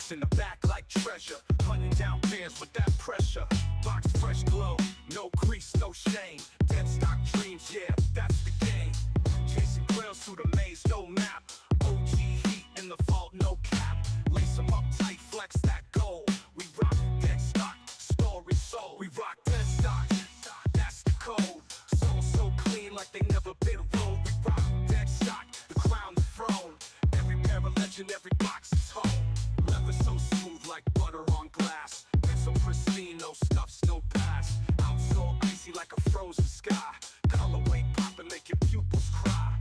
Racks in the back like treasure, hunting down beers with that pressure. Box fresh glow, no grease, no shame. Dead stock dreams, yeah, that's the game. Chasing grails through the maze, no map. OG heat in the vault, no cap. Lace them up tight, flex that gold. We rock dead stock, story sold. We rock dead stock, that's the code. Soul so clean like they never been rolled. We rock dead stock, the crown, the throne. Every pair of legend, every box is home. Leather so smooth like butter on glass. It's so pristine, no scuffs, no pass. Out so icy like a frozen sky. Colorway poppin', make your pupils cry.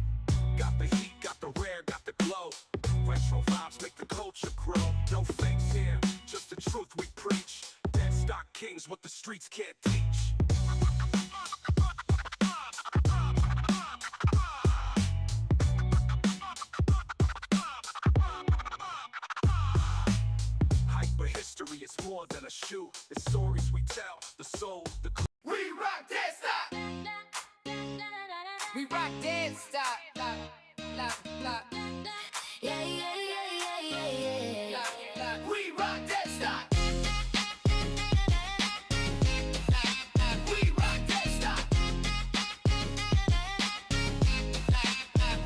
Got the heat, got the rare, got the glow. Retro vibes make the culture grow. No fakes here, just the truth we preach. Dead stock kings, what the streets can't teach. History is more than a shoe. It's stories we tell, the soul, the we rock dead stock. We rock dead stock. Lock, lock, lock. Yeah, yeah, yeah, yeah, yeah, yeah. Lock, lock. We rock dead stock. We rock dead stock.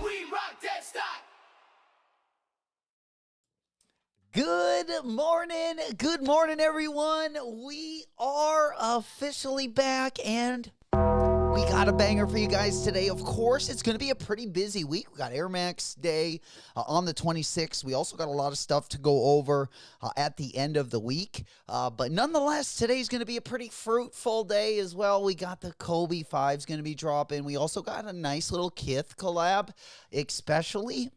We rock dead stock. Good morning, everyone. We are officially back, and we got a banger for you guys today. Of course, it's going to be a pretty busy week. We got Air Max Day on the 26th. We also got a lot of stuff to go over at the end of the week. But nonetheless, today's going to be a pretty fruitful day as well. We got the Kobe 5s going to be dropping. We also got a nice little KITH collab, especially.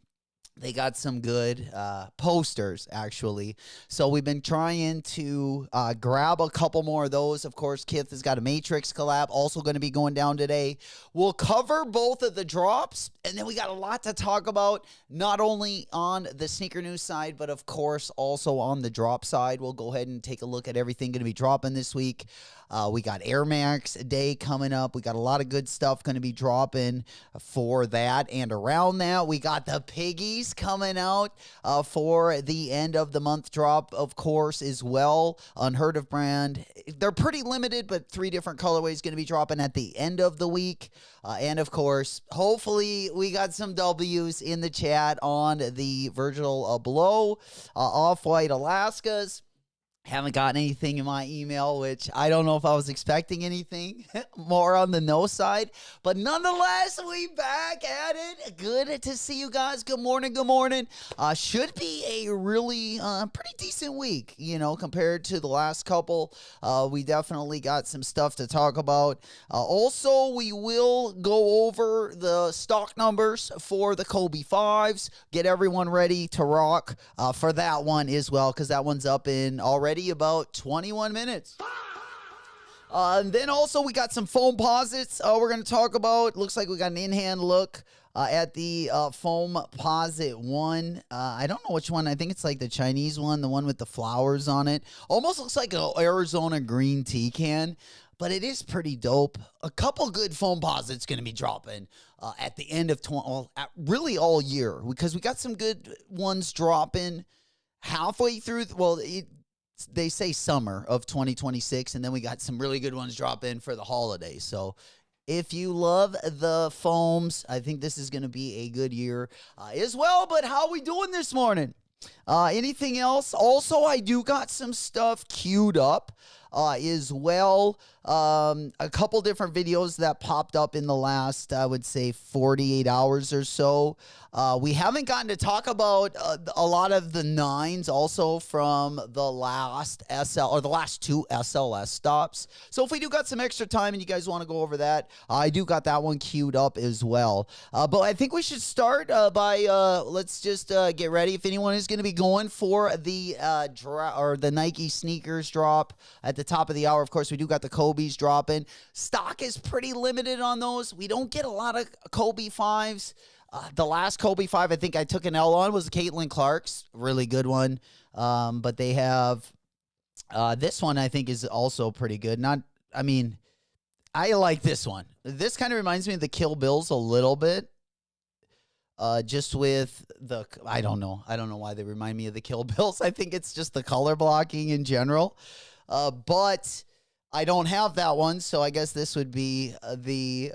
They got some good posters, actually. So we've been trying to grab a couple more of those. Of course, KITH has got a Matrix collab, also going to be going down today. We'll cover both of the drops, and then we got a lot to talk about, not only on the sneaker news side, but of course also on the drop side. We'll go ahead and take a look at everything going to be dropping this week. We got Air Max Day coming up. We got a lot of good stuff going to be dropping for that. And around that, we got the Piggies coming out for the end of the month drop, of course, as well. Unheard of brand. They're pretty limited, but 3 different colorways going to be dropping at the end of the week. And of course, hopefully we got some W's in the chat on the Virgil Abloh Off-White Alaskas. Haven't gotten anything in my email, which I don't know if I was expecting anything more on the no side. But nonetheless, we back at it. Good to see you guys. Good morning, good morning. Should be a really pretty decent week, you know, compared to the last couple. We definitely got some stuff to talk about. Also, we will go over the stock numbers for the Kobe 5s. Get everyone ready to rock for that one as well, because that one's up in already about 21 minutes. And then also we got some foam posits we're going to talk about. Looks like we got an in-hand look at the foam posit one. I don't know which one. I think it's like the Chinese one, the one with the flowers on it. Almost looks like an Arizona green tea can, but it is pretty dope. A couple good foam posits going to be dropping at the end of really all year, because we got some good ones dropping halfway through. They say summer of 2026, and then we got some really good ones drop in for the holidays. So if you love the foams, I think this is going to be a good year as well. But how are we doing this morning? Anything else? Also, I do got some stuff queued up as well. A couple different videos that popped up in the last, I would say, 48 hours or so. We haven't gotten to talk about a lot of the 9s also from the last the last 2 SLS stops. So if we do got some extra time and you guys want to go over that, I do got that one queued up as well. But I think we should start by let's just get ready. If anyone is going to be going for the the Nike sneakers drop at the top of the hour, of course, we do got the Kobe's dropping. Stock is pretty limited on those. We don't get a lot of Kobe 5s. The last Kobe 5 I think I took an L on was Caitlin Clark's. Really good one. But they have this one I think is also pretty good. I like this one. This kind of reminds me of the Kill Bills a little bit. Just with I don't know why they remind me of the Kill Bills. I think it's just the color blocking in general. But I don't have that one, so I guess this would be the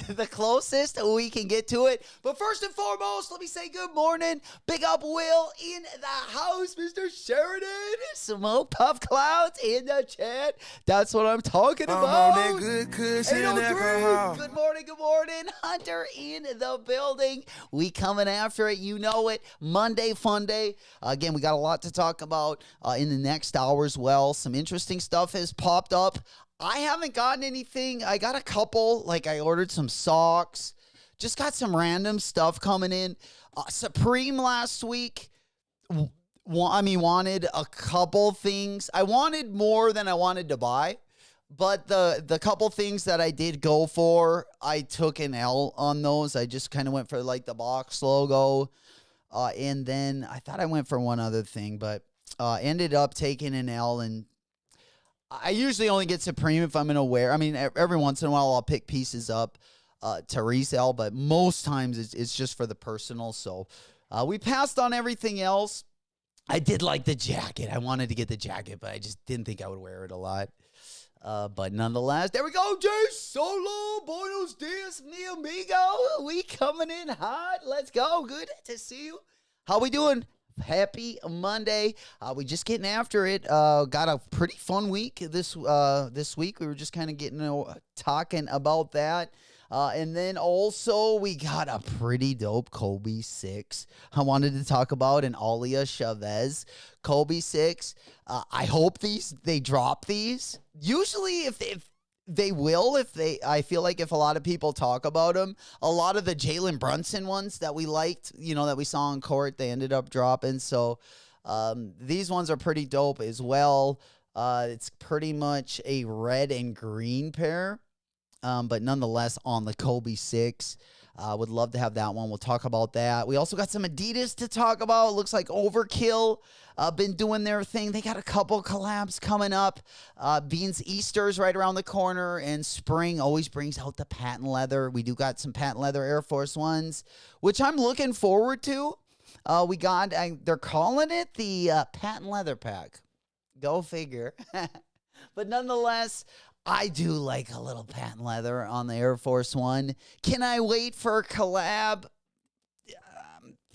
the closest we can get to it. But first and foremost, let me say good morning. Big up Will in the house, Mr. Sheridan. Smoke puff clouds in the chat. That's what I'm talking about. On that good cushion 803. alcohol. Good morning, good morning. Hunter in the building. We coming after it. You know it. Monday fun day. Again, we got a lot to talk about in the next hour as well. Some interesting stuff has popped up. I haven't gotten anything. I got a couple. Like I ordered some socks. Just got some random stuff coming in. Supreme last week. Wanted a couple things. I wanted more than I wanted to buy. But the couple things that I did go for, I took an L on those. I just kind of went for like the box logo. And then I thought I went for one other thing, but ended up taking an L. And I usually only get Supreme if I'm going to wear. I mean, every once in a while I'll pick pieces up to resell, but most times it's just for the personal. So we passed on everything else. I did like the jacket. I wanted to get the jacket, but I just didn't think I would wear it a lot. But nonetheless, there we go. Jay Solo, buenos dias, mi amigo. We coming in hot. Let's go. Good to see you. How we doing? Happy Monday. We just getting after it. Got a pretty fun week this week. We were just kind of getting talking about that. And then also we got a pretty dope Kobe 6 I wanted to talk about, an Alia Chavez Kobe 6. I hope they drop these. Usually if they will, I feel like if a lot of people talk about them, a lot of the Jalen Brunson ones that we liked, that we saw in court, they ended up dropping. So these ones are pretty dope as well. It's pretty much a red and green pair. But nonetheless, on the Kobe 6, would love to have that one. We'll talk about that. We also got some Adidas to talk about. It looks like Overkill been doing their thing. They got a couple collabs coming up. Beans Easter's right around the corner, and spring always brings out the patent leather. We do got some patent leather Air Force Ones, which I'm looking forward to. They're calling it the patent leather pack. Go figure. But nonetheless, I do like a little patent leather on the Air Force One. Can I wait for a collab?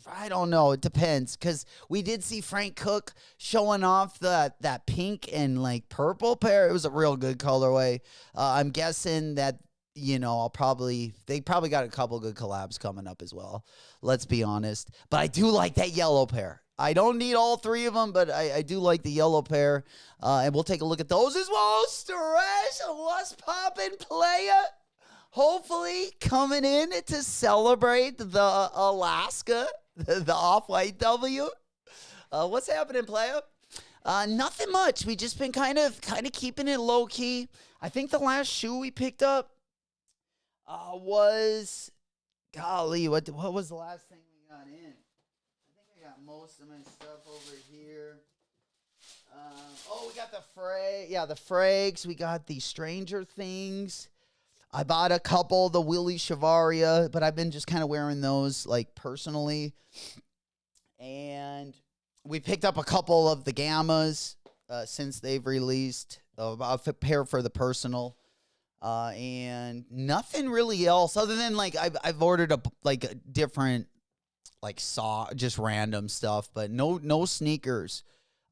I don't know. It depends, because we did see Frank Cook showing off that pink and like purple pair. It was a real good colorway. I'm guessing that they probably got a couple good collabs coming up as well. Let's be honest. But I do like that yellow pair. I don't need all three of them, but I do like the yellow pair. And we'll take a look at those as well. Stretch, what's poppin', playa? Hopefully coming in to celebrate the Alaska, the Off-White W. What's happening, playa? Nothing much. We just been kind of keeping it low key. I think the last shoe we picked up was, golly, what was the last thing we got in? I got most of my stuff over here. We got the Frags. We got the Stranger Things. I bought a couple, the Willie Chavaria, but I've been just kind of wearing those like personally. And we picked up a couple of the Gammas since they've released, a pair for the personal. And nothing really else other than like I've ordered a different just random stuff, but no sneakers.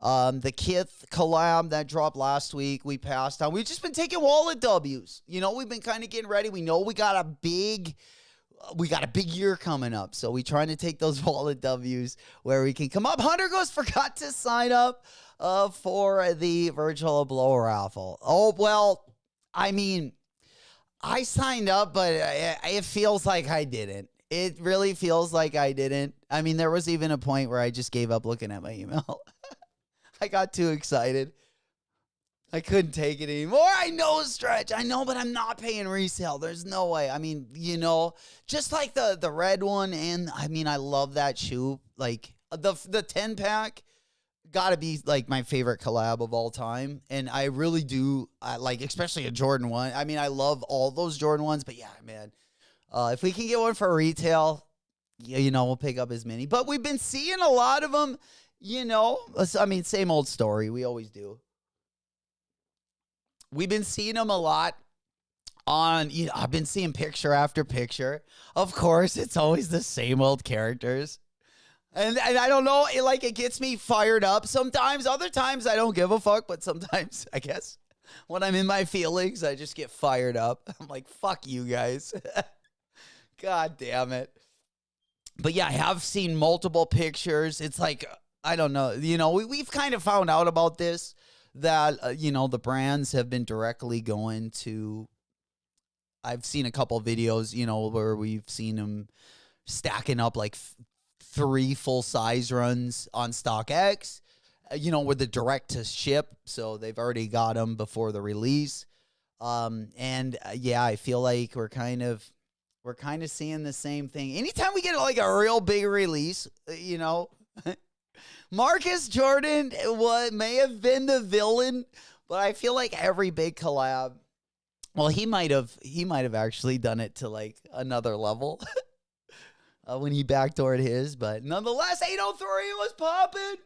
The KITH collab that dropped last week, we passed on. We've just been taking wallet W's. We've been kind of getting ready. We know we got a big year coming up, so we trying to take those wallet W's where we can come up. Hunter forgot to sign up for the virtual blow raffle. Oh, well, I mean, I signed up, but it feels like I didn't. It really feels like I didn't. I mean, there was even a point where I just gave up looking at my email. I got too excited. I couldn't take it anymore. I know, Stretch. I know, but I'm not paying resale. There's no way. I mean, just like the red one, and I mean, I love that shoe. Like the 10-pack got to be like my favorite collab of all time. And I really do. I like, especially a Jordan 1. I mean, I love all those Jordan 1s, but yeah, man. If we can get one for retail, we'll pick up as many. But we've been seeing a lot of them, I mean, same old story. We always do. We've been seeing them a lot on, I've been seeing picture after picture. Of course, it's always the same old characters. And I don't know, it gets me fired up sometimes. Other times I don't give a fuck, but sometimes, I guess, when I'm in my feelings, I just get fired up. I'm like, fuck you guys. God damn it. But yeah, I have seen multiple pictures. It's like, I don't know, we've kind of found out about this, that, the brands have been directly going to, I've seen a couple videos, where we've seen them stacking up like 3 full-size runs on StockX, with the direct to ship. So they've already got them before the release. Yeah, I feel like we're kind of seeing the same thing. Anytime we get like a real big release, Marcus Jordan may have been the villain, but I feel like every big collab, well, he might have actually done it to like another level when he backdoored his, but nonetheless, 803 was popping.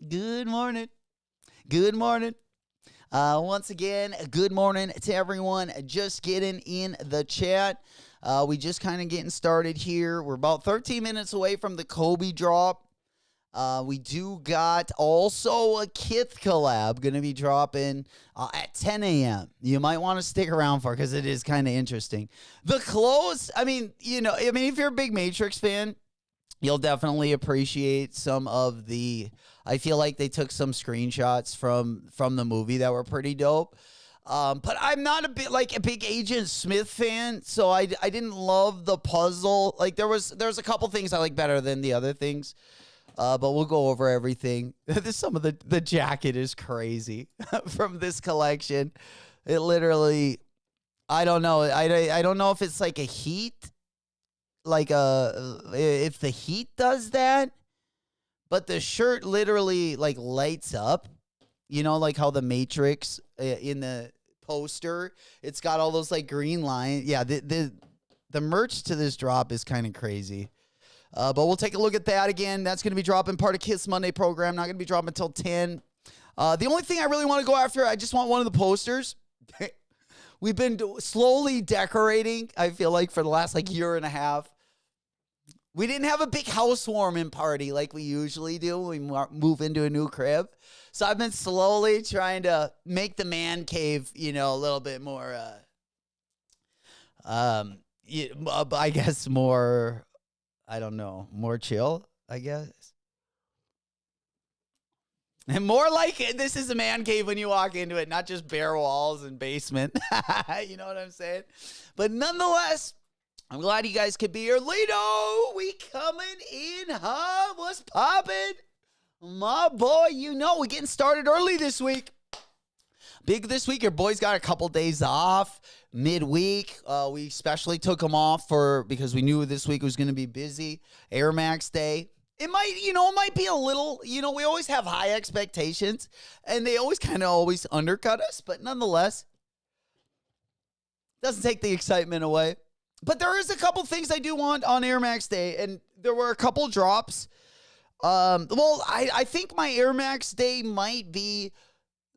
Good morning. Good morning. Once again, good morning to everyone just getting in the chat. We just kind of getting started here. We're about 13 minutes away from the Kobe drop. We do got also a KITH collab going to be dropping at 10 a.m. You might want to stick around for it because it is kind of interesting. The clothes, if you're a big Matrix fan, you'll definitely appreciate some of the, I feel like they took some screenshots from the movie that were pretty dope. But I'm not a big Agent Smith fan, so I didn't love the puzzle. Like there's a couple things I like better than the other things. But we'll go over everything. Some of the jacket is crazy from this collection. It literally, I don't know. I don't know if it's like a heat, if the heat does that, but the shirt literally like lights up. Like how the Matrix in the poster, it's got all those like green lines. Yeah, the merch to this drop is kind of crazy. But we'll take a look at that again. That's going to be dropping part of KITH's Monday program. Not going to be dropping until 10. The only thing I really want to go after, I just want one of the posters. We've been slowly decorating, I feel like, for the last year and a half. We didn't have a big housewarming party like we usually do when we move into a new crib. So I've been slowly trying to make the man cave, a little bit more, I guess more... I don't know, more chill, I guess. And more like this is a man cave when you walk into it, not just bare walls and basement. You know what I'm saying? But nonetheless, I'm glad you guys could be here. Lito, we coming in, huh? What's poppin'? My boy, we're getting started early this week. Big this week. Your boys got a couple days off midweek. We especially took them off because we knew this week was going to be busy. Air Max Day. It might be a little, we always have high expectations and they always always undercut us, but nonetheless, doesn't take the excitement away. But there is a couple things I do want on Air Max Day, and there were a couple drops. I think my Air Max Day might be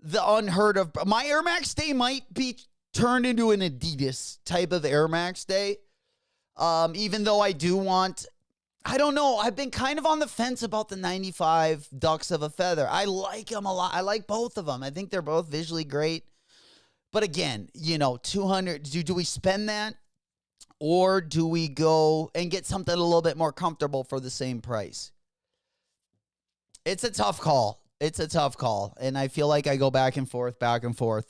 the unheard of. My Air Max Day might be turned into an Adidas type of Air Max Day. Even though I do want, I don't know, I've been kind of on the fence about the 95 Ducks of a Feather. I like them a lot. I like both of them. I think they're both visually great. But again, 200, do we spend that? Or do we go and get something a little bit more comfortable for the same price? It's a tough call. And I feel like I go back and forth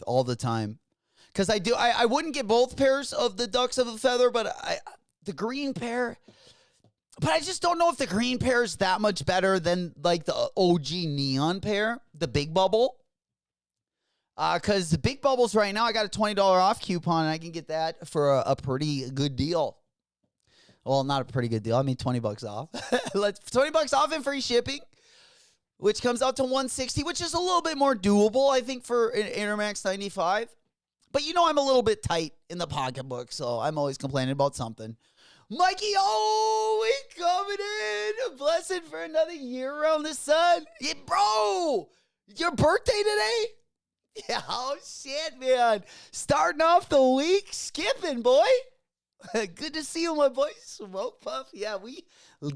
all the time. Because I wouldn't get both pairs of the Ducks of a Feather, but the green pair. But I just don't know if the green pair is that much better than like the OG neon pair, the Big Bubble. Because the Big Bubbles right now, I got a $20 off coupon, and I can get that for a pretty good deal. Well, not a pretty good deal. I mean, $20 off. $20 off and free shipping, which comes out to $160, which is a little bit more doable, I think, for an Air Max 95. But I'm a little bit tight in the pocketbook, so I'm always complaining about something. Mikey, oh, we coming in. A blessing for another year around the sun. Yeah, bro, your birthday today? Yeah, oh, shit, man. Starting off the week skipping, boy. Good to see you, my boy. Smoke Puff. Yeah, we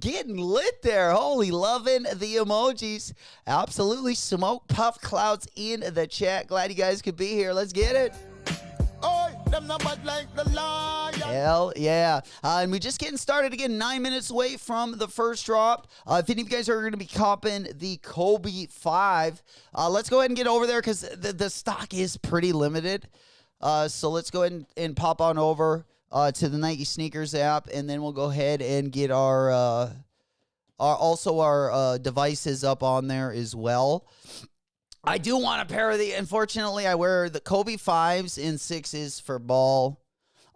getting lit there. Holy, loving the emojis. Absolutely. Smoke Puff clouds in the chat. Glad you guys could be here. Let's get it. Oh, them not bad like the lion. Hell yeah. And we're just getting started again, 9 minutes away from the first drop. If any of you guys are going to be copping the Kobe 5, let's go ahead and get over there because the stock is pretty limited. So let's go ahead and pop on over to the Nike Sneakers app, and then we'll go ahead and get our devices up on there as well. I do want a pair of the, unfortunately, I wear the Kobe 5s and 6s for ball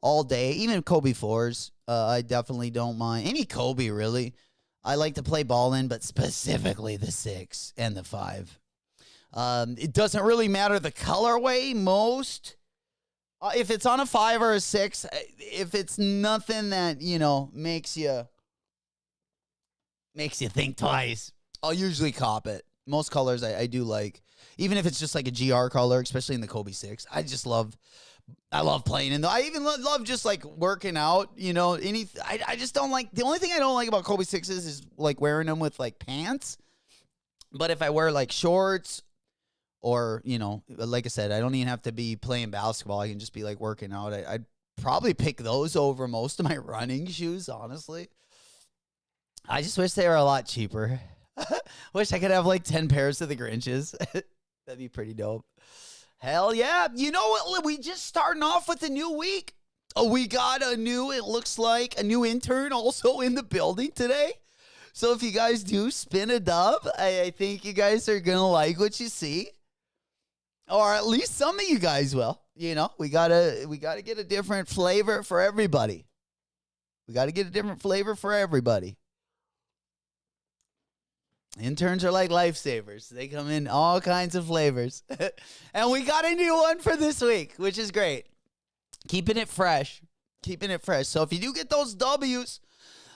all day, even Kobe 4s. I definitely don't mind. Any Kobe, really. I like to play ball in, but specifically the 6 and the 5. It doesn't really matter the colorway most. If it's on a 5 or a 6, if it's nothing that, makes you think twice, I'll usually cop it. Most colors I do like. Even if it's just like a GR color, especially in the Kobe 6. I love playing in them. I even love just like working out, I just don't like, the only thing I don't like about Kobe 6s is like wearing them with like pants. But if I wear like shorts or, like I said, I don't even have to be playing basketball. I can just be like working out. I'd probably pick those over most of my running shoes, honestly. I just wish they were a lot cheaper. Wish I could have like 10 pairs of the Grinches. That'd be pretty dope. Hell yeah. You know what? We just starting off with a new week. We got it looks like a new intern also in the building today. So if you guys do spin a dub, I think you guys are going to like what you see. Or at least some of you guys will. We gotta get a different flavor for everybody. Interns are like lifesavers. They come in all kinds of flavors. And we got a new one for this week, which is great. Keeping it fresh. So if you do get those W's,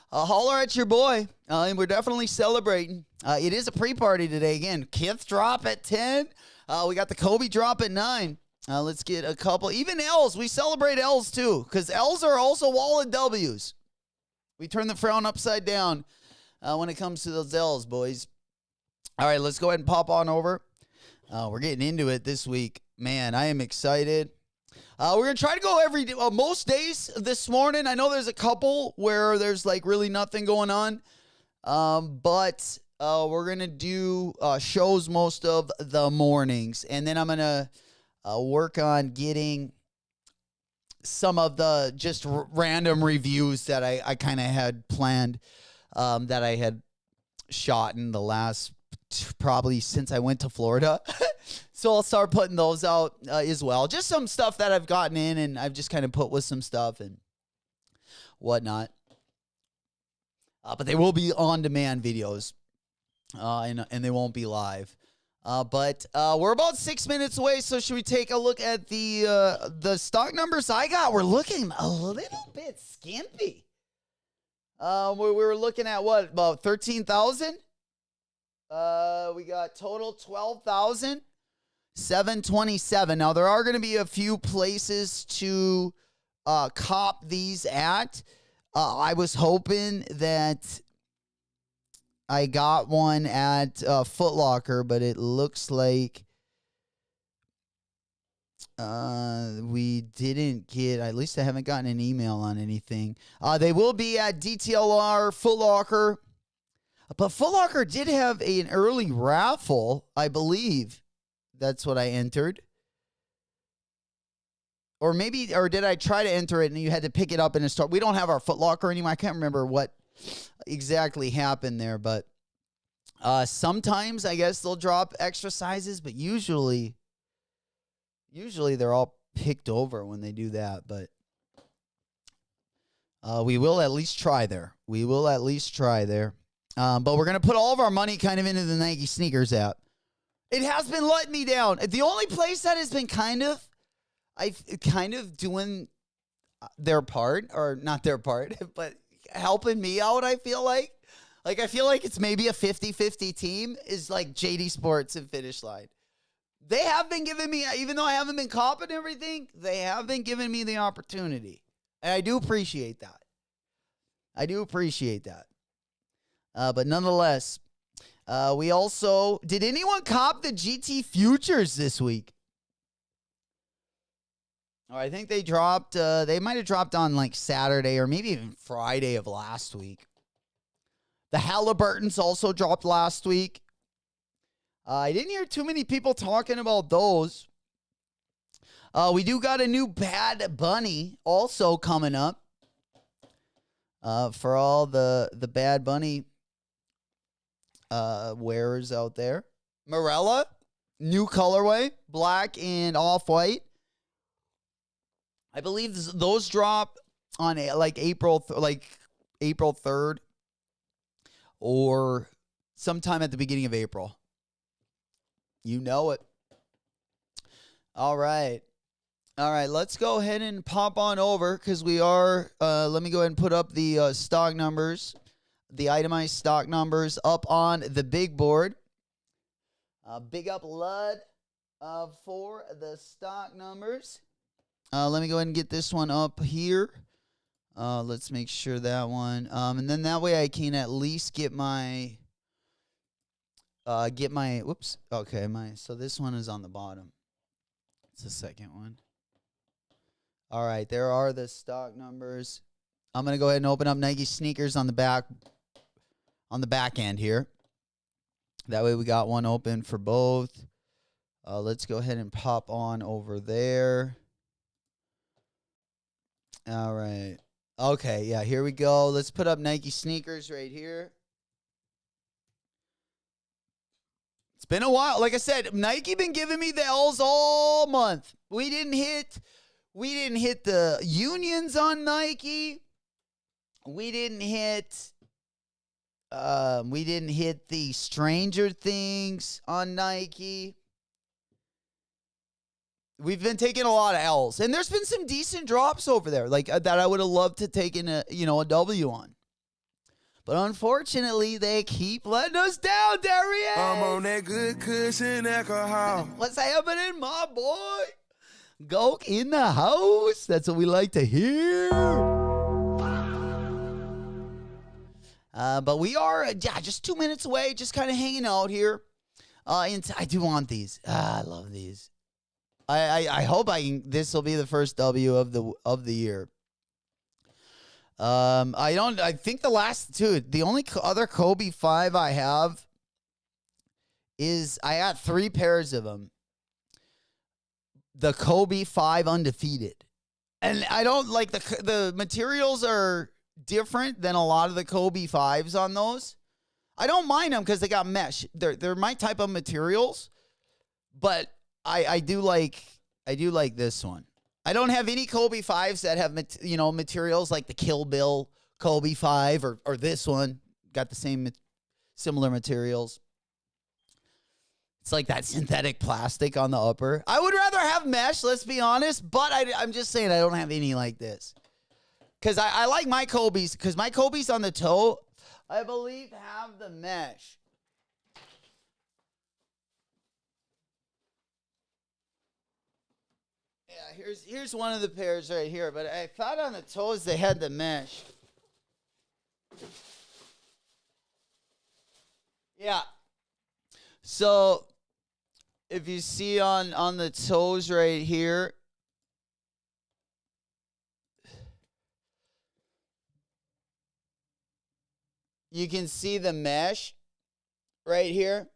holler at your boy. And we're definitely celebrating. It is a pre-party today. Again, KITH drop at 10. We got the Kobe drop at 9. Let's get a couple. Even L's. We celebrate L's too. Because L's are also wallet W's. We turn the frown upside down. When it comes to those L's, boys. All right, let's go ahead and pop on over. We're getting into it this week. Man, I am excited. We're going to try to go every day, most days this morning. I know there's a couple where there's like really nothing going on. But we're going to do shows most of the mornings. And then I'm going to work on getting some of the just random reviews that I kind of had planned. That I had shot in the last probably since I went to Florida. So I'll start putting those out as well. Just some stuff that I've gotten in and I've just kind of put with some stuff and whatnot. But they will be on-demand videos and they won't be live. But we're about 6 minutes away, so should we take a look at the stock numbers I got? We're looking a little bit skimpy. We were looking at what, about 13,000? We got total 12,727. Now, there are going to be a few places to cop these at. I was hoping that I got one at Foot Locker, but it looks like we didn't get, at least I haven't gotten an email on anything. They will be at DTLR, Foot Locker. But Foot Locker did have an early raffle, I believe. That's what I entered. Or did I try to enter it and you had to pick it up in a store? We don't have our Foot Locker anymore. I can't remember what exactly happened there, but sometimes I guess they'll drop extra sizes, but usually they're all picked over when they do that, but we will at least try there. But we're going to put all of our money kind of into the Nike Sneakers app. It has been letting me down. The only place that has been kind of doing their part, or not their part, but helping me out, I feel like. Like, I feel like it's maybe a 50-50 team is like JD Sports and Finish Line. They have been giving me, even though I haven't been copping everything, they have been giving me the opportunity. And I do appreciate that. But nonetheless, we also, did anyone cop the GT Futures this week? Oh, I think they dropped, they might have dropped on like Saturday or maybe even Friday of last week. The Halliburtons also dropped last week. I didn't hear too many people talking about those. We do got a new Bad Bunny also coming up. For all the Bad Bunny wearers out there. Morella, new colorway, black and off-white. I believe those drop on April 3rd or sometime at the beginning of April. You know it. All right, let's go ahead and pop on over because we are, let me go ahead and put up the stock numbers, the itemized stock numbers up on the big board. Big up Lud for the stock numbers. Let me go ahead and get this one up here. Let's make sure that one. And then that way I can at least get my, whoops. Okay, so this one is on the bottom. It's the second one. All right, there are the stock numbers. I'm going to go ahead and open up Nike sneakers on the back end here. That way we got one open for both. Let's go ahead and pop on over there. All right. Okay, yeah, here we go. Let's put up Nike sneakers right here. It's been a while. Like I said, Nike been giving me the L's all month. We didn't hit the unions on Nike. We didn't hit the Stranger Things on Nike. We've been taking a lot of L's, and there's been some decent drops over there, like that I would have loved to take a W on. But unfortunately, they keep letting us down, Darius. I'm on that good cushion alcohol. What's happening, my boy? Go in the house. That's what we like to hear. But we are just 2 minutes away, just kind of hanging out here. And I do want these. I love these. I hope this will be the first W of the year. I think the only other Kobe 5 I have is I got 3 pairs of them. The Kobe 5 undefeated. And I don't like the materials are different than a lot of the Kobe 5s on those. I don't mind them because they got mesh. They're my type of materials, but I do like this one. I don't have any Kobe 5s that have materials like the Kill Bill Kobe 5 or this one got the similar materials. It's like that synthetic plastic on the upper. I would rather have mesh, let's be honest, but I'm just saying I don't have any like this. Because I like my Kobe's, because my Kobe's on the toe, I believe, have the mesh. Yeah, here's one of the pairs right here, but I thought on the toes they had the mesh. Yeah. So if you see on the toes right here, you can see the mesh right here.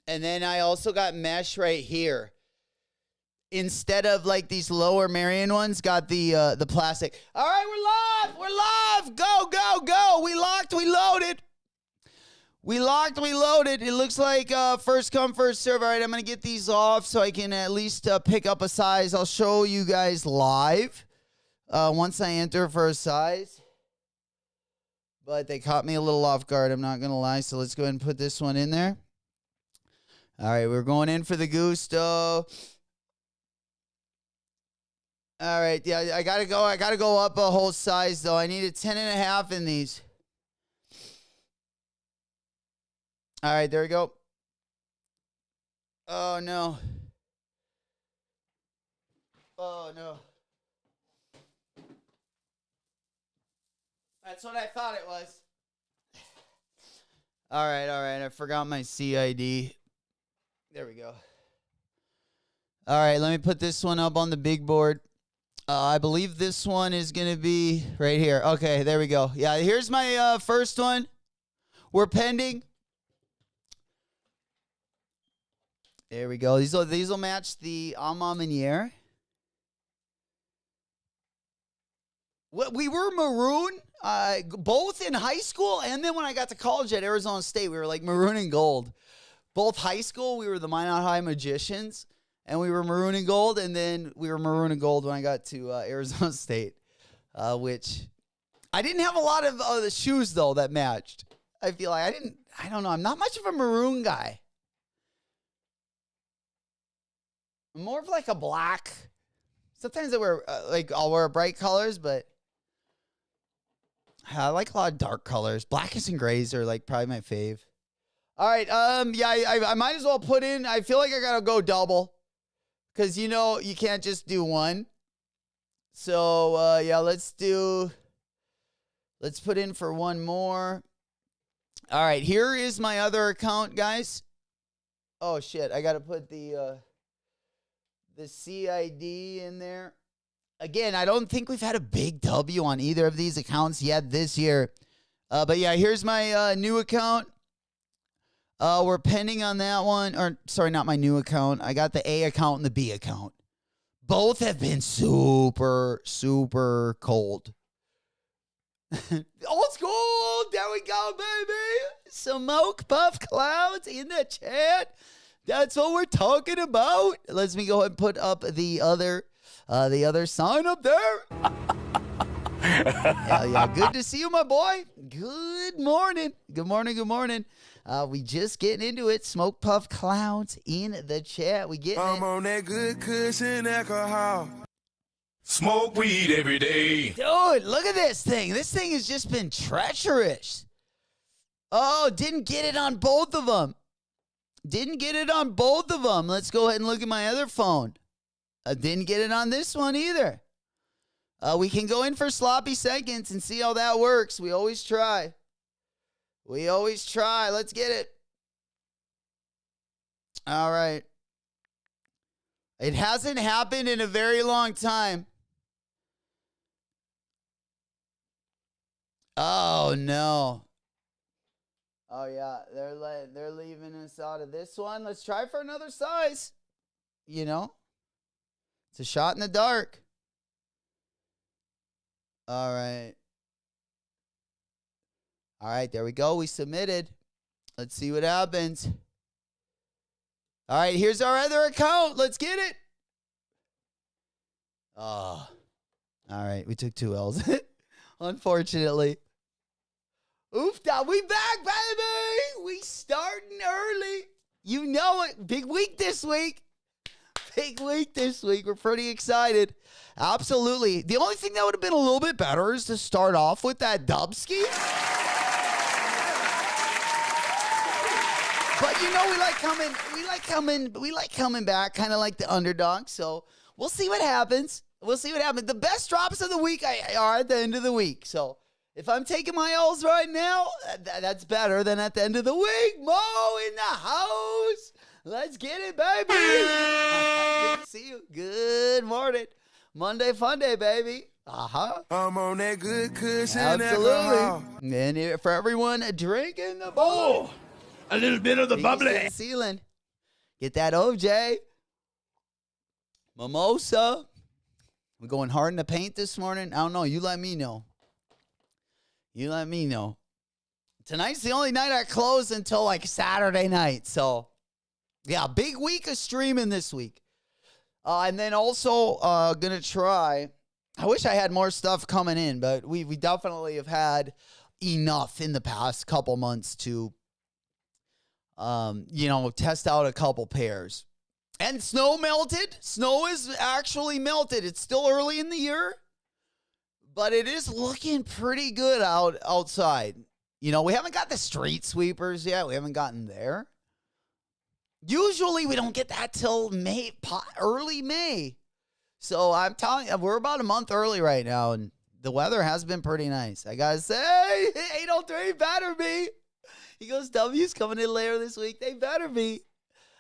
And then I also got mesh right here. Instead of like these lower Merion ones, got the plastic. All right, we're live. Go, go, go. We locked, we loaded. We loaded. It looks like first come, first serve. All right, I'm going to get these off so I can at least pick up a size. I'll show you guys live once I enter for a size. But they caught me a little off guard, I'm not going to lie. So let's go ahead and put this one in there. All right, we're going in for the Gusto. All right, yeah, I gotta go up a whole size though. I need a 10.5 in these. All right, there we go. Oh no. Oh no. That's what I thought it was. All right. I forgot my CID. There we go. All right, let me put this one up on the big board. I believe this one is going to be right here. Okay, there we go. Yeah, here's my first one. We're pending. There we go. These will match the Alma Maniere. We were maroon, both in high school and then when I got to college at Arizona State, we were like maroon and gold. Both high school, we were the Minot High Magicians, and we were maroon and gold, and then we were maroon and gold when I got to Arizona State, which I didn't have a lot of the shoes, though, that matched. I feel like I don't know, I'm not much of a maroon guy. I'm more of like a black. Sometimes I'll wear bright colors, but I like a lot of dark colors. Blacks and grays are like probably my fave. All right, yeah, I might as well put in, I feel like I gotta go double. Because, you know, you can't just do one. So, yeah, let's put in for one more. All right, here is my other account, guys. Oh, shit, I gotta put the CID in there. Again, I don't think we've had a big W on either of these accounts yet this year. But yeah, here's my new account. We're pending on that one. Or, sorry, not my new account. I got the A account and the B account. Both have been super, super cold. Old school. There we go, baby. Smoke puff clouds in the chat. That's what we're talking about. Let me go ahead and put up the other sign up there. Hell yeah. Good to see you, my boy. Good morning. Good morning. Good morning. We just getting into it. Smoke puff clouds in the chat. We getting I'm on that good cushion alcohol. Smoke weed every day. Dude, look at this thing. This thing has just been treacherous. Oh, didn't get it on both of them. Didn't get it on both of them. Let's go ahead and look at my other phone. Didn't get it on this one either. We can go in for sloppy seconds and see how that works. We always try. We always try. Let's get it. All right. It hasn't happened in a very long time. Oh, no. Oh, yeah. They're leaving us out of this one. Let's try for another size. You know? It's a shot in the dark. All right. All right, there we go. We submitted. Let's see what happens. All right, here's our other account. Let's get it. Oh. All right, we took 2 L's. Unfortunately. Oofda, we back, baby. We starting early. You know it. Big week this week. Big week this week. We're pretty excited. Absolutely. The only thing that would have been a little bit better is to start off with that Dubski. But you know, we like coming back, kind of like the underdog. So we'll see what happens. We'll see what happens. The best drops of the week are at the end of the week. So if I'm taking my L's right now, that's better than at the end of the week. Mo in the house. Let's get it, baby. Good to see you. Good morning. Monday fun day, baby. Uh-huh. I'm on that good cushion Absolutely. alcohol. And here for everyone drinking the bubbly. A little bit of the bubbly. The ceiling. Get that OJ. Mimosa. We're going hard in the paint this morning. I don't know. You let me know. You let me know. Tonight's the only night I close until like Saturday night. So, yeah, big week of streaming this week. And then also going to try. I wish I had more stuff coming in, but we definitely have had enough in the past couple months to, test out a couple pairs. And snow melted. Snow is actually melted. It's still early in the year, but it is looking pretty good outside. You know, we haven't got the street sweepers yet. We haven't gotten there. Usually we don't get that till May, early May. So I'm telling you, we're about a month early right now, and the weather has been pretty nice. I gotta say, 803 better be. He goes, W's coming in later this week. They better be.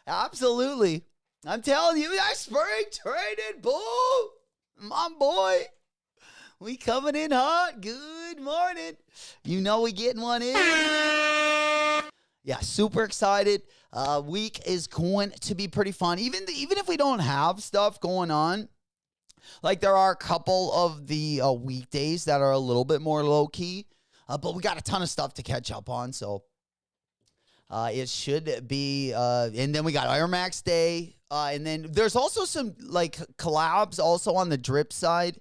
Absolutely. I'm telling you, that spring training, bull. My boy. We coming in hot. Good morning. You know we getting one in. Yeah, super excited. Week is going to be pretty fun. Even if we don't have stuff going on, like there are a couple of the weekdays that are a little bit more low key, but we got a ton of stuff to catch up on. So it should be, and then we got Air Max Day, and then there's also some like collabs also on the drip side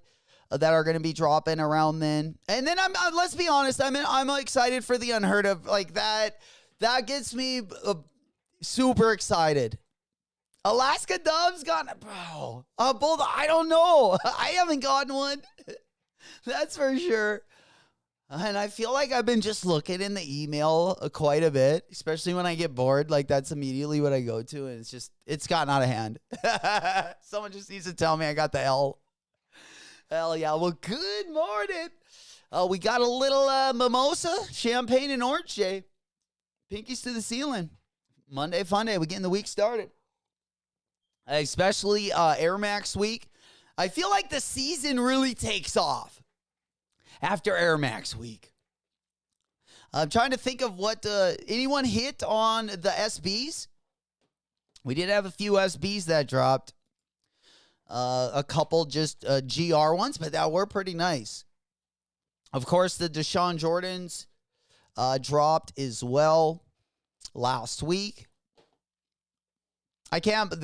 that are going to be dropping around then. And then let's be honest, I'm excited for the Unheard Of, like that. That gets me super excited. Alaska Dove's gotten, bro. Both, I don't know. I haven't gotten one. That's for sure. And I feel like I've been just looking in the email quite a bit, especially when I get bored. Like that's immediately what I go to, and it's gotten out of hand. Someone just needs to tell me I got the L. Hell yeah. Well, good morning. We got a little mimosa, champagne, and orange, Jay. Pinkies to the ceiling. Monday, fun day. We're getting the week started. Especially Air Max week. I feel like the season really takes off after Air Max week. I'm trying to think of what anyone hit on the SBs. We did have a few SBs that dropped. A couple just GR ones, but that were pretty nice. Of course, the Deshaun Jordans dropped as well last week. I can't,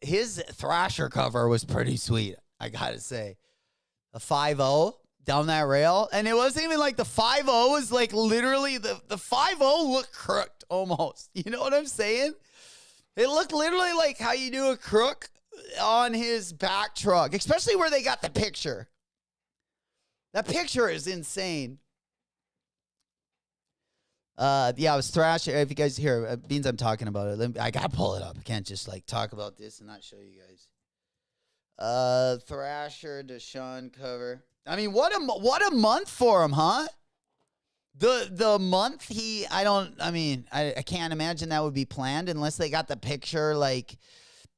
his Thrasher cover was pretty sweet, I gotta say. A 5-0 down that rail. And it wasn't even like the 5-0 was like literally, the 5-0 looked crooked almost. You know what I'm saying? It looked literally like how you do a crook on his back truck, especially where they got the picture. That picture is insane. Yeah, I was Thrasher. If you guys hear Beans, I'm talking about it. I gotta pull it up. I can't just like talk about this and not show you guys. Thrasher Deshaun cover. I mean, what a month for him, huh? The month I can't imagine that would be planned unless they got the picture. Like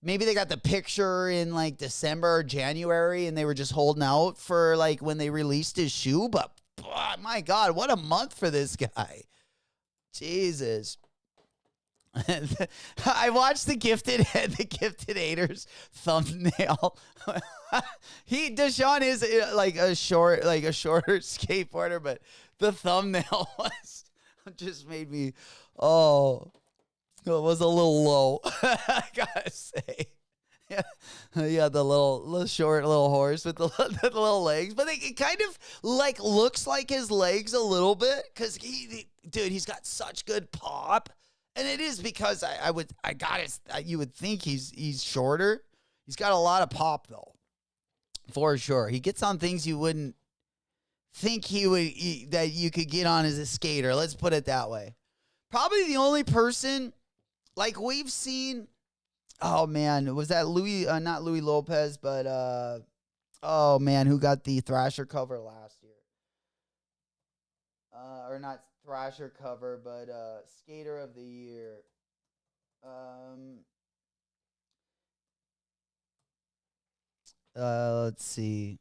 maybe they got the picture in like December or January and they were just holding out for like when they released his shoe. But my God, what a month for this guy. Jesus. I watched the gifted haters thumbnail. Deshaun is like a shorter skateboarder, but the thumbnail just made me it was a little low. I gotta say. Yeah, the little short little horse with the little legs, but it kind of like looks like his legs a little bit because he's got such good pop, and it is because you would think he's shorter. He's got a lot of pop though, for sure. He gets on things you wouldn't think that you could get on as a skater. Let's put it that way. Probably the only person like we've seen. Oh man, was that Louis? Not Louis Lopez, but oh man, who got the Thrasher cover last year? Or not Thrasher cover, but Skater of the Year. Let's see.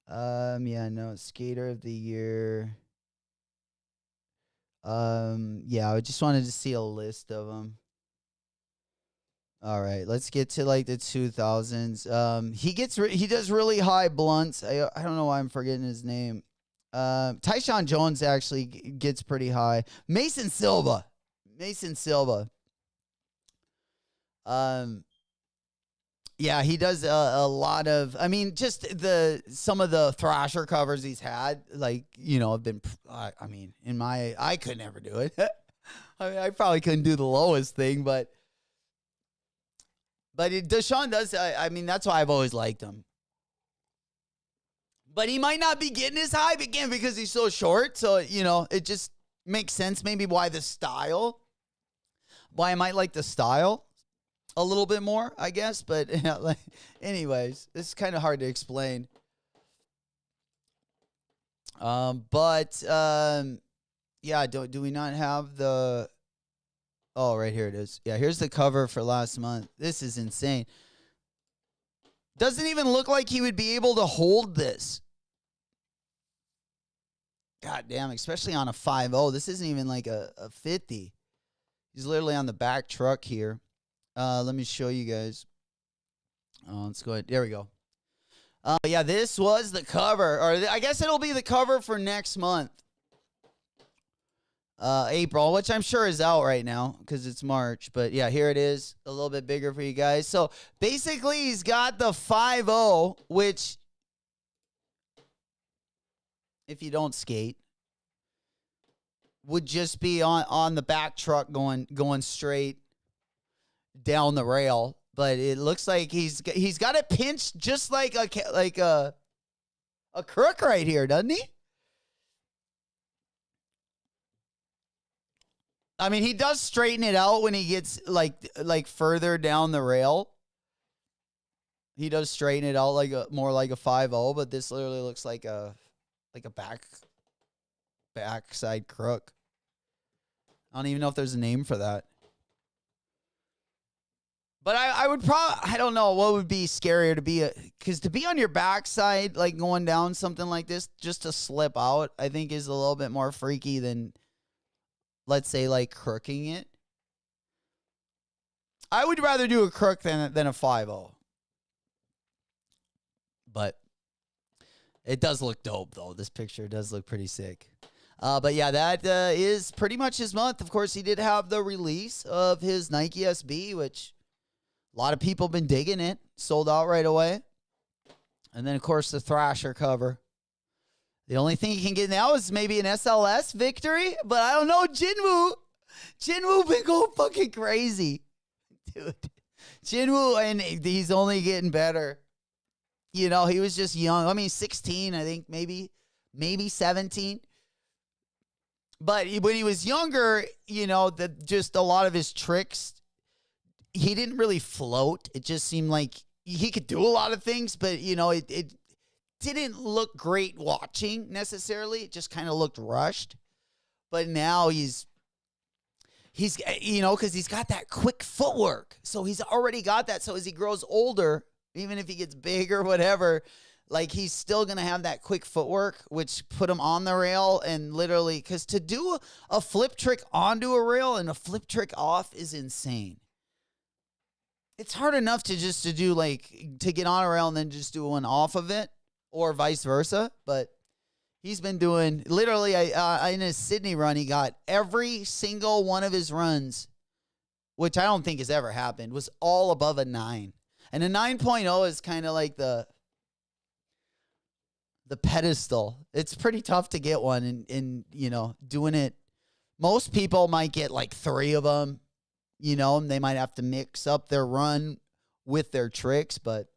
Yeah, no, Skater of the Year. Yeah, I just wanted to see a list of them. All right, let's get to like the 2000s. He does really high blunts. I don't know why I'm forgetting his name. Tyshawn Jones actually gets pretty high. Mason Silva. Yeah, he does a lot of. I mean, just some of the Thrasher covers he's had, like have been. I mean, I could never do it. I mean, I probably couldn't do the lowest thing, but But Deshaun does. I mean, that's why I've always liked him. But he might not be getting his hype again because he's so short. So, it just makes sense maybe why I might like the style a little bit more, I guess. But anyways, it's kind of hard to explain. Yeah, do we not have the... Oh, right here it is. Yeah, here's the cover for last month. This is insane. Doesn't even look like he would be able to hold this. God damn, especially on a 5.0. This isn't even like a 50. He's literally on the back truck here. Let me show you guys. Let's go ahead. There we go. Yeah, this was the cover. Or I guess it'll be the cover for next month. April, which I'm sure is out right now because it's March. But yeah, here it is. A little bit bigger for you guys. So basically, he's got the 5.0, which... if you don't skate, would just be on the back truck going straight down the rail. But it looks like he's got it pinched just like a crook right here, doesn't he? I mean, he does straighten it out when he gets like further down the rail. He does straighten it out more like a 5.0, but this literally looks like a backside crook. I don't even know if there's a name for that. But I would probably, I don't know what would be scarier to be, because to be on your backside, like going down something like this, just to slip out, I think is a little bit more freaky than, let's say, like crooking it. I would rather do a crook than a 5.0. But it does look dope, though. This picture does look pretty sick. But yeah, that is pretty much his month. Of course, he did have the release of his Nike SB, which a lot of people have been digging it. Sold out right away. And then, of course, the Thrasher cover. The only thing he can get now is maybe an SLS victory. But I don't know, Jinwoo been going fucking crazy. Dude. Jinwoo, and he's only getting better. He was just young. I mean, 16, I think, maybe 17. But when he was younger, just a lot of his tricks, he didn't really float. It just seemed like he could do a lot of things, but, it didn't look great watching necessarily. It just kind of looked rushed. But now he's because he's got that quick footwork. So he's already got that. So as he grows older, even if he gets big or whatever, like he's still going to have that quick footwork, which put him on the rail. And literally, because to do a flip trick onto a rail and a flip trick off is insane. It's hard enough to do to get on a rail and then just do one off of it, or vice versa. But he's been doing, literally, in his Sydney run, he got every single one of his runs, which I don't think has ever happened, was all above a 9. And a 9.0 is kind of like the pedestal. It's pretty tough to get one, and doing it. Most people might get like 3 of them, and they might have to mix up their run with their tricks. But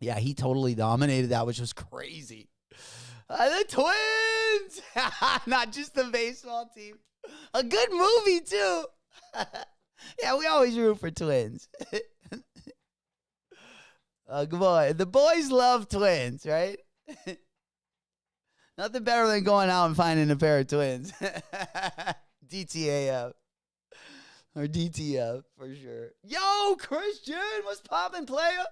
yeah, he totally dominated that, which was crazy. The Twins, not just the baseball team. A good movie too. Yeah, we always root for Twins. Good boy. The boys love Twins, right? Nothing better than going out and finding a pair of twins. DTAF. Or DTF, for sure. Yo, Christian, what's poppin', player?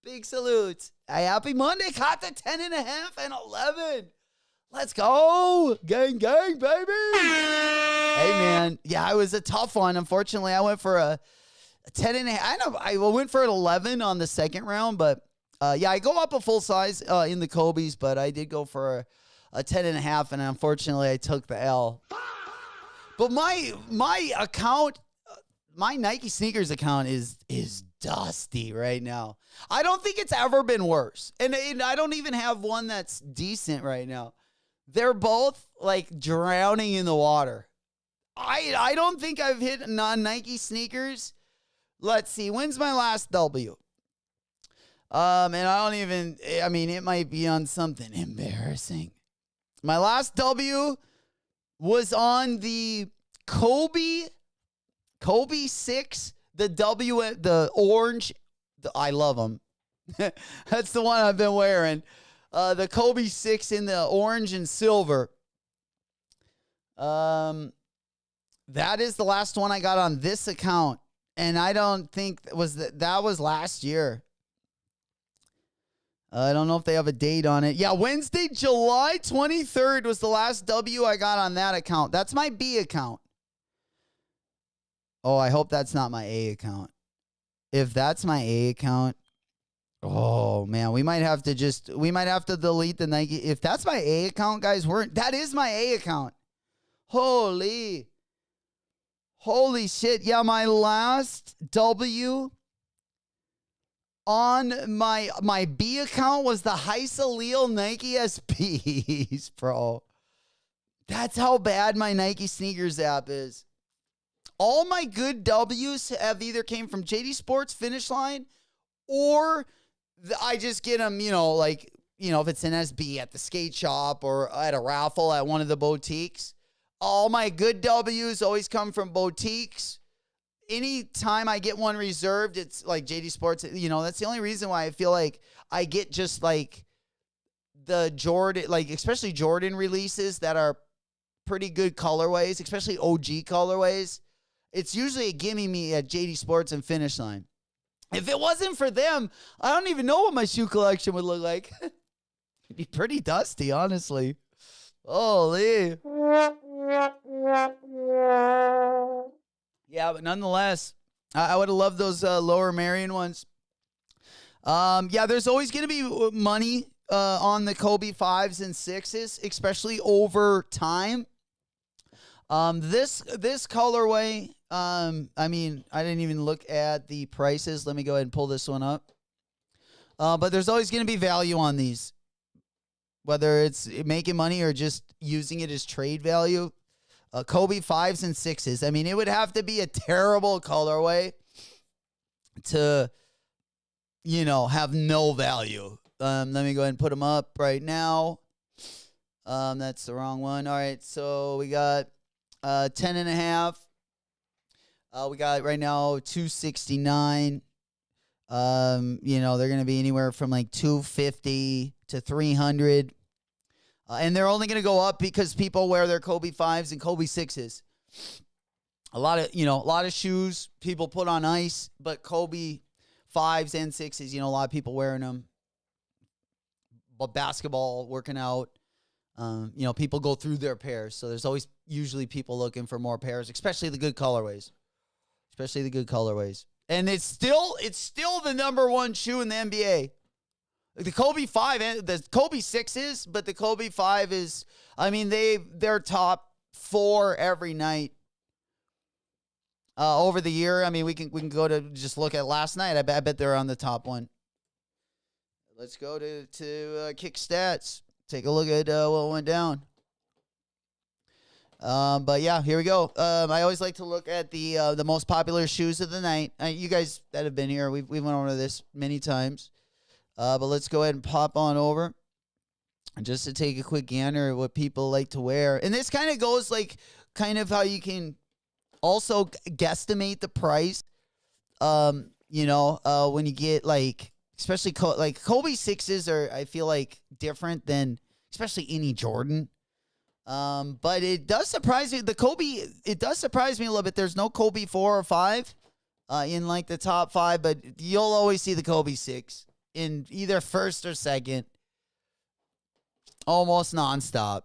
Big salutes. Hey, happy Monday. Caught the 10.5 and 11. Let's go. Gang, gang, baby. Hey, man. Yeah, it was a tough one. Unfortunately, I went for a 10.5. I went for an 11 on the second round, but yeah, I go up a full size in the Kobe's, but I did go for a 10.5, and unfortunately, I took the L. But my account, my Nike sneakers account is dusty right now. I don't think it's ever been worse, and I don't even have one that's decent right now. They're both like drowning in the water. I don't think I've hit non-Nike sneakers Let's see. When's my last W? And I mean, it might be on something embarrassing. My last W was on the Kobe 6, the orange. I love them. That's the one I've been wearing. The Kobe 6 in the orange and silver. That is the last one I got on this account. And I don't think that was last year. I don't know if they have a date on it. Yeah, Wednesday, July 23rd was the last W I got on that account. That's my B account. Oh, I hope that's not my A account. If that's my A account, oh man, we might have to delete the Nike. If that's my A account, guys, that is my A account. Holy shit. Yeah, my last W on my B account was the Hysalil Nike SPs, bro. That's how bad my Nike sneakers app is. All my good W's have either came from JD Sports, Finish Line, or I just get them, if it's an SB at the skate shop or at a raffle at one of the boutiques. All my good W's always come from boutiques. Anytime I get one reserved, it's like JD Sports. That's the only reason why I feel like I get just like the Jordan, like especially Jordan releases that are pretty good colorways, especially OG colorways. It's usually a gimme me at JD Sports and Finish Line. If it wasn't for them, I don't even know what my shoe collection would look like. It'd be pretty dusty, honestly. Holy. Yeah, but nonetheless, I would have loved those lower Merion ones. Yeah, there's always going to be money on the Kobe 5s and 6s, especially over time. This colorway, I mean, I didn't even look at the prices. Let me go ahead and pull this one up. But there's always going to be value on these, whether it's making money or just using it as trade value. Kobe 5s and 6s. I mean, it would have to be a terrible colorway to, have no value. Let me go ahead and put them up right now. That's the wrong one. All right, so we got 10.5. We got right now 269. They're going to be anywhere from like 250 to 300. And they're only going to go up because people wear their Kobe 5s and Kobe 6s. A lot of shoes people put on ice, but Kobe 5s and 6s, a lot of people wearing them. But basketball, working out, people go through their pairs. So there's always usually people looking for more pairs, especially the good colorways. And it's still the number one shoe in the NBA. The Kobe 5 and the Kobe 6 is, but the Kobe 5 is, I mean, they're top 4 every night. Over the year, I mean, we can go to just look at last night. I bet they're on the top one. Let's go to KITH stats. Take a look at what went down. But yeah, here we go. I always like to look at the most popular shoes of the night. You guys that have been here, we went over this many times. But let's go ahead and pop on over. And just to take a quick gander at what people like to wear. And this kind of goes like kind of how you can also guesstimate the price. When you get like, especially like Kobe 6s are, I feel like, different than especially any Jordan. But it does surprise me. It does surprise me a little bit. There's no Kobe 4 or 5 in like the top 5, but you'll always see the Kobe 6 in either first or second, almost nonstop.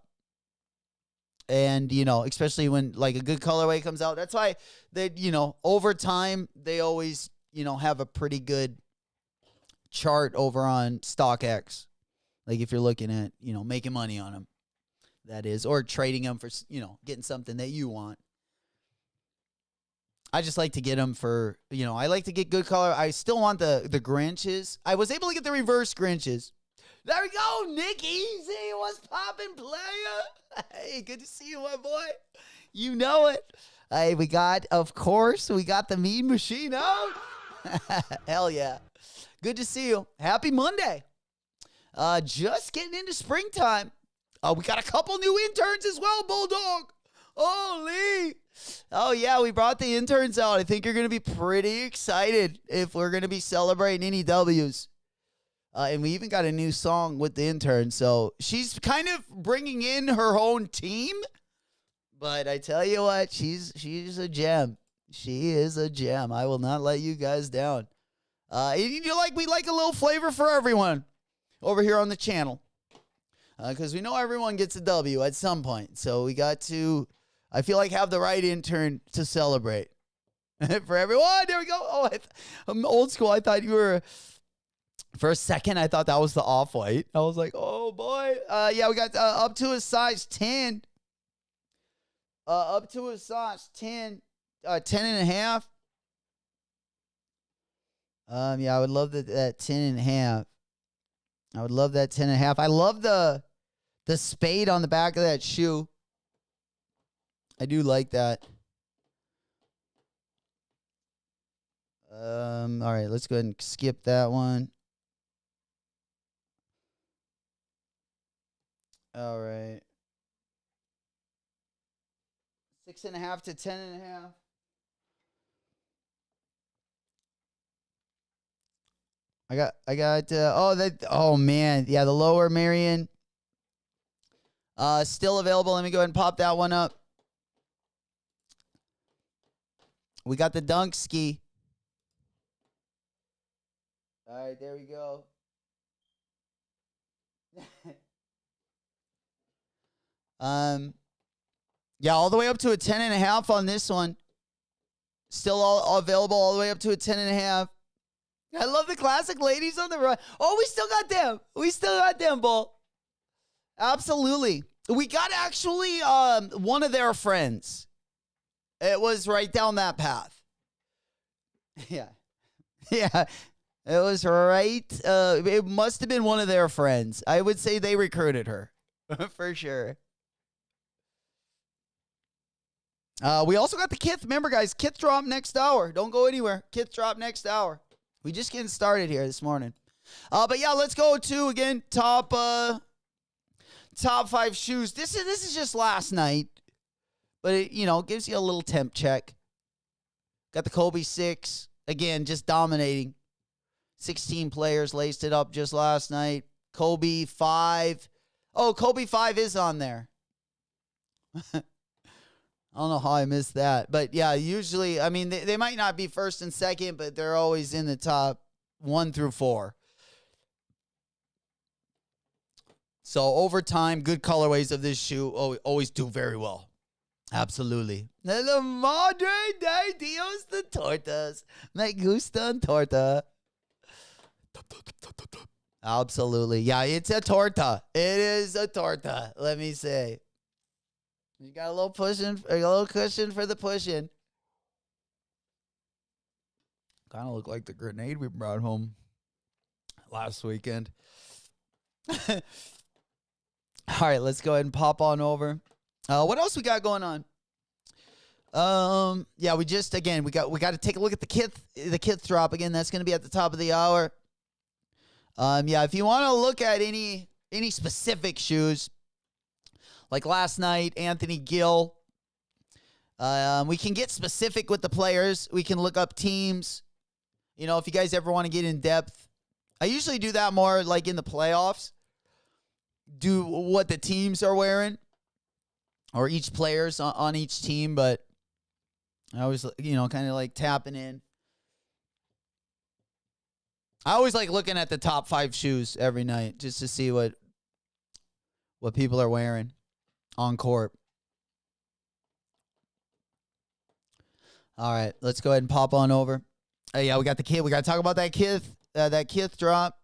And, especially when like a good colorway comes out, that's why they, over time, they always, have a pretty good chart over on StockX. Like if you're looking at, making money on them, that is, or trading them for, getting something that you want. I just like to get them for, I like to get good color. I still want the Grinches. I was able to get the reverse Grinches. There we go, Nick Easy. What's poppin', player? Hey, good to see you, my boy. You know it. Hey, of course, we got the Mean Machine out. Hell yeah. Good to see you. Happy Monday. Just getting into springtime. We got a couple new interns as well, Bulldog. Holy. Oh, yeah, we brought the interns out. I think you're going to be pretty excited if we're going to be celebrating any W's. And we even got a new song with the intern. So she's kind of bringing in her own team. But I tell you what, she's a gem. She is a gem. I will not let you guys down. We like a little flavor for everyone over here on the channel. Because we know everyone gets a W at some point. So we got to, I feel like, have the right intern to celebrate. For everyone, there we go. Oh, I'm old school. I thought you were, for a second, I thought that was the Off-White. I was like, oh boy. Yeah, we got up to a size 10. Up to a size 10, 10 and a half. Yeah, I would love that 10 and a half. I would love that 10 and a half. I love the spade on the back of that shoe. I do like that. All right, let's go ahead and skip that one. All right. 6.5 to 10.5. Oh man. Yeah, the lower Merion. Still available. Let me go ahead and pop that one up. We got the dunk ski. All right, there we go. Yeah, all the way up to a 10.5 on this one. Still all available all the way up to a 10.5. I love the classic ladies on the run. Oh, we still got them. We still got them, Bull. Absolutely. We got actually one of their friends. It was right down that path. Yeah. Yeah. It was right. It must have been one of their friends. I would say they recruited her. For sure. We also got the KITH. Remember, guys, KITH drop next hour. Don't go anywhere. KITH drop next hour. We just getting started here this morning. But yeah, let's go to, again, top 5 shoes. This is just last night. But it, gives you a little temp check. Got the Kobe 6. Again, just dominating. 16 players laced it up just last night. Kobe 5. Oh, Kobe 5 is on there. I don't know how I missed that. But, yeah, usually, they might not be first and second, but they're always in the top 1 through 4. So, over time, good colorways of this shoe always do very well. Absolutely. The madre de Dios de tortas. Me gustan torta. Absolutely. Yeah, it's a torta. It is a torta, let me say. You got a little cushion for the pushing. Kind of look like the grenade we brought home last weekend. All right, let's go ahead and pop on over. What else we got going on? Yeah, we got to take a look at the KITH drop again. That's going to be at the top of the hour. Yeah, if you want to look at any specific shoes, like last night, Anthony Gill. We can get specific with the players. We can look up teams. If you guys ever want to get in depth. I usually do that more like in the playoffs. Do what the teams are wearing. Or each player's on each team. But I always, kind of like tapping in. I always like looking at the top 5 shoes every night. Just to see what people are wearing on court. All right, let's go ahead and pop on over. Yeah, we got the KITH. We got to talk about that KITH drop.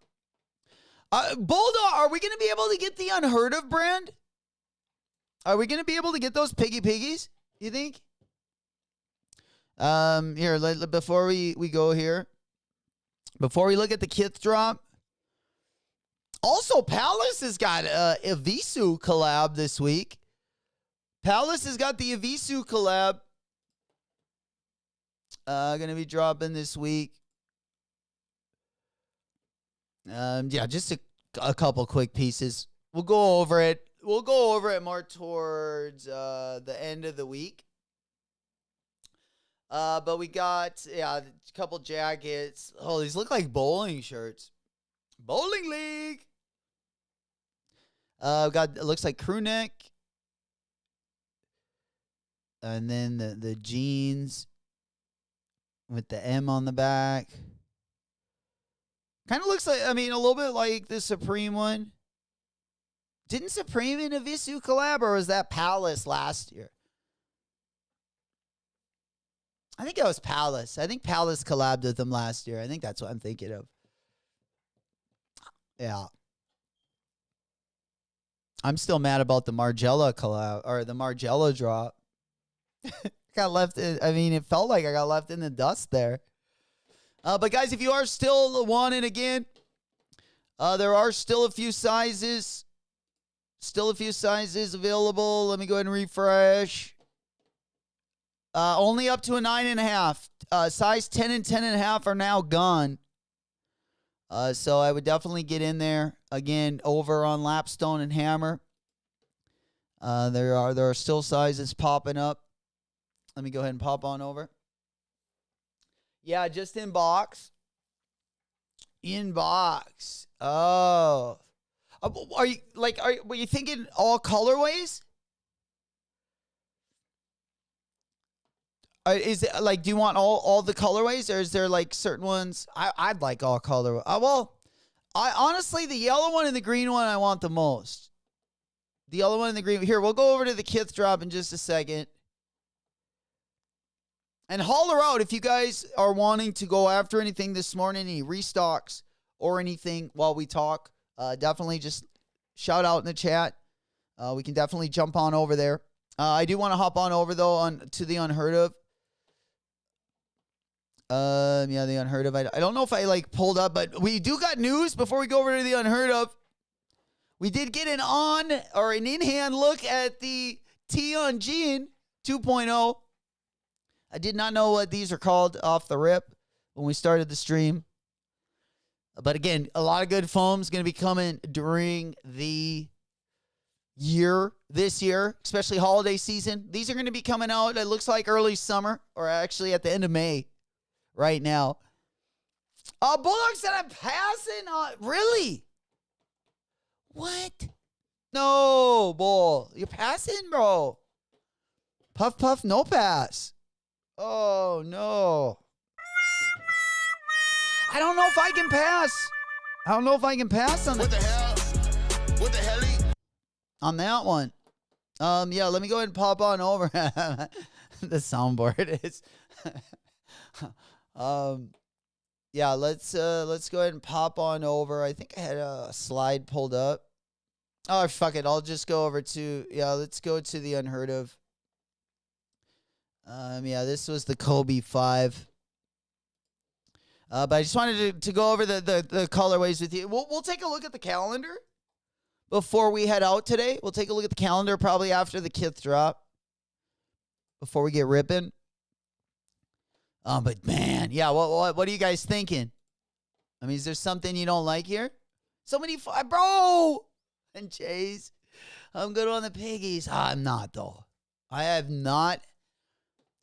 Bulldog, are we going to be able to get the Unheard Of brand? Are we going to be able to get those piggies, you think? Here, before we go here. Before we look at the KITH drop. Also, Palace has got a Evisu collab this week. Palace has got the Evisu collab. Gonna be dropping this week. Yeah, just a couple quick pieces. We'll go over it. We'll go over it more towards the end of the week. But we got, a couple jackets. Oh, these look like bowling shirts. Bowling league. It looks like crew neck. And then the jeans with the M on the back. Kind of looks like, a little bit like the Supreme one. Didn't Supreme and Avisu collab, or was that Palace last year? I think it was Palace. I think Palace collabed with them last year. I think that's what I'm thinking of. Yeah. I'm still mad about the Margiela collab, or the Margiela drop. Got left in, it felt like I got left in the dust there. But guys, if you are still wanting again, there are still a few sizes. Still a few sizes available. Let me go ahead and refresh. Only up to a 9.5. Size 10 and 10.5 are now gone. So I would definitely get in there. Again, over on Lapstone and Hammer. There are still sizes popping up. Let me go ahead and pop on over. Yeah, just in box. In box. Oh. Were you thinking all colorways? Is it like, do you want all the colorways, or is there like certain ones? I'd like all color. I honestly, the yellow one and the green one I want the most. The yellow one and the green. Here, we'll go over to the KITH drop in just a second. And holler out if you guys are wanting to go after anything this morning, any restocks or anything while we talk. Definitely just shout out in the chat. We can definitely jump on over there. I do want to hop on over, though, to the Unheard of. The Unheard of. I don't know if I pulled up, but we do got news before we go over to the Unheard of. We did get an in-hand look at the Tion Jean 2.0. I did not know what these are called off the rip when we started the stream. But again, a lot of good foams going to be coming during the this year, especially holiday season. These are going to be coming out, it looks like early summer, or actually at the end of May right now. Bulldog said I'm passing on. Really? What? No, Bull. You're passing, bro. Puff, puff, no pass. Oh, no. I don't know if I can pass. I don't know if I can pass on What the hell? What the hell? on that one. Yeah, let me go ahead and pop on over. The soundboard is. Yeah, let's go ahead and pop on over. I think I had a slide pulled up. Oh, fuck it. I'll just go over to, let's go to the Unheard of. This was the Kobe 5. But I just wanted to go over the colorways with you. We'll take a look at the calendar before we head out today. We'll take a look at the calendar probably after the KITH drop before we get ripping. But man, yeah, what are you guys thinking? Is there something you don't like here? So many, bro! And Chase, I'm good on the piggies. I'm not, though. I've not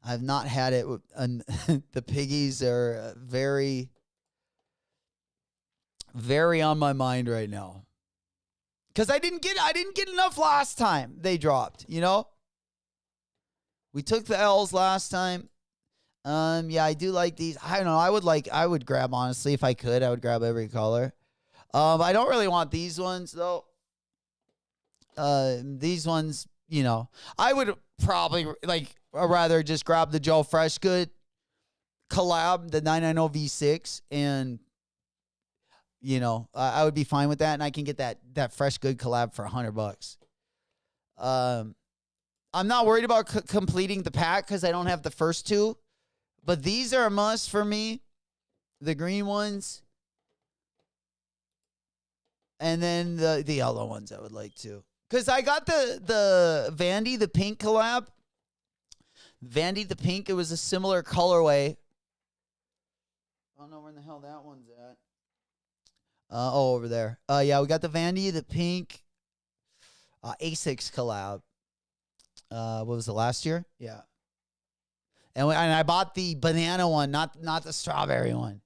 had it. The piggies are very, very on my mind right now. Because I didn't get enough last time they dropped, We took the L's last time. I do like these. I don't know. I would grab, honestly, if I could, I would grab every color. I don't really want these ones, though. These ones, I would probably rather just grab the Joe Freshgood collab, the 990 V6, and I would be fine with that, and I can get that Freshgood collab for $100. I'm not worried about completing the pack because I don't have the first two, but these are a must for me. The green ones, and then the yellow ones I would like to. Because I got the Vandy, the pink collab. Vandy, the pink, it was a similar colorway don't know where in the hell that one's at. Oh, over there. Yeah, we got the Vandy, the pink A6 collab. What was it, last year? Yeah. And I bought the banana one, not the strawberry one.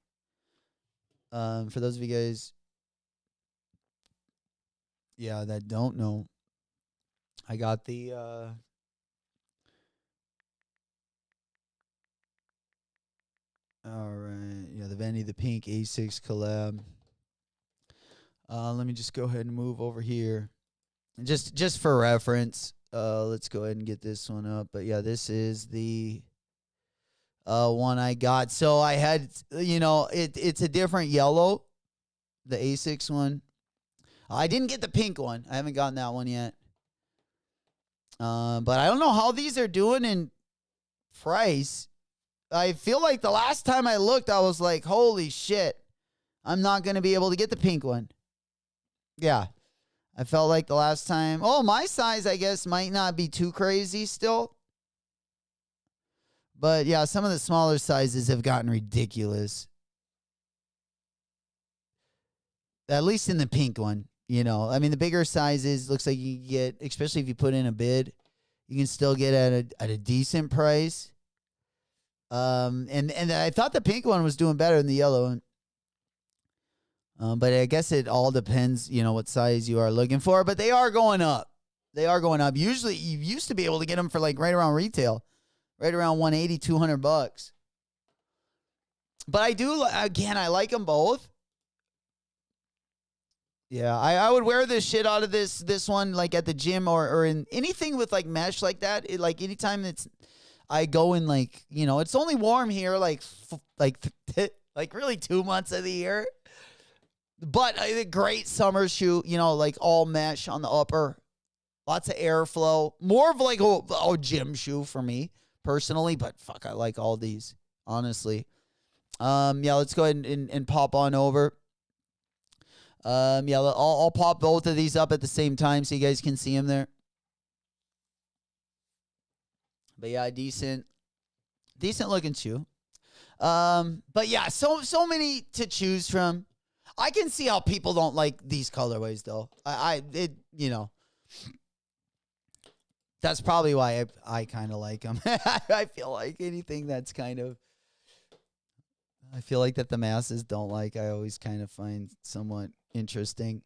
For those of you guys, yeah, that don't know, I got the all right, yeah, the Vandy the pink A6 collab. Let me just go ahead and move over here, just for reference. Let's go ahead and get this one up. But yeah, this is the one I got. So I had, it's a different yellow, the A6 one. I didn't get the pink one. I haven't gotten that one yet. But I don't know how these are doing in price. I feel like the last time I looked, I was like, holy shit, I'm not going to be able to get the pink one. Yeah. I felt like the last time. Oh, my size, I guess, might not be too crazy still. But yeah, some of the smaller sizes have gotten ridiculous. At least in the pink one, I mean, the bigger sizes, looks like you can get, especially if you put in a bid, you can still get at a decent price. And I thought the pink one was doing better than the yellow one. But I guess it all depends, what size you are looking for. But they are going up. Usually, you used to be able to get them for like right around retail, right around $180, $200. But I do, again, I like them both. Yeah, I would wear this shit out of this one, like at the gym or in anything with like mesh like that. Like anytime I go in, like, it's only warm here, like really 2 months of the year. But a great summer shoe, like all mesh on the upper, lots of airflow, more of like a gym shoe for me personally. But fuck, I like all these, honestly. Yeah, let's go ahead and pop on over. Yeah, I'll pop both of these up at the same time so you guys can see them there. But yeah, decent looking shoe. But yeah, so many to choose from. I can see how people don't like these colorways though. That's probably why I kind of like them. I feel like anything that's I feel like that the masses don't like, I always kind of find somewhat interesting.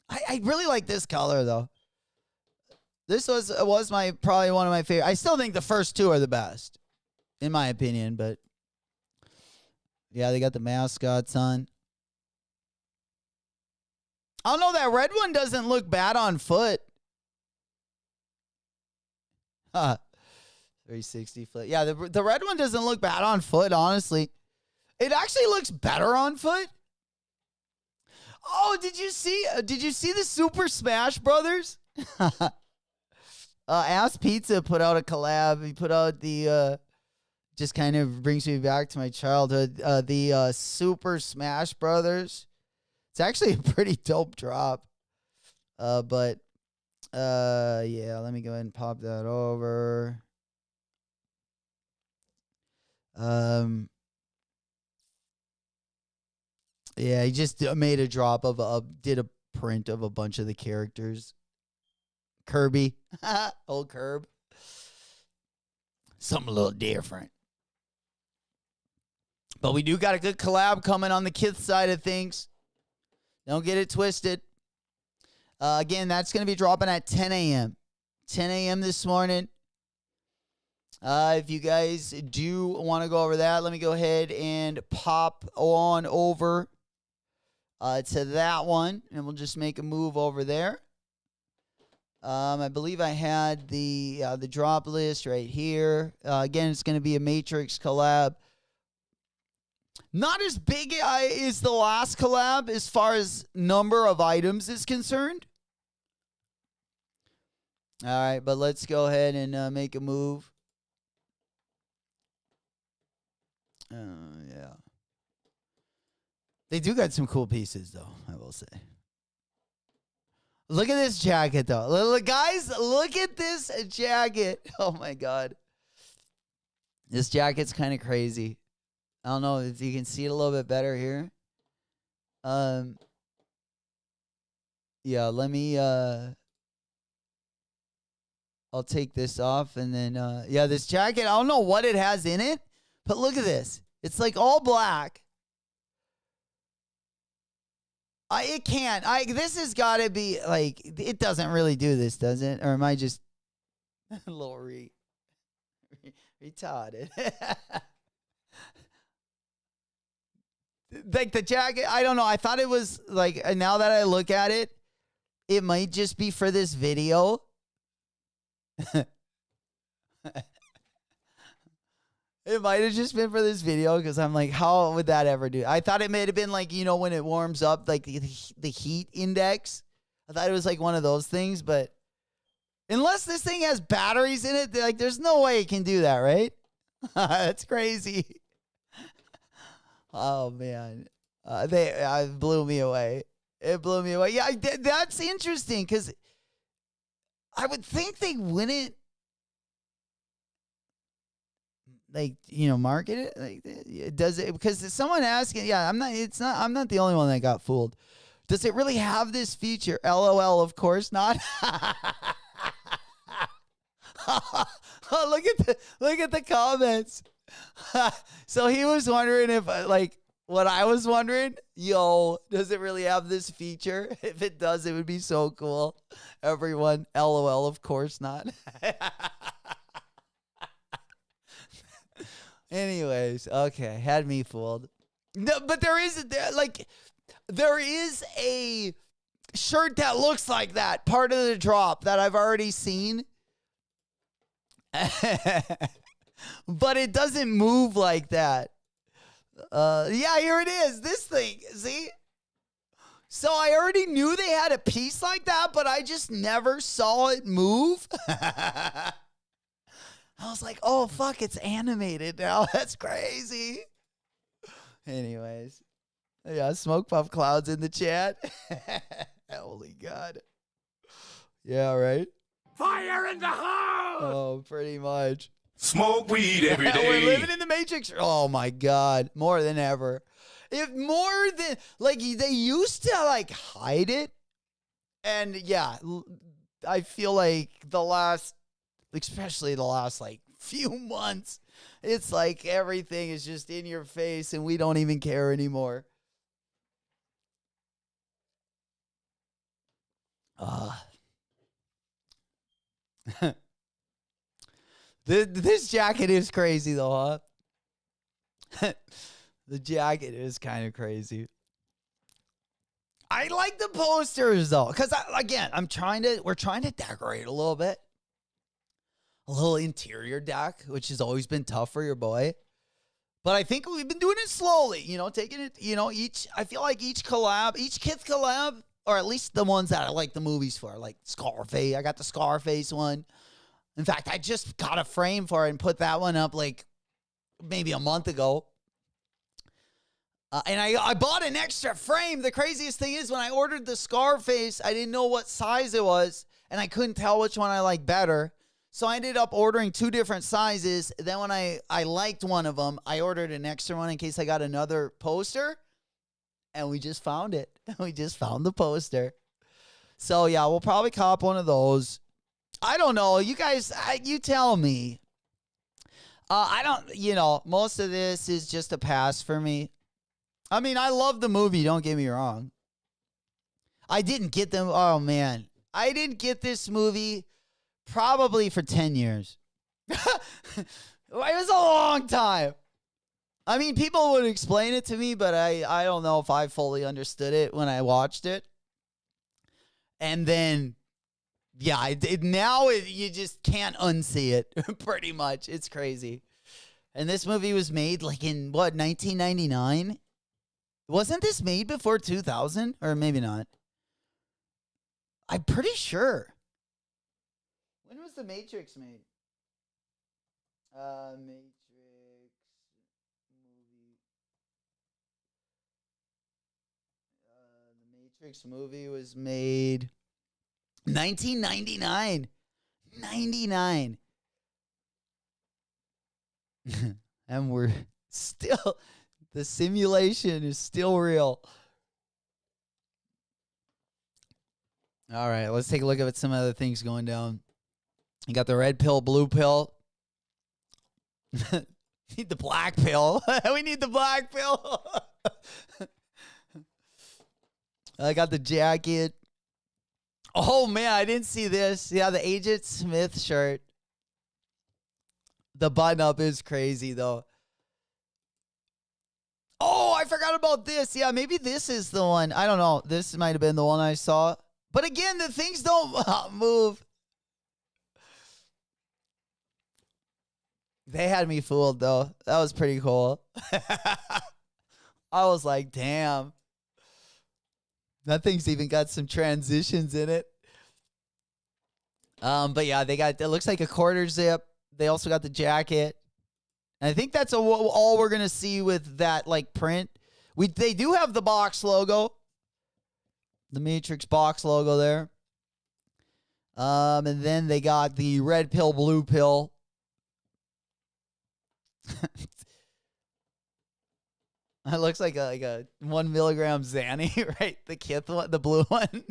I really like this color though. This was probably one of my favorite. I still think the first two are the best, in my opinion. But yeah, they got the mascots on. I don't know, that red one doesn't look bad on foot. 360 foot. Yeah, the red one doesn't look bad on foot, honestly. It actually looks better on foot. Oh, did you see the Super Smash Brothers? Ass Pizza put out a collab. He put out the just kind of brings me back to my childhood. The Super Smash Brothers. It's actually a pretty dope drop. But yeah, let me go ahead and pop that over. Yeah, he just made a drop did a print of a bunch of the characters. Kirby. Old Kirby. Something a little different. But we do got a good collab coming on the KITH side of things. Don't get it twisted. Again, that's going to be dropping at 10 a.m. 10 a.m. this morning. If you guys do want to go over that, let me go ahead and pop on over to that one. And we'll just make a move over there. I believe I had the drop list right here. Again, it's going to be a Matrix collab. Not as big as the last collab as far as number of items is concerned. All right, but let's go ahead and make a move. Yeah. They do got some cool pieces, though, I will say. Look at this jacket, though. Look, guys, look at this jacket. Oh, my God. This jacket's kind of crazy. I don't know if you can see it a little bit better here. Yeah, let me I'll take this off and then yeah, this jacket, I don't know what it has in it, but look at this. It's like all black. It can't. This has got to be like, it doesn't really do this, does it? Or am I just a little retarded? Like the jacket, I don't know. I thought it was like, now that I look at it, it might just be for this video. It might have just been for this video because I'm like, how would that ever do? I thought it may have been like, you know, when it warms up, like the heat index. I thought it was like one of those things, but unless this thing has batteries in it, like there's no way it can do that, right? That's crazy. Oh man, they blew me away. It blew me away. Yeah, that's interesting because I would think they wouldn't. Like, you know, market it. Like, does it? Because someone asking, yeah, I'm not the only one that got fooled. Does it really have this feature? LOL, of course not. Oh, look at the comments. So he was wondering if, like, what I was wondering. Yo, does it really have this feature? If it does, it would be so cool. Everyone, LOL, of course not. Anyways, okay, had me fooled. No, but there is a shirt that looks like that, part of the drop that I've already seen. But it doesn't move like that. Yeah, here it is. This thing, see? So I already knew they had a piece like that, but I just never saw it move. I was like, oh, fuck, it's animated now. That's crazy. Anyways. Yeah, Smoke Puff Clouds in the chat. Holy God. Yeah, right? Fire in the house! Oh, pretty much. Smoke weed every day. We're living in the Matrix. Oh, my God. More than ever. Like, they used to, like, hide it. And, yeah, I feel like especially the last like few months, it's like everything is just in your face and we don't even care anymore. This jacket is crazy though, huh? The jacket is kind of crazy. I like the posters though, because we're trying to decorate a little bit. A little interior deck, which has always been tough for your boy. But I think we've been doing it slowly, you know, taking it, you know, I feel like each KITH collab, or at least the ones that I like the movies for, like Scarface. I got the Scarface one. In fact, I just got a frame for it and put that one up like maybe a month ago. And I bought an extra frame. The craziest thing is when I ordered the Scarface, I didn't know what size it was, and I couldn't tell which one I liked better. So I ended up ordering 2 different sizes. Then when I liked one of them, I ordered an extra one in case I got another poster. And we just found it. We just found the poster. So yeah, we'll probably cop one of those. I don't know. You guys, you tell me. Most of this is just a pass for me. I mean, I love the movie, don't get me wrong. I didn't get them. Oh, man. I didn't get this movie probably for 10 years. It was a long time. I mean, people would explain it to me, but I don't know if I fully understood it when I watched it. And then, yeah, you just can't unsee it, pretty much. It's crazy. And this movie was made like in, 1999? Wasn't this made before 2000? Or maybe not. I'm pretty sure. When was The Matrix made? Matrix movie. The Matrix movie was made 1999. 99. And we're Still, the simulation is still real. All right, let's take a look at some other things going down. You got the red pill, blue pill. Need the black pill. We need the black pill. I got the jacket. Oh, man, I didn't see this. Yeah, the Agent Smith shirt. The button-up is crazy, though. Oh, I forgot about this. Yeah, maybe this is the one. I don't know. This might have been the one I saw. But again, the things don't move. They had me fooled, though. That was pretty cool. I was like, damn. That thing's even got some transitions in it. But yeah, it looks like a quarter zip. They also got the jacket. And I think that's all we're going to see with that, like, print. They do have the box logo. The Matrix box logo there. And then they got the red pill, blue pill. It looks like a 1 milligram Xanny, right? The KITH one, the blue one.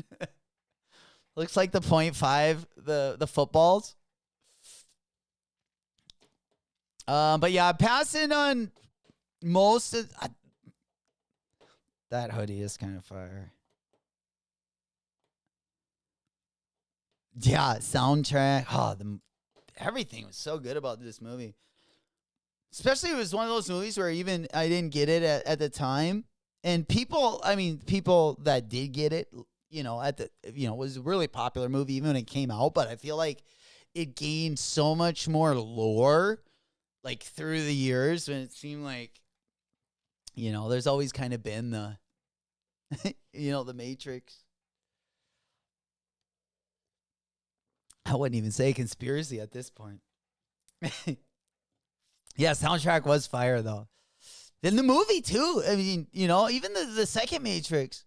Looks like the 0.5, the footballs. But yeah, passing on most of that hoodie is kind of fire. Yeah, soundtrack. Oh, everything was so good about this movie. Especially it was one of those movies where even I didn't get it at the time. And people that did get it, it was a really popular movie even when it came out. But I feel like it gained so much more lore, like through the years, when it seemed like, there's always kind of been the, the Matrix. I wouldn't even say conspiracy at this point. Yeah, soundtrack was fire, though. Then the movie, too. I mean, even the second Matrix,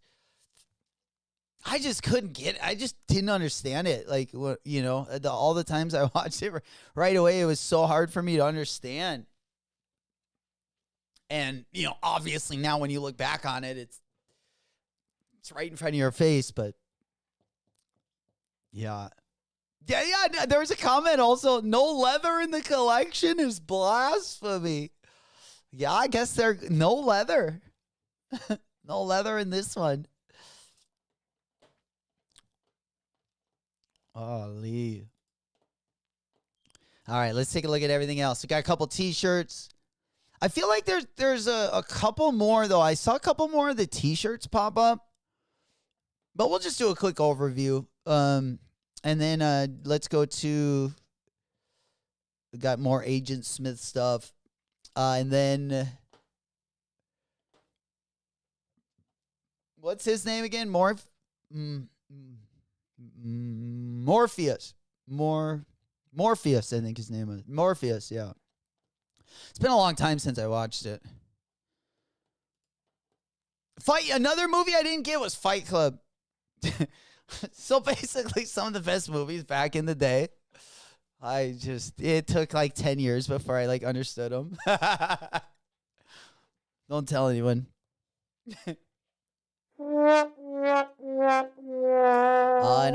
I just couldn't get it. I just didn't understand it. Like, all the times I watched it right away, it was so hard for me to understand. And, obviously now when you look back on it, it's right in front of your face. But, yeah. Yeah, there was a comment also, no leather in the collection is blasphemy. Yeah, I guess they're no leather. No leather in this one. Oh, Lee. All right, let's take a look at everything else. We got a couple T-shirts. I feel like there's a couple more, though. I saw a couple more of the T-shirts pop up. But we'll just do a quick overview. And then let's go to, we got more Agent Smith stuff. And then, what's his name again? Morpheus. Morpheus, I think his name is. Morpheus, yeah. It's been a long time since I watched it. Another movie I didn't get was Fight Club. So basically, some of the best movies back in the day. It took like 10 years before I understood them. Don't tell anyone. And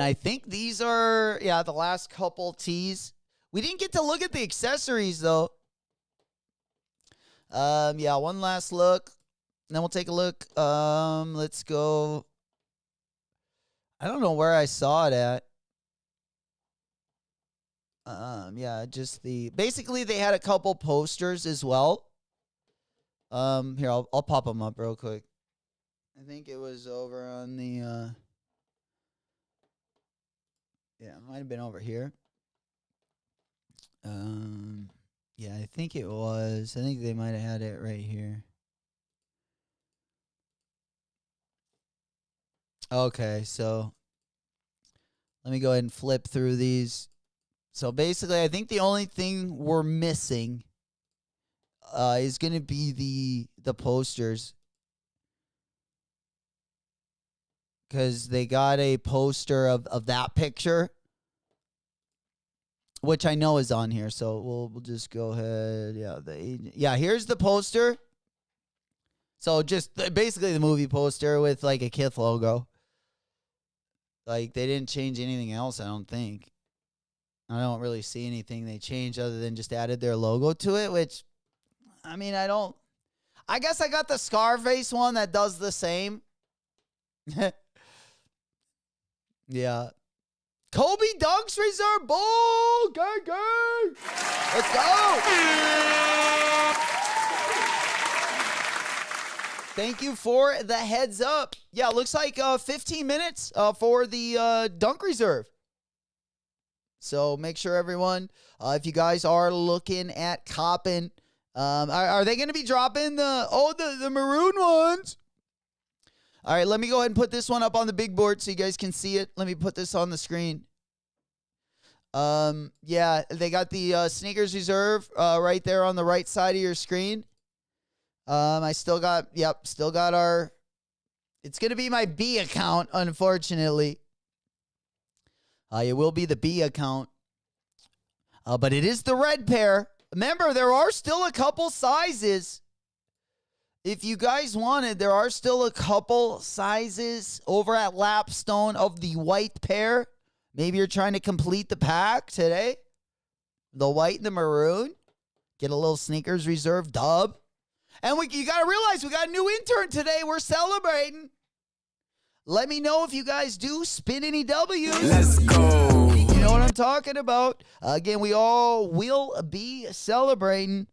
I think these are, the last couple tees. We didn't get to look at the accessories, though. One last look. And then we'll take a look. Let's go. I don't know where I saw it at. Basically they had a couple posters as well. Here, I'll pop them up real quick. I think it was over on the, it might have been over here. I think it was. I think they might have had it right here. Okay, so let me go ahead and flip through these. So basically, I think the only thing we're missing is going to be the posters. Because they got a poster of that picture. which I know is on here. So we'll just go ahead. Yeah, here's the poster. So just basically the movie poster with like a KITH logo. Like they didn't change anything else, I don't think. I don't really see anything they changed other than just added their logo to it, which, I mean, I guess I got the Scarface one that does the same. Yeah. Kobe Dunks Reserve Bowl! Gang, gang! Let's go! Thank you for the heads up. Yeah, looks like 15 minutes for the Dunk Reserve. So make sure everyone, if you guys are looking at copping, are they going to be dropping the maroon ones? All right, let me go ahead and put this one up on the big board so you guys can see it. Let me put this on the screen. Yeah, they got the Sneakers Reserve right there on the right side of your screen. I still got our, it's going to be my B account, unfortunately. It will be the B account. But it is the red pair. Remember, there are still a couple sizes. If you guys wanted, there are still a couple sizes over at Lapstone of the white pair. Maybe you're trying to complete the pack today. The white and the maroon. Get a little Sneakers Reserve dub. And you got to realize we got a new intern today. We're celebrating. Let me know if you guys do spin any W's. Let's go. You know what I'm talking about. Again, we all will be celebrating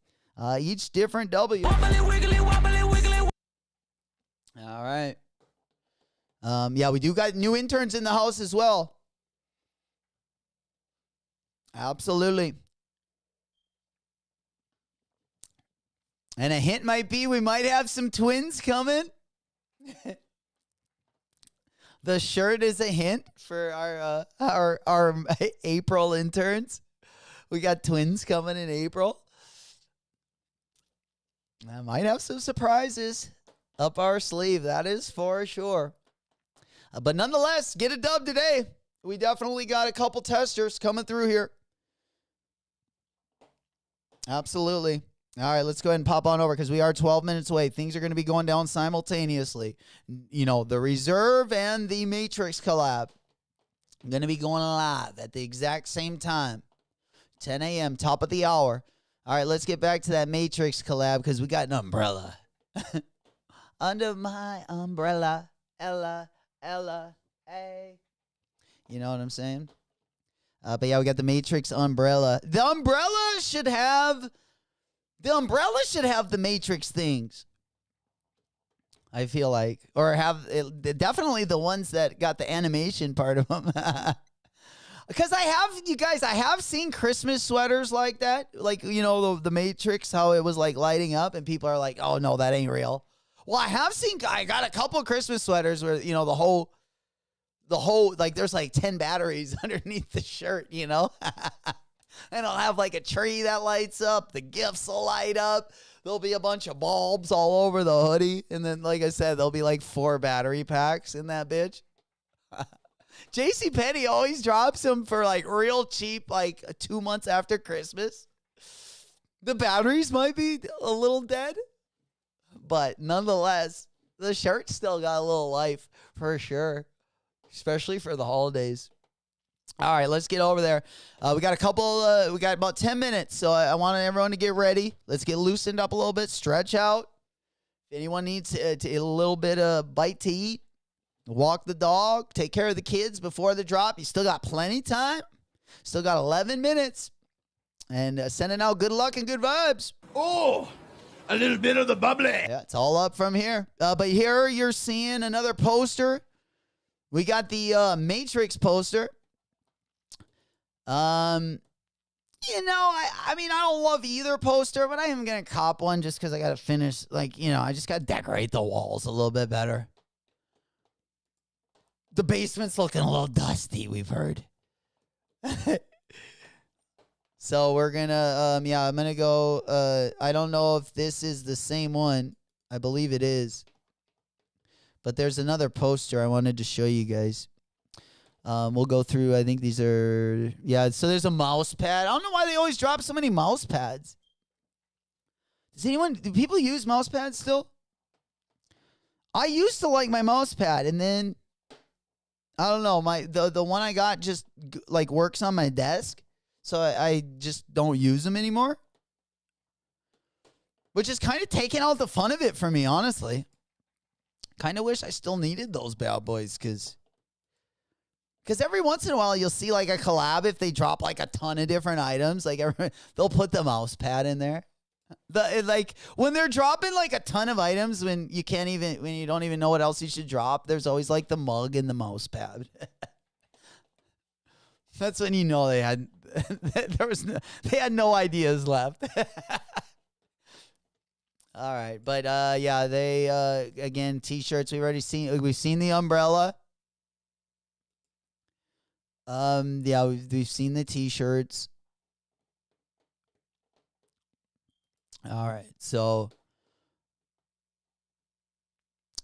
each different W. Wobbly, wiggly, wobbly, wiggly. All right. Yeah, we do got new interns in the house as well. Absolutely. And a hint might be we might have some twins coming. The shirt is a hint for our April interns. We got twins coming in April. I might have some surprises up our sleeve. That is for sure. But nonetheless, get a dub today. We definitely got a couple testers coming through here. Absolutely. All right, let's go ahead and pop on over because we are 12 minutes away. Things are going to be going down simultaneously. You know, the Reserve and the Matrix collab going to be going live at the exact same time. 10 a.m., top of the hour. All right, let's get back to that Matrix collab because we got an umbrella. Under my umbrella, Ella, hey. You know what I'm saying? But yeah, we got the Matrix umbrella. The umbrella should have the Matrix things. I feel like. Or definitely the ones that got the animation part of them. Because I have seen Christmas sweaters like that. Like, you know, the Matrix, how it was like lighting up and people are like, oh no, that ain't real. Well, I got a couple Christmas sweaters where, you know, the whole, like there's like 10 batteries underneath the shirt, you know? And I'll have like a tree that lights up. The gifts will light up. There'll be a bunch of bulbs all over the hoodie. And then, like I said, there'll be like 4 battery packs in that bitch. JCPenney always drops them for like real cheap, like 2 months after Christmas. The batteries might be a little dead. But nonetheless, the shirt still got a little life for sure. Especially for the holidays. All right, let's get over there. We got we got about 10 minutes, so I want everyone to get ready. Let's get loosened up a little bit, stretch out. If anyone needs a little bit of bite to eat, walk the dog, take care of the kids before the drop. You still got plenty of time. Still got 11 minutes. And sending out good luck and good vibes. Oh, a little bit of the bubbly. Yeah, it's all up from here. But here you're seeing another poster. We got the Matrix poster. You know, I mean, I don't love either poster, but I am going to cop one just because I got to finish, like, you know, I just got to decorate the walls a little bit better. The basement's looking a little dusty, we've heard. So we're going to, yeah, I'm going to go, I don't know if this is the same one. I believe it is. But there's another poster I wanted to show you guys. We'll go through. I think these are so there's a mouse pad. I don't know why they always drop so many mouse pads. Do people use mouse pads still? I used to like my mouse pad, and then I don't know, the one I got just like works on my desk, so I just don't use them anymore. Which is kind of taking out the fun of it for me, honestly. Kind of wish I still needed those bad boys, because every once in a while you'll see like a collab if they drop like a ton of different items. Like they'll put the mouse pad in there. Like when they're dropping like a ton of items when you don't even know what else you should drop, there's always like the mug and the mouse pad. That's when you know they had no ideas left. All right, but they again, t-shirts we've seen the umbrella. We've seen the t-shirts. All right, so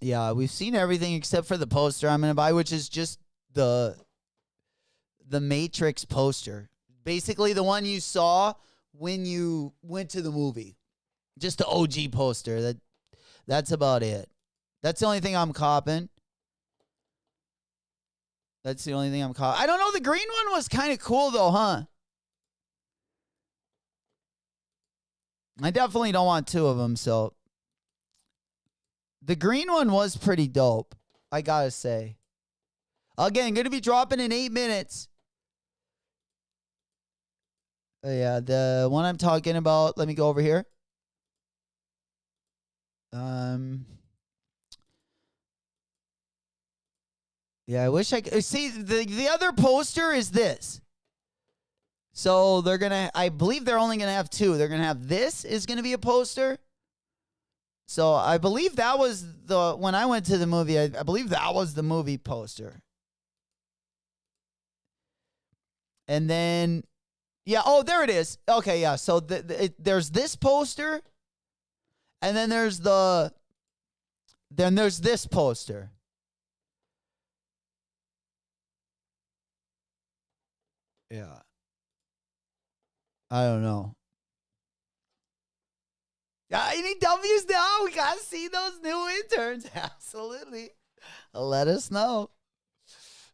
we've seen everything except for the poster I'm gonna buy, which is just the Matrix poster, basically the one you saw when you went to the movie, just the OG poster. That's about it. That's the only thing I'm copping. I don't know. The green one was kind of cool though, huh? I definitely don't want two of them, so the green one was pretty dope, I gotta say. Again, gonna be dropping in 8 minutes. The one I'm talking about, let me go over here. I wish I could see the other poster is this. So I believe they're only gonna have two. They're gonna have this is gonna be a poster. So I believe that was when I went to the movie, I believe that was the movie poster. And then, there it is. Okay, yeah. So there's this poster, and then there's this poster. Yeah. I don't know. Any W's now? We got to see those new interns. Absolutely. Let us know.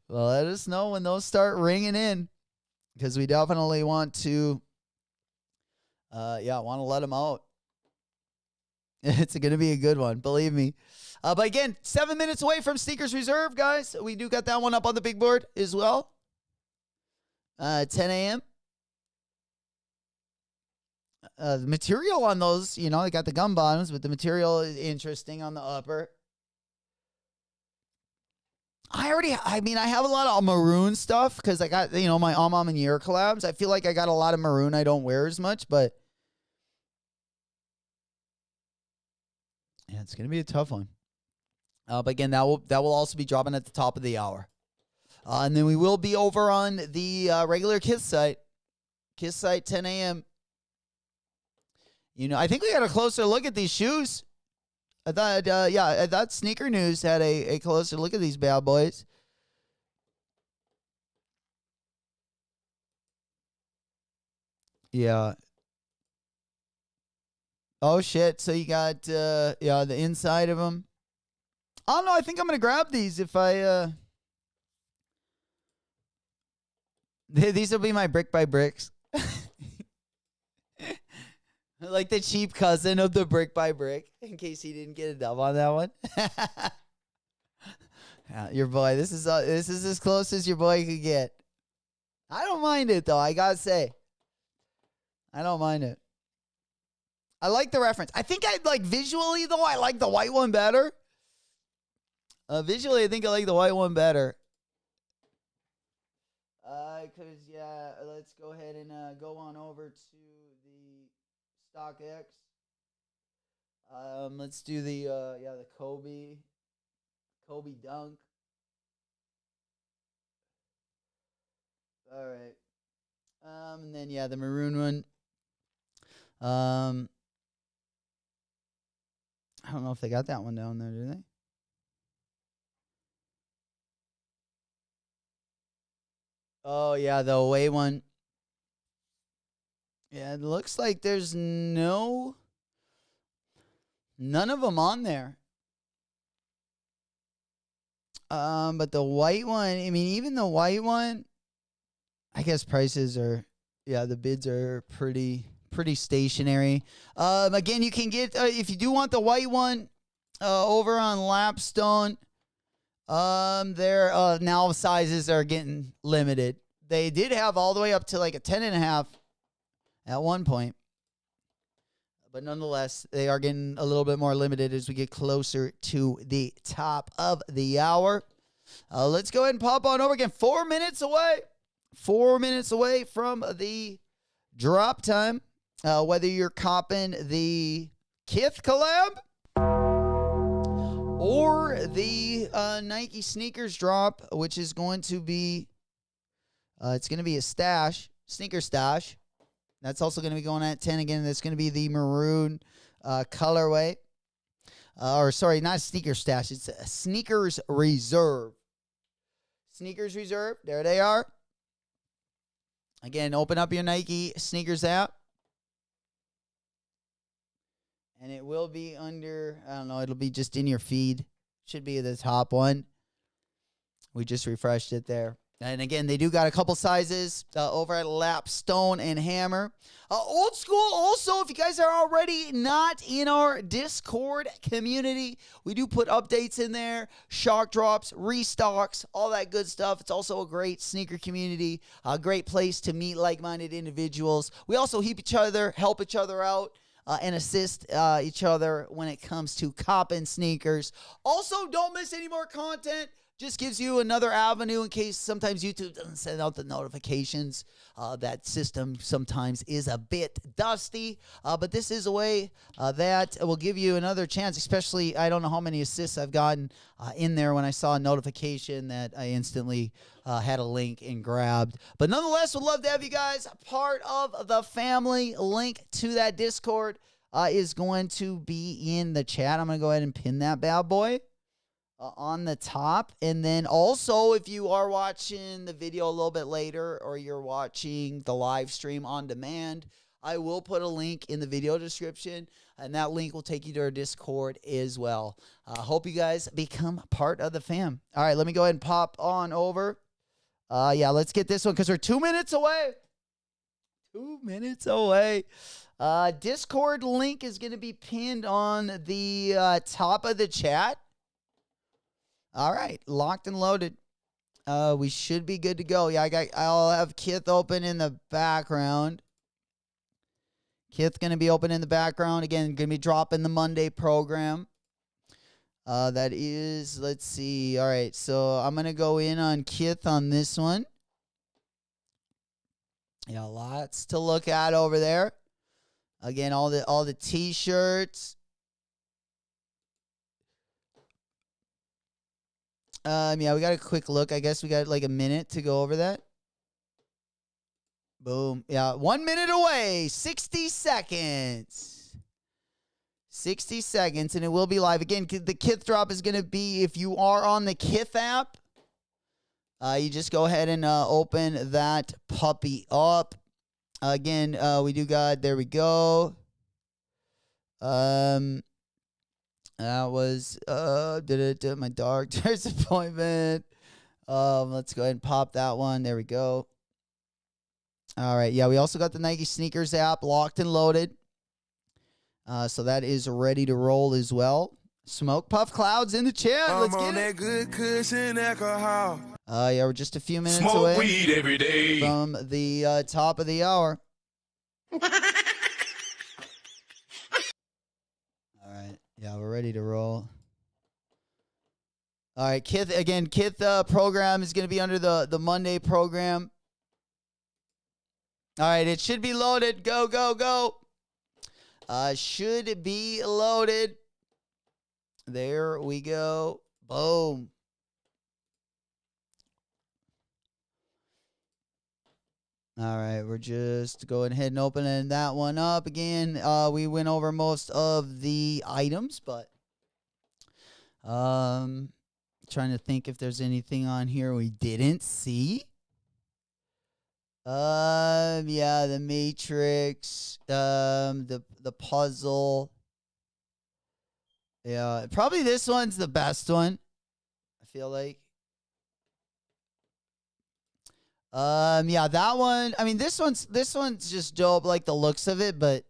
Let us know when those start ringing in, because we definitely want to, want to let them out. It's going to be a good one, believe me. But again, 7 minutes away from Sneakers Reserve, guys. We do got that one up on the big board as well. 10 a.m. The material on those, they got the gum bottoms, but the material is interesting on the upper. I have a lot of maroon stuff because I got, my Mom and Year collabs. I feel like I got a lot of maroon I don't wear as much, but it's going to be a tough one. But again, that will also be dropping at the top of the hour. And then we will be over on the regular KITH site. KITH site, 10 a.m. I think we got a closer look at these shoes. I thought Sneaker News had a closer look at these bad boys. Yeah. Oh, shit. So you got, the inside of them. I don't know. I think I'm going to grab these if I, these will be my brick by bricks. Like the cheap cousin of the brick by brick, in case he didn't get a dub on that one. Your boy, this is as close as your boy could get. I don't mind it though. I gotta say, I don't mind it. I like the reference. I think visually though. I like the white one better. Visually, I think I like the white one better. Let's go ahead and go on over to the StockX. Let's do the Kobe dunk. All right. And then the maroon one. I don't know if they got that one down there, do they? Oh, yeah, the away one. Yeah, it looks like there's none of them on there. But the white one, I mean, even the white one, I guess prices are, yeah, the bids are pretty stationary. Again, you can get, if you do want the white one, over on Lapstone, their now sizes are getting limited. They did have all the way up to like a 10.5 at one point. But nonetheless, they are getting a little bit more limited as we get closer to the top of the hour. Let's go ahead and pop on over again. 4 minutes away. 4 minutes away from the drop time. Whether you're copping the KITH collab or the Nike sneakers drop, which is going to be, it's going to be a sneaker stash. That's also going to be going at 10 again. That's going to be the maroon colorway. Sorry, not a sneaker stash. It's a sneakers reserve. Sneakers reserve. There they are. Again, open up your Nike sneakers app. And it will be under, I don't know, it'll be just in your feed. Should be the top one. We just refreshed it there. And again, they do got a couple sizes over at Lapstone and Hammer. Old School, also, if you guys are already not in our Discord community, we do put updates in there, shock drops, restocks, all that good stuff. It's also a great sneaker community, a great place to meet like-minded individuals. We also help each other out. And assist each other when it comes to copping sneakers. Also, don't miss any more content. Just gives you another avenue in case sometimes YouTube doesn't send out the notifications. That system sometimes is a bit dusty. But this is a way that will give you another chance, especially I don't know how many assists I've gotten in there when I saw a notification that I instantly had a link and grabbed. But nonetheless, would love to have you guys part of the family. Link to that Discord is going to be in the chat. I'm going to go ahead and pin that bad boy on the top. And then also, if you are watching the video a little bit later or you're watching the live stream on demand, I will put a link in the video description, and that link will take you to our Discord as well. Hope you guys become part of the fam. All right, let me go ahead and pop on over. Yeah, let's get this one because we're 2 minutes away. 2 minutes away. Discord link is going to be pinned on the top of the chat. All right, locked and loaded. We should be good to go. Yeah, I'll have KITH open in the background. KITH going to be open in the background. Again, going to be dropping the Monday program. That is, let's see. All right, so I'm going to go in on KITH on this one. Yeah, lots to look at over there. Again, all the T-shirts. Yeah, we got a quick look. I guess we got like a minute to go over that. Boom. Yeah, 1 minute away. 60 seconds. 60 seconds, and it will be live. Again, the KITH drop is going to be, if you are on the KITH app, you just go ahead and open that puppy up. Again, we do got, there we go. That was my doctor's appointment. Let's go ahead and pop that one. There we go. All right. Yeah, we also got the Nike sneakers app locked and loaded. So that is ready to roll as well. Smoke Puff Clouds in the chat. Let's get it. that good cushion alcohol. Yeah, we're just a few minutes Smoke away weed every day. from the top of the hour. All right. Yeah, we're ready to roll. All right, KITH program is going to be under the Monday program. All right, it should be loaded. Go, go, go. Should be loaded. There we go. Boom. All right, we're just going ahead and opening that one up again. We went over most of the items, but trying to think if there's anything on here we didn't see. Yeah, the Matrix, the puzzle. Yeah, probably this one's the best one. I feel like. Yeah, that one. I mean, this one's just dope, like the looks of it, but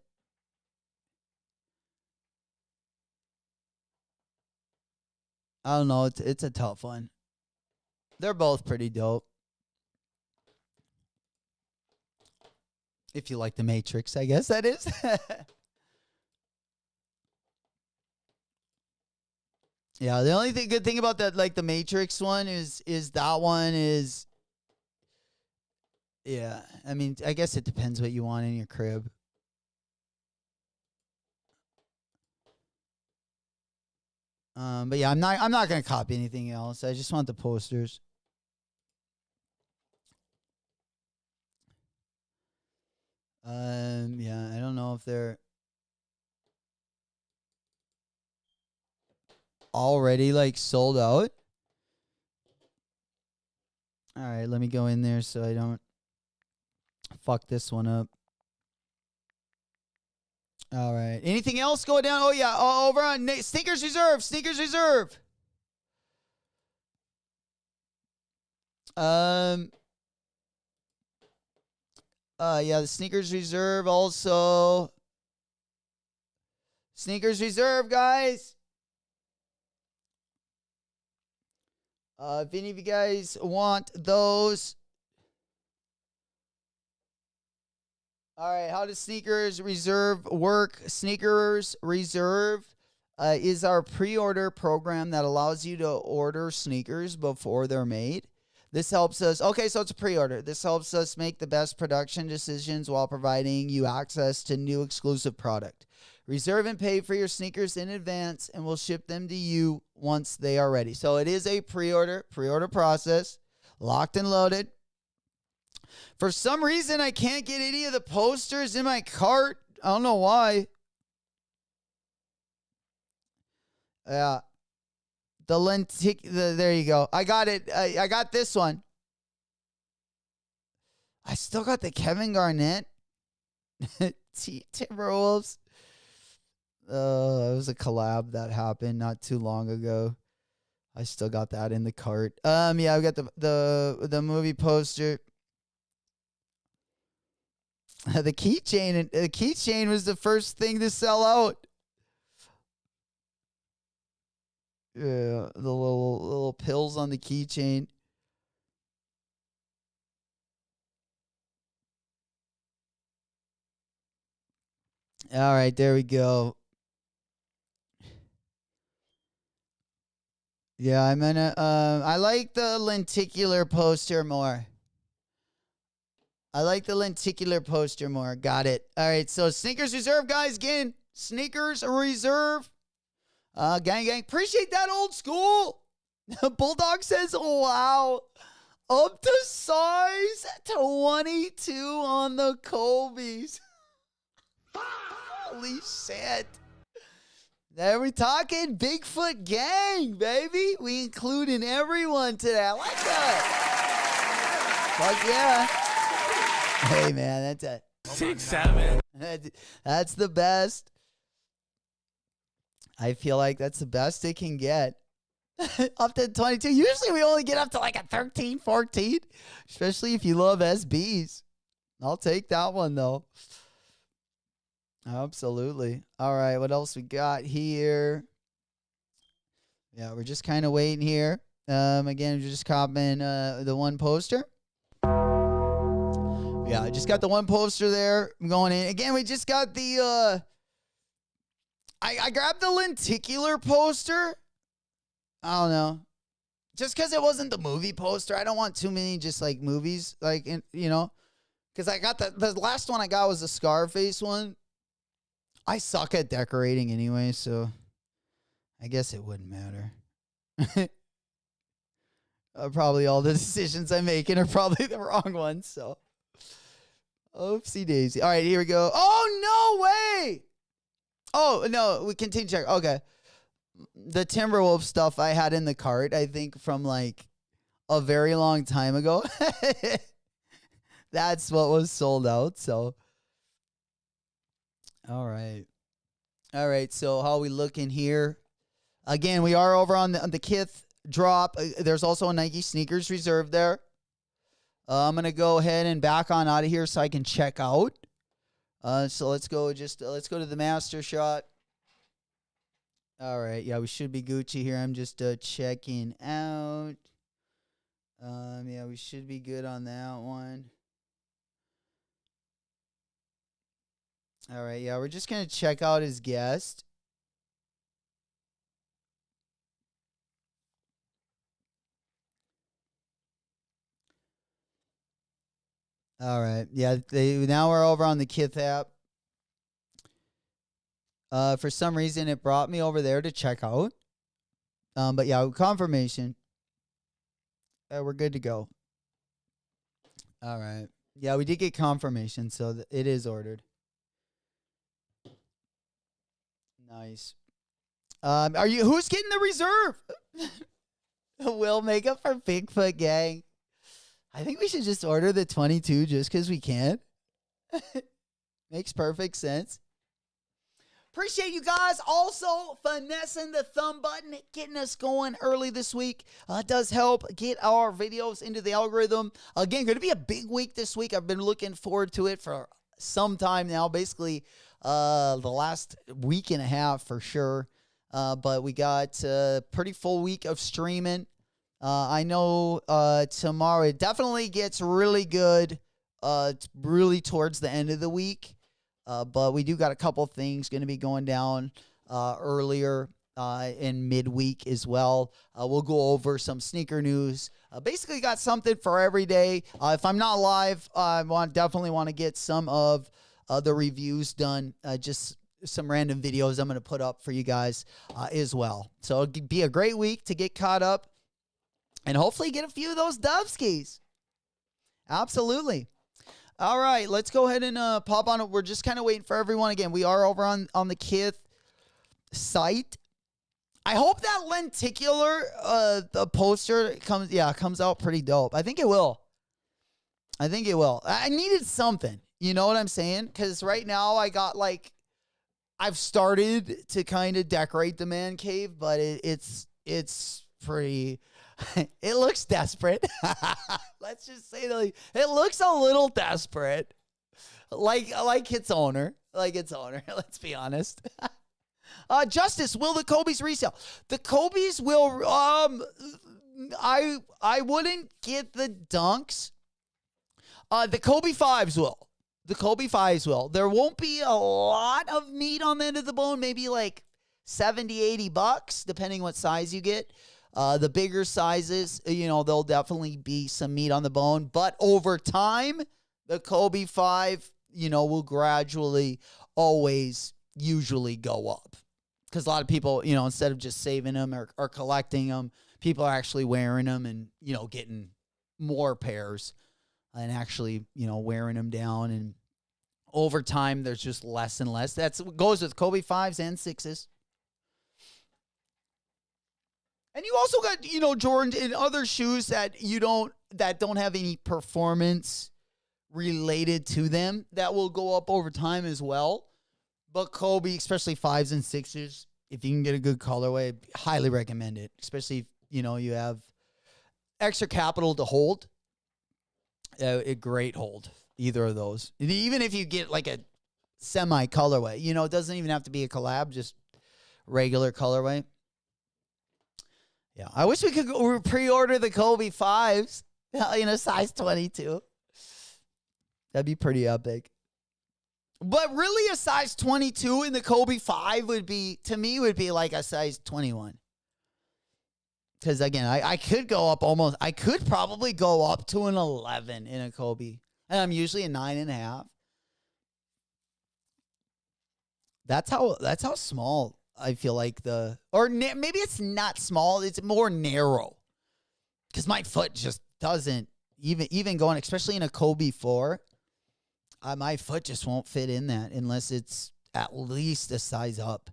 I don't know. It's a tough one. They're both pretty dope. If you like the Matrix, I guess that is. Yeah, the only good thing about that, like the Matrix one, is that one is. Yeah, I mean, I guess it depends what you want in your crib. But yeah, I'm not gonna copy anything else. I just want the posters. Yeah, I don't know if they're already like sold out. All right, let me go in there so I don't fuck this one up. All right. Anything else go down? Oh yeah, over on Sneakers Reserve. Sneakers Reserve. Yeah, the Sneakers Reserve also. Sneakers Reserve, guys. If any of you guys want those. All right, how does Sneakers Reserve work? Sneakers Reserve is our pre-order program that allows you to order sneakers before they're made. This helps us. Okay, so it's a pre-order. This helps us make the best production decisions while providing you access to new exclusive product. Reserve and pay for your sneakers in advance, and we'll ship them to you once they are ready. So it is a pre-order process, locked and loaded. For some reason, I can't get any of the posters in my cart. I don't know why. Yeah. There you go. I got it. I got this one. I still got the Kevin Garnett. Timberwolves. It was a collab that happened not too long ago. I still got that in the cart. Yeah, I got the movie poster. The keychain. The keychain was the first thing to sell out. Yeah, the little pills on the keychain. All right, there we go. Yeah, I'm gonna. I like the lenticular poster more. I like the lenticular poster more. Got it. All right, so Sneakers Reserve, guys. Again, Sneakers Reserve. Gang. Appreciate that, old school. Bulldog says, wow. Up to size 22 on the Kobe's. Holy shit. There we talking Bigfoot gang, baby. We including everyone today. I like that. Fuck yeah. Hey, man, that's it. 6-7. That's the best. I feel like that's the best it can get. Up to 22. Usually we only get up to like a 13, 14. Especially if you love SBs. I'll take that one, though. Absolutely. All right, what else we got here? Yeah, we're just kind of waiting here. Again, we're just copying the one poster. Yeah, I just got the one poster there. I'm going in. Again, we just got the... I grabbed the lenticular poster. I don't know. Just because it wasn't the movie poster. I don't want too many just like movies. Like, you know. Because I got the last one I got was the Scarface one. I suck at decorating anyway, so I guess it wouldn't matter. Probably all the decisions I'm making are probably the wrong ones, so. Oopsie daisy. All right, here we go. Oh, no way. Oh, no, we continue to check. Okay. The Timberwolves stuff I had in the cart, I think, from like a very long time ago. That's what was sold out. So, all right. All right. So, how we looking here? Again, we are over on the KITH drop. There's also a Nike sneakers reserve there. I'm going to go ahead and back on out of here so I can check out. So let's go to the master shot. All right. Yeah, we should be Gucci here. I'm just checking out. Yeah, we should be good on that one. All right. Yeah, we're just going to check out his guest. All right. Yeah, now we're over on the KITH app. For some reason, it brought me over there to check out. But yeah, confirmation. We're good to go. All right. Yeah, we did get confirmation, so it is ordered. Nice. Who's getting the reserve? Will makeup for Bigfoot gang. I think we should just order the 22 just because we can. Makes perfect sense. Appreciate you guys also finessing the thumb button, getting us going early this week. It does help get our videos into the algorithm. Again, going to be a big week this week. I've been looking forward to it for some time now, basically the last week and a half for sure. But we got a pretty full week of streaming. I know tomorrow it definitely gets really good really towards the end of the week. But we do got a couple things going to be going down earlier in midweek as well. We'll go over some sneaker news. Basically got something for every day. If I'm not live, I definitely want to get some of the reviews done. Just some random videos I'm going to put up for you guys as well. So it'll be a great week to get caught up and hopefully get a few of those Dovskis. Absolutely. All right, let's go ahead and pop on it. We're just kind of waiting for everyone. Again, we are over on the KITH site. I hope that lenticular the poster comes out pretty dope. I think it will. I needed something. You know what I'm saying? Because right now I've started to kind of decorate the man cave, but it's pretty. It looks desperate. Let's just say it looks a little desperate. Like its owner. Let's be honest. Justice, will the Kobe's resell? The Kobe's will I wouldn't get the dunks. The Kobe 5s will. The Kobe 5s will. There won't be a lot of meat on the end of the bone, maybe like $70, $80, depending what size you get. The bigger sizes, there'll definitely be some meat on the bone. But over time, the Kobe 5, will gradually always usually go up. Because a lot of people, instead of just saving them or collecting them, people are actually wearing them and, getting more pairs and actually, wearing them down. And over time, there's just less and less. That's what goes with Kobe 5s and 6s. And you also got, Jordan and other shoes that don't have any performance related to them that will go up over time as well. But Kobe, especially 5s and 6s, if you can get a good colorway, highly recommend it. Especially if, you have extra capital to hold. A great hold, either of those. And even if you get like a semi colorway, it doesn't even have to be a collab, just regular colorway. Yeah, I wish we could go pre-order the Kobe 5s in a size 22. That'd be pretty epic. But really a size 22 in the Kobe 5 would be like a size 21. Because, again, I could probably go up to an 11 in a Kobe. And I'm usually a 9.5. That's how small I feel like maybe it's not small. It's more narrow. Because my foot just doesn't, even going, especially in a Kobe 4, my foot just won't fit in that unless it's at least a size up.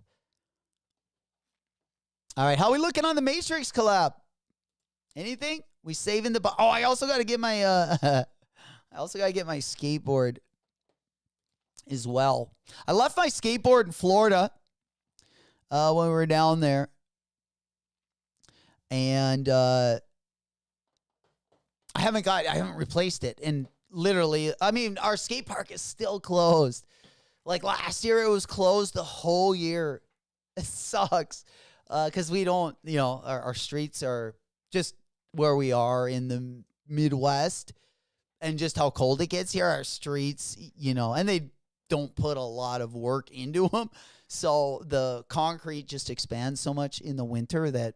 All right, how are we looking on the Matrix collab? Anything? We saving the... I also got to get my... I also got to get my skateboard as well. I left my skateboard in Florida when we were down there. And I haven't replaced it. And literally, I mean, our skate park is still closed. Like last year, it was closed the whole year. It sucks because we don't, our streets are just where we are in the Midwest and just how cold it gets here. Our streets, and they don't put a lot of work into them. So the concrete just expands so much in the winter that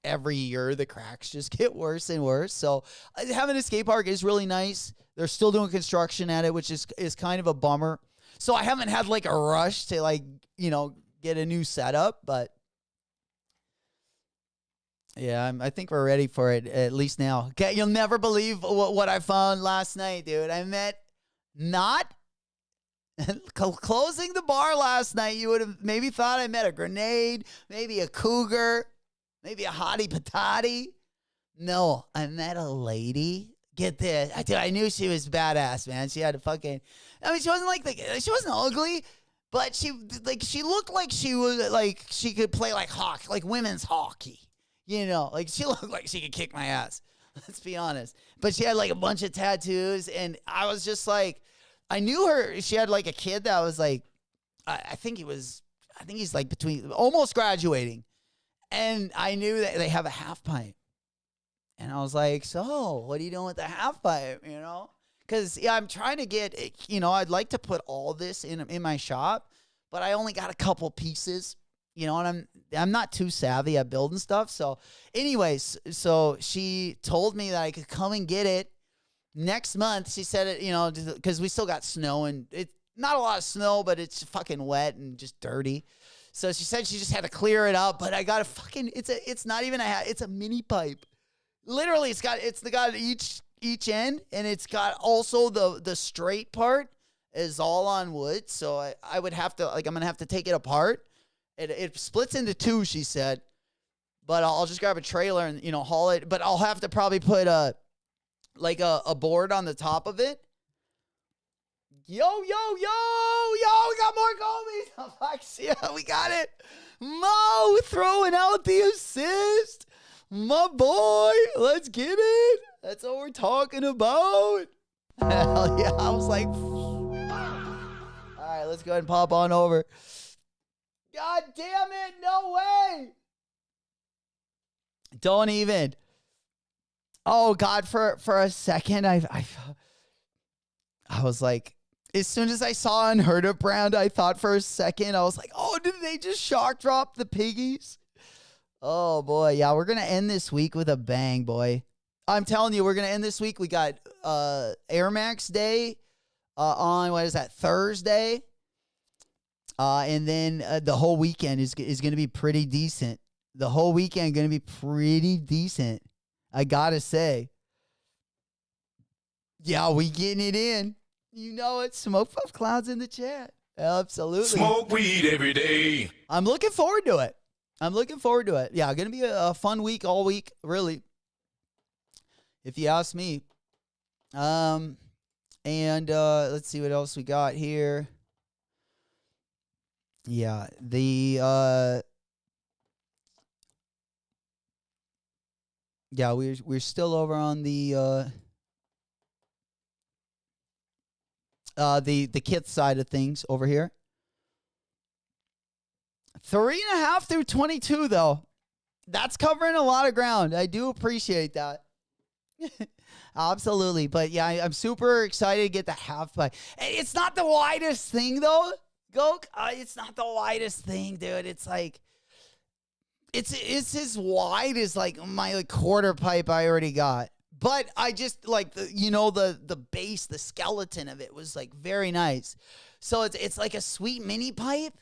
every year the cracks just get worse and worse. So having a skate park is really nice. They're still doing construction at it, which is kind of a bummer. So I haven't had like a rush to get a new setup, but yeah, I think we're ready for it at least now. Okay, you'll never believe what I found last night, dude. I met closing the bar last night. You would have maybe thought I met a grenade, maybe a cougar, maybe a hottie patati. No, I met a lady. Get this. I knew she was badass, man. She had a fucking, she wasn't she wasn't ugly, but she looked like she was she could play like hockey, like women's hockey. She looked like she could kick my ass. Let's be honest. But she had like a bunch of tattoos, and I was just like, I knew her. She had like a kid that was like, I think he's like between almost graduating. And I knew that they have a half pipe. And I was like, so what are you doing with the half pipe, Because, I'm trying to get, I'd like to put all this in my shop, but I only got a couple pieces, and I'm not too savvy at building stuff. So anyways, so she told me that I could come and get it next month. She said it, because we still got snow, and it's not a lot of snow, but it's fucking wet and just dirty. So she said she just had to clear it up, but I got a fucking, it's not even it's a mini pipe. Literally, it's got each end, and it's got also the straight part is all on wood. So I would have to, I'm going to have to take it apart. It splits into two, she said, but I'll just grab a trailer and, haul it. But I'll have to probably put a board on the top of it. Yo, we got more goalies. Oh, fuck, yeah, we got it. Mo throwing out the assist. My boy, let's get it. That's what we're talking about. Hell yeah, I was like, all right, let's go ahead and pop on over. God damn it, no way. Don't even. Oh, God, for a second, I was like, as soon as I saw Unheard of brand, I thought for a second, I was like, oh, did they just shock drop the piggies? Oh, boy. Yeah, we're going to end this week with a bang, boy. I'm telling you, we're going to end this week. We got Air Max Day on, what is that, Thursday? And then the whole weekend is going to be pretty decent. The whole weekend going to be pretty decent, I got to say. Yeah, we getting it in. You know it. Smoke Puff Clouds in the chat. Absolutely. Smoke weed every day. I'm looking forward to it. Yeah, going to be a fun week all week, really, if you ask me. And let's see what else we got here. Yeah, we're still over on the KITH side of things over here. 3.5 through 22, though. That's covering a lot of ground. I do appreciate that. Absolutely. But yeah, I'm super excited to get the half pipe. It's not the widest thing, though, Goke. It's not the widest thing, dude. It's like, it's as wide as like my quarter pipe I already got. But I just like the base, the skeleton of it was like very nice. So it's like a sweet mini pipe,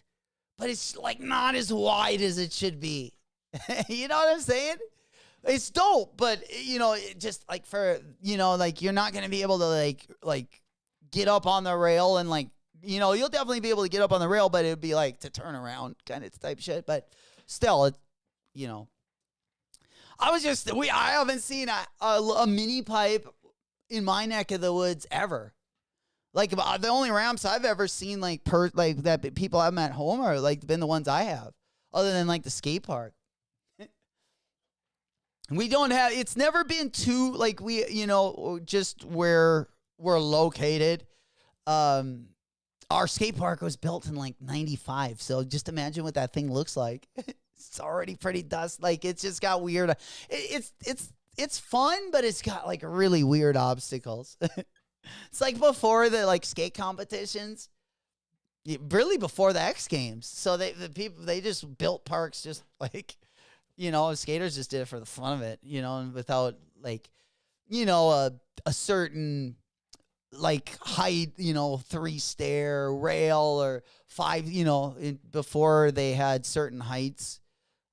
but it's like not as wide as it should be. You know what I'm saying? It's dope, but it just like for like you're not gonna be able to like get up on the rail and like you'll definitely be able to get up on the rail, but it'd be like to turn around kind of type shit. But still, I haven't seen a mini pipe in my neck of the woods ever. Like the only ramps I've ever seen like that people have at home are like been the ones I have, other than like the skate park. We don't have. It's never been too like we just where we're located. Our skate park was built in like 95, so just imagine what that thing looks like. It's already pretty dust. Like it's just got weird. It's fun, but it's got like really weird obstacles. It's like before the like skate competitions, really before the X Games. So they just built parks just like, skaters just did it for the fun of it, and without like, a certain like height, 3-stair rail or 5, before they had certain heights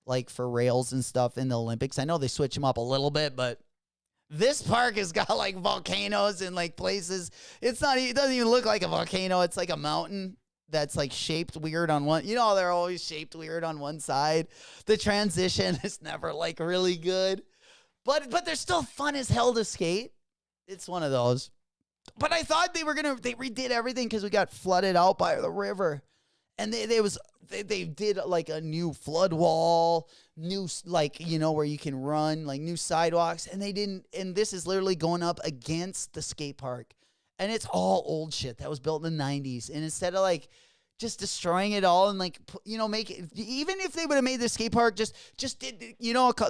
like for rails and stuff in the Olympics. I know they switch them up a little bit, but this park has got like volcanoes and like places. It doesn't even look like a volcano. It's like a mountain that's like shaped weird on one. They're always shaped weird on one side. The transition is never like really good, but they're still fun as hell to skate. It's one of those. But I thought they redid everything because we got flooded out by the river. And they did like a new flood wall, new like, where you can run, like new sidewalks. And they didn't, and this is literally going up against the skate park. And it's all old shit that was built in the 90s. And instead of like just destroying it all and like, make it, even if they would have made the skate park, just did,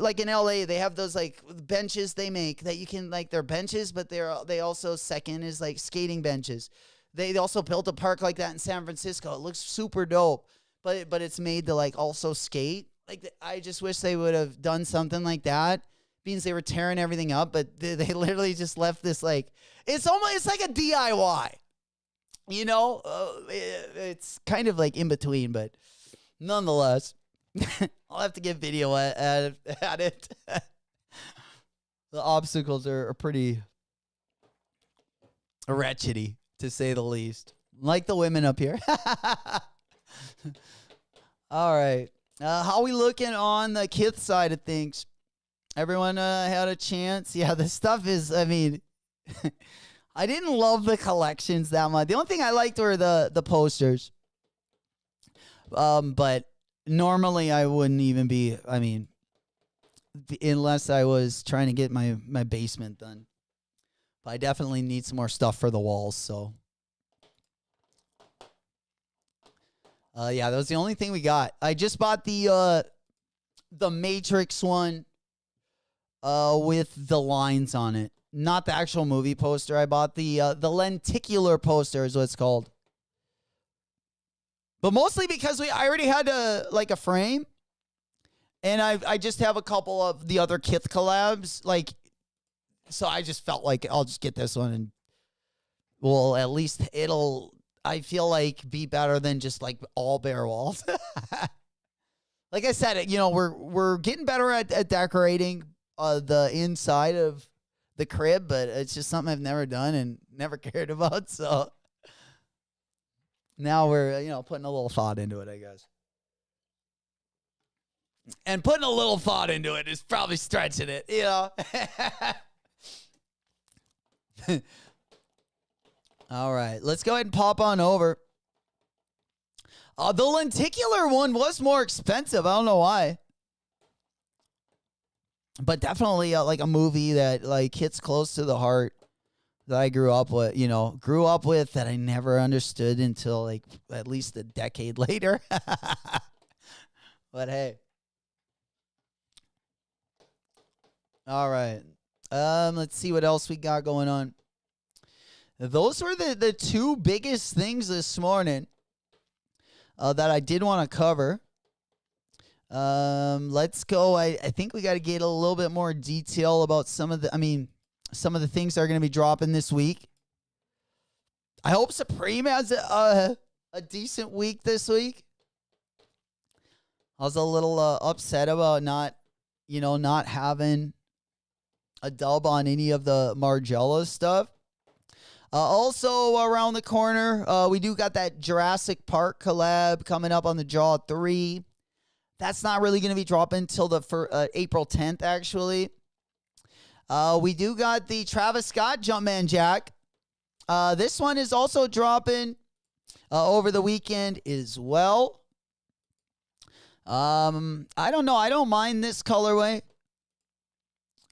like in LA, they have those like benches they make that you can like, they're benches, but they also second is like skating benches. They also built a park like that in San Francisco. It looks super dope, but it's made to like also skate. Like I just wish they would have done something like that. Means they were tearing everything up, but they literally just left this like it's like a DIY. It's kind of like in between, but nonetheless, I'll have to get video at it. The obstacles are pretty wretchedy, to say the least. Like the women up here. All right. How we looking on the KITH side of things? Everyone had a chance? Yeah, the stuff is, I mean, I didn't love the collections that much. The only thing I liked were the posters. But normally I wouldn't even be, I mean, unless I was trying to get my basement done. But I definitely need some more stuff for the walls, so. Yeah, that was the only thing we got. I just bought the Matrix one with the lines on it. Not the actual movie poster. I bought the lenticular poster is what it's called. But mostly because I already had a frame. And I just have a couple of the other KITH collabs. So I just felt like I'll just get this one and well, at least it'll, I feel like, be better than just like all bare walls. Like I said, we're getting better at decorating the inside of the crib, but it's just something I've never done and never cared about. So now we're, putting a little thought into it, I guess. And putting a little thought into it is probably stretching it, All right, let's go ahead and pop on over. The lenticular one was more expensive. I don't know why. But definitely like a movie that like hits close to the heart that I grew up with, that I never understood until like at least a decade later. But hey. All right. Let's see what else we got going on. Those were the two biggest things this morning that I did want to cover. Let's go. I think we got to get a little bit more detail about some of the things that are going to be dropping this week. I hope Supreme has a decent week this week. I was a little upset about not having a dub on any of the Margiela stuff. Also around the corner, we do got that Jurassic Park collab coming up on the Jaw 3. That's not really going to be dropping until April 10th, actually. We do got the Travis Scott Jumpman Jack. This one is also dropping over the weekend as well. I don't know. I don't mind this colorway.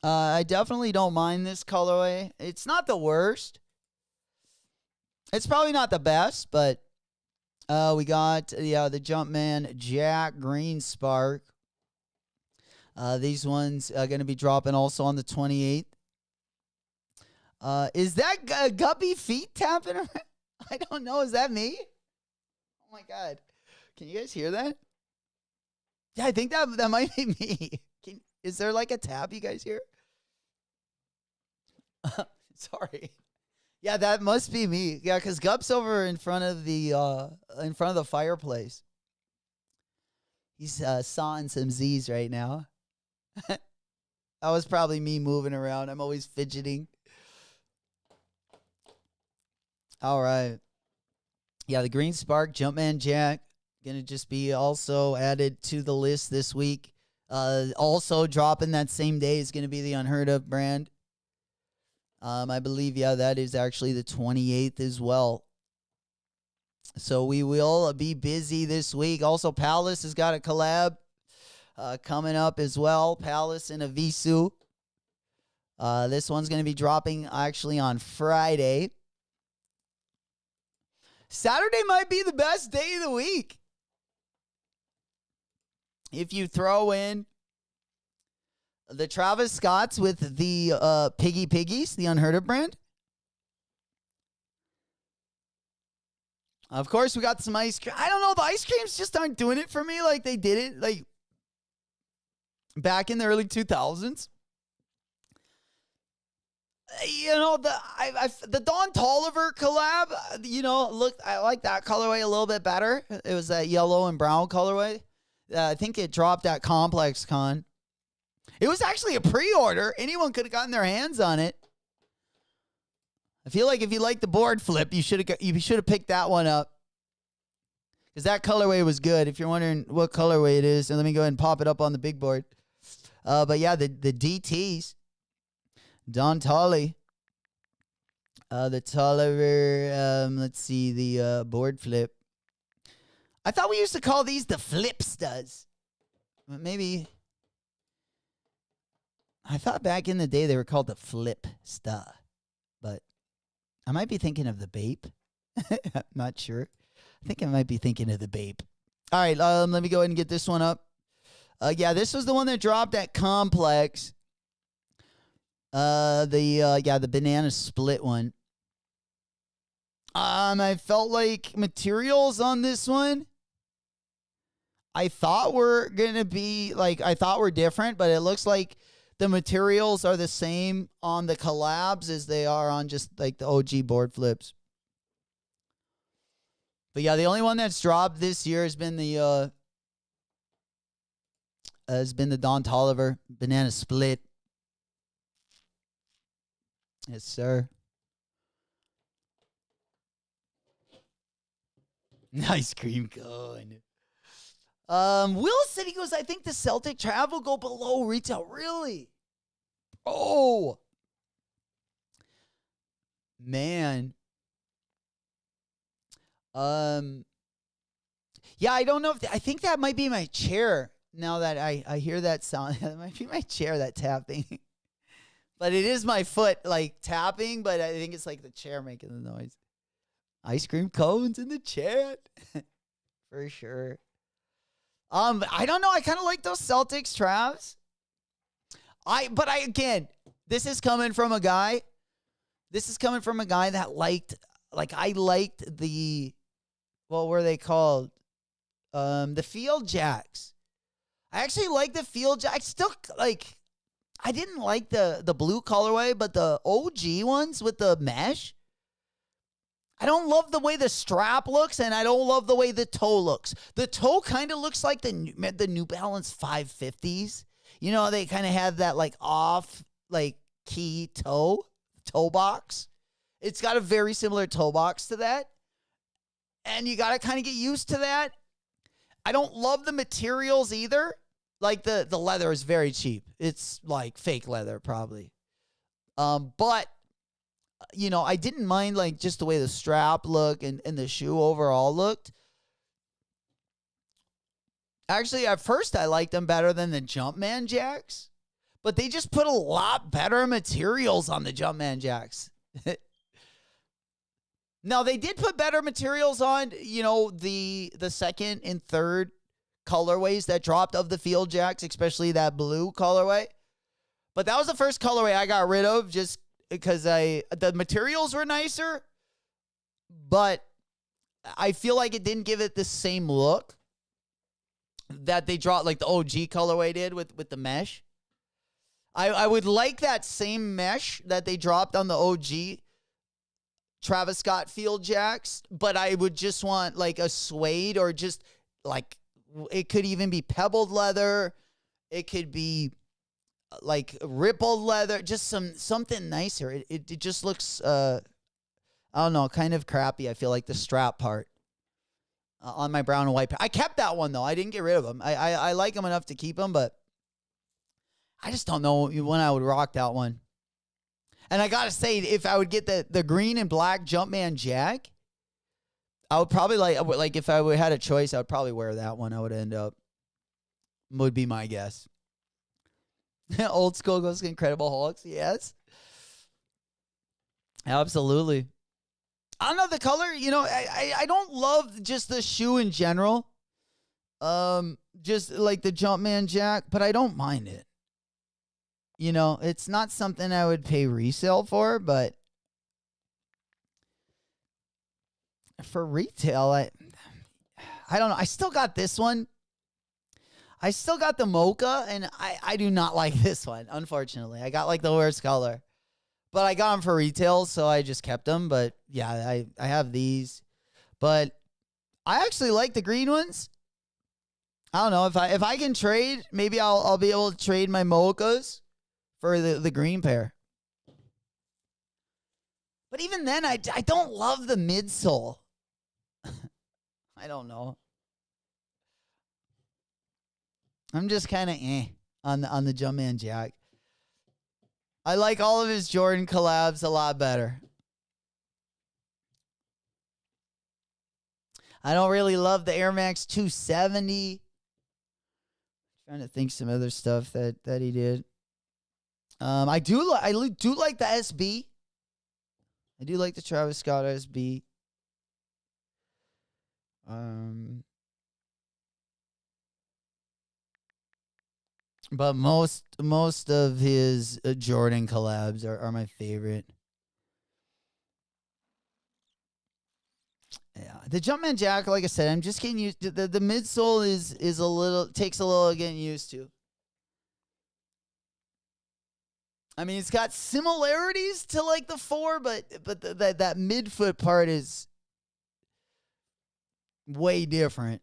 I definitely don't mind this colorway. It's not the worst. It's probably not the best, but we got the Jumpman Jack Green Spark. These ones are going to be dropping also on the 28th. Is that Guppy feet tapping around? I don't know. Is that me? Oh my God. Can you guys hear that? Yeah, I think that might be me. Is there like a tap you guys hear? Sorry. Yeah, that must be me. Yeah, because Gup's over in front of the fireplace. He's sawing some Z's right now. That was probably me moving around. I'm always fidgeting. All right. Yeah, the Green Spark Jumpman Jack gonna just be also added to the list this week. Also dropping that same day is gonna be the Unheard Of brand. I believe, that is actually the 28th as well. So we will be busy this week. Also, Palace has got a collab coming up as well. Palace and Avisu. This one's going to be dropping actually on Friday. Saturday might be the best day of the week. If you throw in the Travis Scotts with the Piggy Piggies, the Unheard Of brand. Of course, we got some ice cream. I don't know. The ice creams just aren't doing it for me like they did it like back in the early 2000s. You know, the Don Toliver collab, I like that colorway a little bit better. It was that yellow and brown colorway. I think it dropped at Complex Con. It was actually a pre-order. Anyone could have gotten their hands on it. I feel like if you like the board flip, you should have picked that one up. Because that colorway was good. If you're wondering what colorway it is, and let me go ahead and pop it up on the big board. But yeah, the DTs. Don Tolly. The Tolliver, let's see, the board flip. I thought we used to call these the Flipstas. Maybe. I thought back in the day they were called the Flipsta. But I might be thinking of the Bape. I'm not sure. I think I might be thinking of the Bape. All right, let me go ahead and get this one up. This was the one that dropped at Complex. The banana split one. I felt like materials on this one I thought were different, but it looks like the materials are the same on the collabs as they are on just like the OG board flips. But yeah, the only one that's dropped this year has been the Don Toliver banana split. Yes, sir. Ice cream cone. Will City goes, I think the Celtic travel go below retail. Really? Oh. Man. Yeah, I don't know I think that might be my chair now that I hear that sound. That might be my chair, that tapping. But it is my foot, like, tapping, but I think it's, like, the chair making the noise. Ice cream cones in the chat. For sure. I don't know. I kind of like those Celtics, Travs. Again, this is coming from a guy that liked, I liked the, what were they called? The Field Jacks. I actually like the Field Jacks. Still, I didn't like the blue colorway, but the OG ones with the mesh. I don't love the way the strap looks, and I don't love the way the toe looks. The toe kind of looks like the New Balance 550s. You know, they kind of have that off key toe box. It's got a very similar toe box to that, and you got to kind of get used to that. I don't love the materials either. The leather is very cheap. It's like fake leather, probably. But you know, I didn't mind like just the way the strap looked and the shoe overall looked. Actually, at first I liked them better than the Jumpman Jacks, but they just put a lot better materials on the Jumpman Jacks. Now, they did put better materials on, you know, the second and third colorways that dropped of the Field Jacks, especially that blue colorway. But that was the first colorway I got rid of just because the materials were nicer, but I feel like it didn't give it the same look that they dropped, like the OG colorway did with the mesh. I would like that same mesh that they dropped on the OG Travis Scott Field Jacks, but I would just want like a suede or just like, it could even be pebbled leather. It could be like rippled leather, just something nicer. It just looks, I don't know, kind of crappy. I feel like the strap part on my brown and white pair. I kept that one though. I didn't get rid of them. I like them enough to keep them, but I just don't know when I would rock that one. And I gotta say, if I would get the green and black Jumpman Jack, I would probably like if I had a choice, I would probably wear that one. I would end up, would be my guess. Old school goes Incredible Hulks, yes. Absolutely. I don't know the color, you know, I don't love just the shoe in general. Just like the Jumpman Jack, but I don't mind it. You know, it's not something I would pay resale for, but for retail, I don't know. I still got this one. I still got the mocha, and I do not like this one, unfortunately. I got like the worst color. But I got them for retail, so I just kept them. But yeah, I have these. But I actually like the green ones. I don't know. If I can trade, maybe I'll be able to trade my mochas for the green pair. But even then, I don't love the midsole. I don't know. I'm just kind of on the Jumpman Jack. I like all of his Jordan collabs a lot better. I don't really love the Air Max 270. Trying to think some other stuff that he did. I do like the SB. I do like the Travis Scott SB. But most of his Jordan collabs are my favorite. Yeah, the Jumpman Jack, like I said, I'm just getting used to the midsole is takes a little getting used to. I mean, it's got similarities to like the 4, but that midfoot part is way different.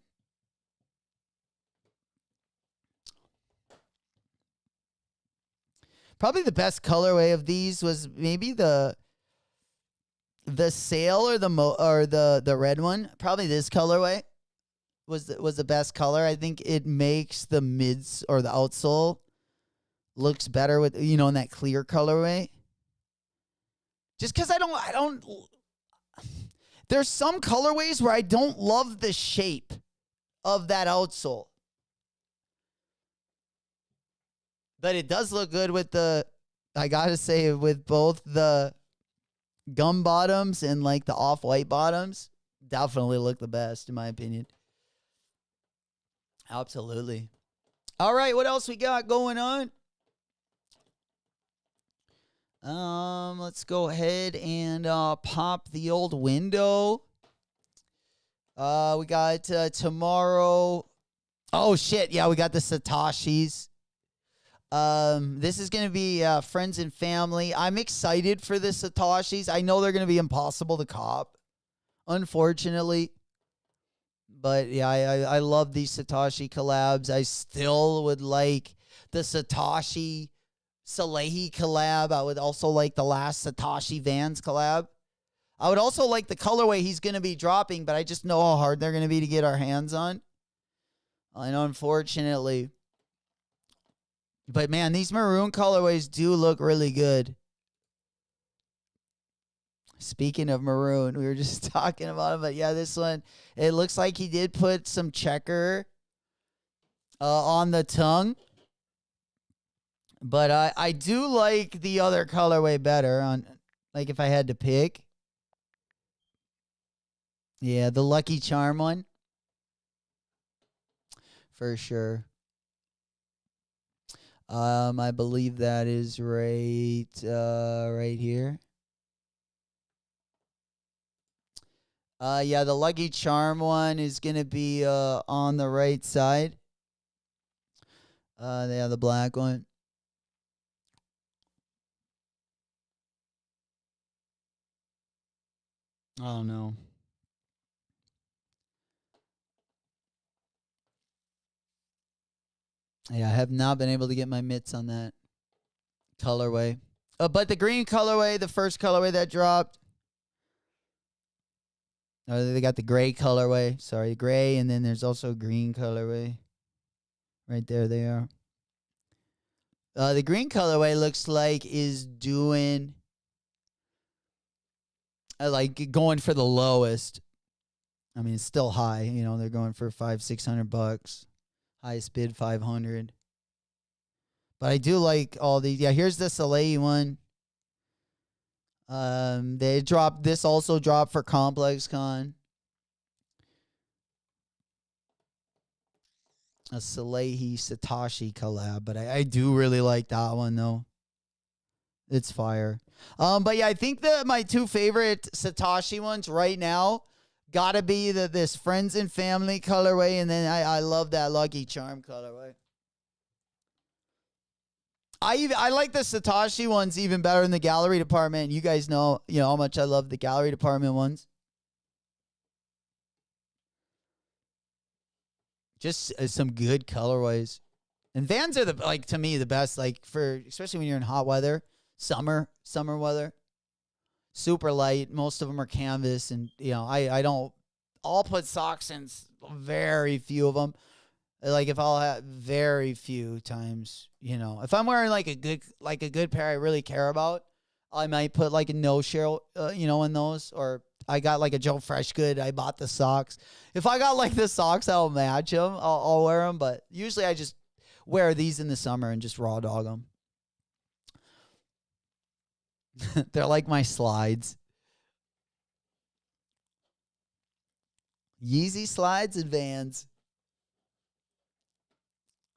Probably the best colorway of these was maybe the sail or the red one. Probably this colorway was the best color. I think it makes the mids or the outsole looks better with, you know, in that clear colorway. Just because I don't. There's some colorways where I don't love the shape of that outsole. But it does look good with I gotta say, with both the gum bottoms and like the off-white bottoms. Definitely look the best, in my opinion. Absolutely. All right, what else we got going on? Let's go ahead and pop the old window. We got tomorrow. Oh shit, yeah, we got the Satashis. This is going to be friends and family. I'm excited for the Satashis. I know they're going to be impossible to cop, unfortunately. But yeah, I love these Satoshi collabs. I still would like the Satoshi Salehi collab. I would also like the last Satoshi Vans collab. I would also like the colorway he's going to be dropping, but I just know how hard they're going to be to get our hands on. And unfortunately. But man, these maroon colorways do look really good. Speaking of maroon, we were just talking about it, but yeah, this one, it looks like he did put some checker on the tongue. But I do like the other colorway better on, like, if I had to pick. Yeah, the Lucky Charm one. For sure. I believe that is right here. Yeah, the Lucky Charm one is gonna be on the right side. Yeah, the black one. Oh no. Yeah, I have not been able to get my mitts on that colorway. But the green colorway, the first colorway that dropped. They got the gray colorway. Sorry, gray, and then there's also green colorway. Right there they are. The green colorway looks like is doing like going for the lowest. I mean, it's still high. You know, they're going for $500-600. Highest bid 500. But I do like all these. Yeah, here's the Soleil one. They dropped this. Also dropped for Complex Con. A Salehi Satoshi collab, but I do really like that one though. It's fire. But yeah, I think that my two favorite Satoshi ones right now gotta be this Friends and Family colorway, and then I love that Lucky Charm colorway. I like the Satoshi ones even better in the gallery department. You guys know how much I love the gallery department ones. Just some good colorways. And Vans are to me the best, for especially when you're in hot weather, summer weather. Super light. Most of them are canvas, and I'll put socks in very few of them. Like if I'll have very few times, if I'm wearing like a good pair I really care about, I might put like a no shell, in those. Or I got like a Joe Freshgood. I bought the socks. If I got like the socks, I'll match them. I'll wear them. But usually I just wear these in the summer and just raw dog them. They're like my slides. Yeezy slides and Vans.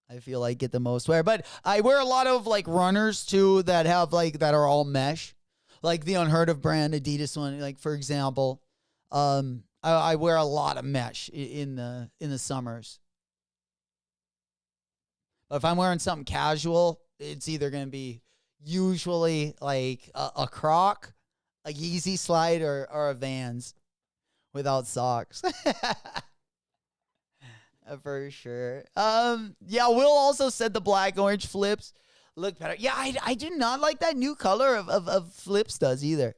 I feel like get the most wear. But I wear a lot of like runners too that have that are all mesh. Like the Unheard of brand Adidas one, like for example. I wear a lot of mesh in the summers. But if I'm wearing something casual, it's either gonna be usually like a Croc, a Yeezy slide, or a Vans without socks. For sure. Yeah, Will also said the black orange flips look better. Yeah, I do not like that new color of flips does either.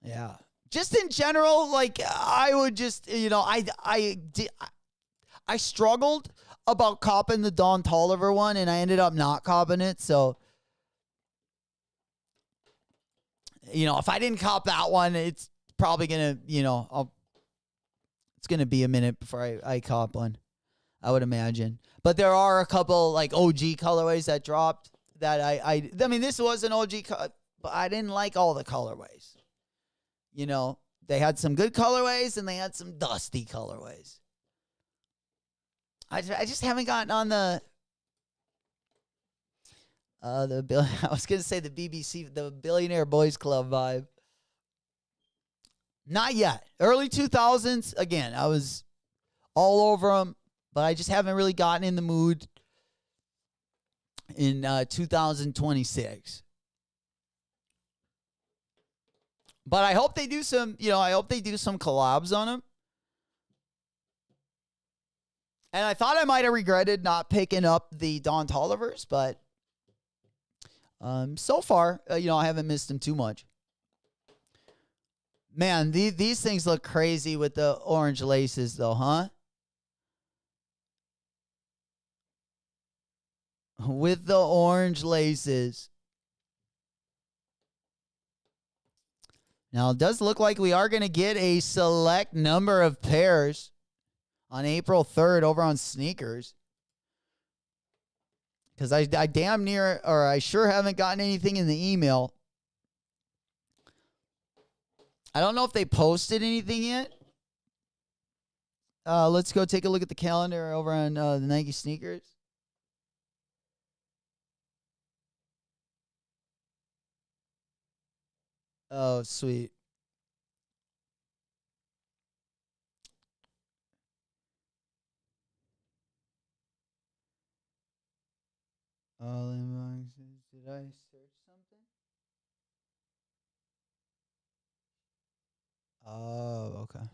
Yeah. Just in general, I would just, I struggled about copping the Don Toliver one, and I ended up not copping it. So, if I didn't cop that one, it's probably going to, it's going to be a minute before I cop one, I would imagine. But there are a couple like OG colorways that dropped that I mean, this was an OG, but I didn't like all the colorways. They had some good colorways and they had some dusty colorways. I just haven't gotten on the I was going to say the BBC, the Billionaire Boys Club vibe. Not yet. Early 2000s, again, I was all over them, but I just haven't really gotten in the mood in 2026. But I hope they do some, I hope they do some collabs on them. And I thought I might have regretted not picking up the Don Tollivers, but so far, I haven't missed them too much. Man, these things look crazy with the orange laces, though, huh? With the orange laces. Now, it does look like we are going to get a select number of pairs on April 3rd over on Sneakers. Because I damn near, or I sure haven't gotten anything in the email. I don't know if they posted anything yet. Let's go take a look at the calendar over on the Nike Sneakers. Oh, sweet. All inboxes. Did I search something? Oh, okay.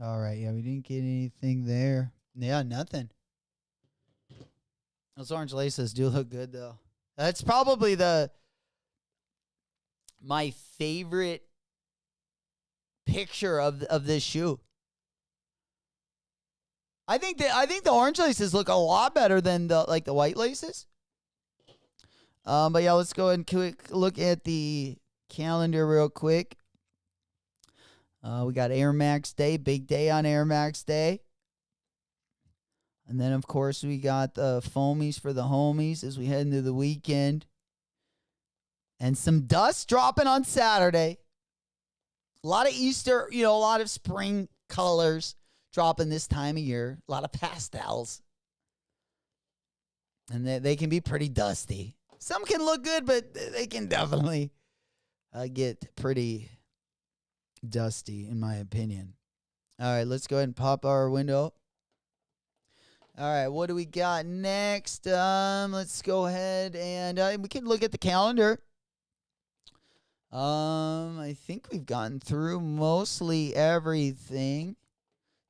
All right. Yeah, we didn't get anything there. Yeah, nothing. Those orange laces do look good, though. That's probably my favorite picture of this shoe. I think the orange laces look a lot better than the white laces. But yeah, let's go ahead and quick look at the calendar real quick. We got Air Max Day, big day on Air Max Day. And then, of course, we got the foamies for the homies as we head into the weekend. And some dust dropping on Saturday. A lot of Easter, a lot of spring colors dropping this time of year. A lot of pastels. And they can be pretty dusty. Some can look good, but they can definitely get pretty dusty, in my opinion. All right, let's go ahead and pop our window. All right, what do we got next? Let's go ahead and we can look at the calendar. I think we've gotten through mostly everything.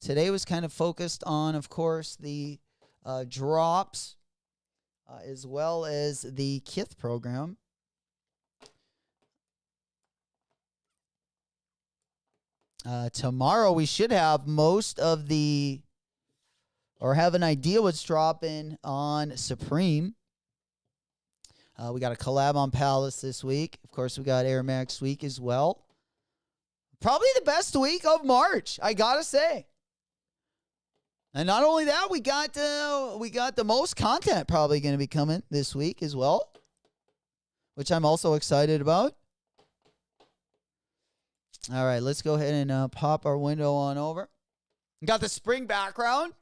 Today was kind of focused on, of course, the drops, as well as the KITH program. Tomorrow we should have most of the, or have an idea what's dropping on Supreme. We got a collab on Palace this week. Of course, we got Air Max week as well. Probably the best week of March, I gotta say. And not only that, we got the most content probably going to be coming this week as well, which I'm also excited about. All right, let's go ahead and pop our window on over. Got the spring background.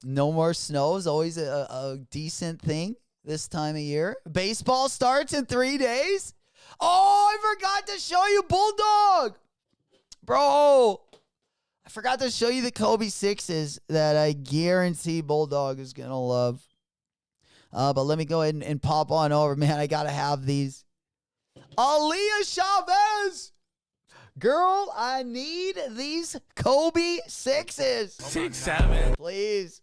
No more snow is always a decent thing this time of year. Baseball starts in 3 days. Oh, I forgot to show you Bulldog. Bro, I forgot to show you the Kobe 6s that I guarantee Bulldog is going to love. But let me go ahead and pop on over. Man, I got to have these. Aaliyah Chavez. Girl, I need these Kobe 6s. 6'7". Please.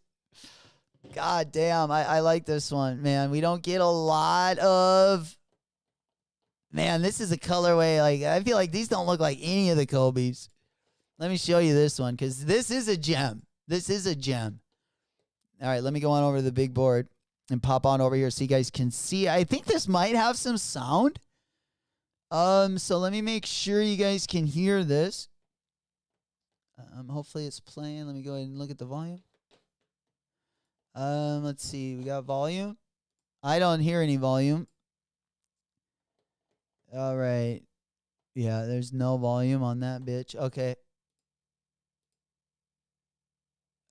God damn, I like this one, man. We don't get a lot of... Man, this is a colorway. I feel like these don't look like any of the Kobe's. Let me show you this one, because this is a gem. This is a gem. All right, let me go on over to the big board and pop on over here so you guys can see. I think this might have some sound. So let me make sure you guys can hear this. Hopefully it's playing. Let me go ahead and look at the volume. Let's see. We got volume. I don't hear any volume. All right. Yeah, there's no volume on that bitch. Okay.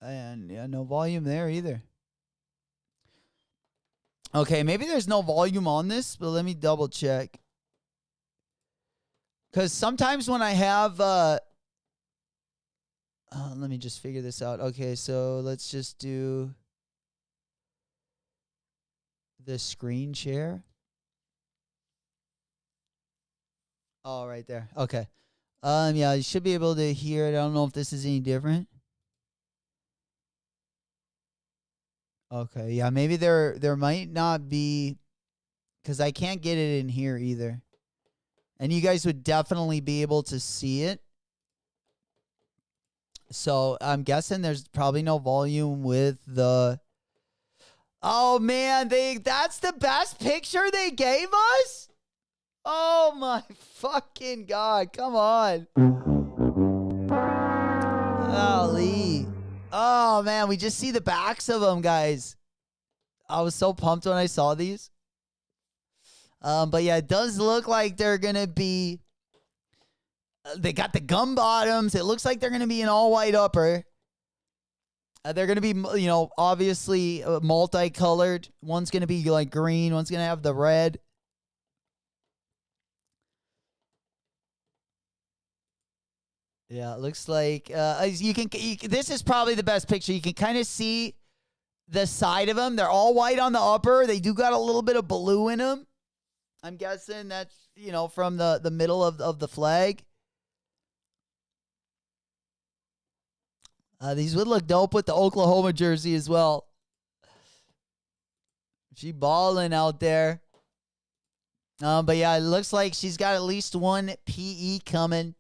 And yeah, no volume there either. Okay, maybe there's no volume on this, but let me double check. Because sometimes when I have, let me just figure this out. Okay, so let's just do the screen share. Oh, right there. Okay. Yeah, you should be able to hear it. I don't know if this is any different. Okay, yeah, maybe there might not be, because I can't get it in here either. And you guys would definitely be able to see it. So I'm guessing there's probably no volume with the. Oh man, that's the best picture they gave us? Oh my fucking God, come on. Golly. Oh man, we just see the backs of them, guys. I was so pumped when I saw these. But yeah, it does look like they're going to be, they got the gum bottoms. It looks like they're going to be an all white upper. They're going to be, you know, obviously multicolored. One's going to be like green. One's going to have the red. Yeah, it looks like this is probably the best picture. You can kind of see the side of them. They're all white on the upper. They do got a little bit of blue in them. I'm guessing that's, you know, from the middle of the flag. These would look dope with the Oklahoma jersey as well. She balling out there. But yeah, it looks like she's got at least one PE coming.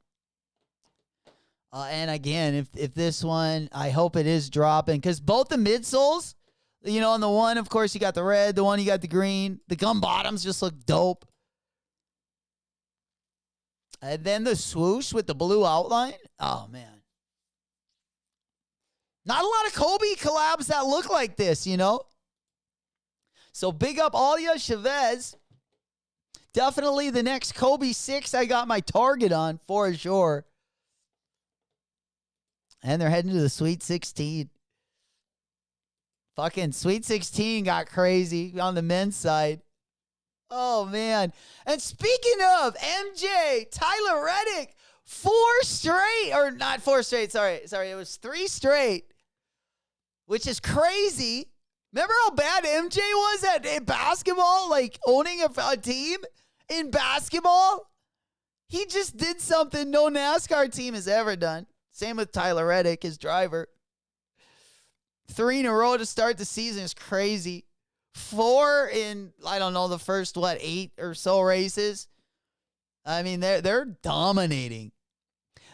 And again, if this one, I hope it is dropping. Because both the midsoles, you know, on the one, of course, you got the red. The one, you got the green. The gum bottoms just look dope. And then the swoosh with the blue outline. Oh, man. Not a lot of Kobe collabs that look like this, you know? So big up Alia Chavez. Definitely the next Kobe 6 I got my target on for sure. And they're heading to the Sweet 16. Fucking Sweet 16 got crazy on the men's side. Oh, man. And speaking of MJ, Tyler Reddick, 4 straight. Or not 4 straight, sorry. It was 3 straight. Which is crazy. Remember how bad MJ was at basketball? Like owning a team in basketball? He just did something no NASCAR team has ever done. Same with Tyler Reddick, his driver. 3 in a row to start the season is crazy. 4 in, I don't know, the first, 8 or so races. I mean, they're dominating.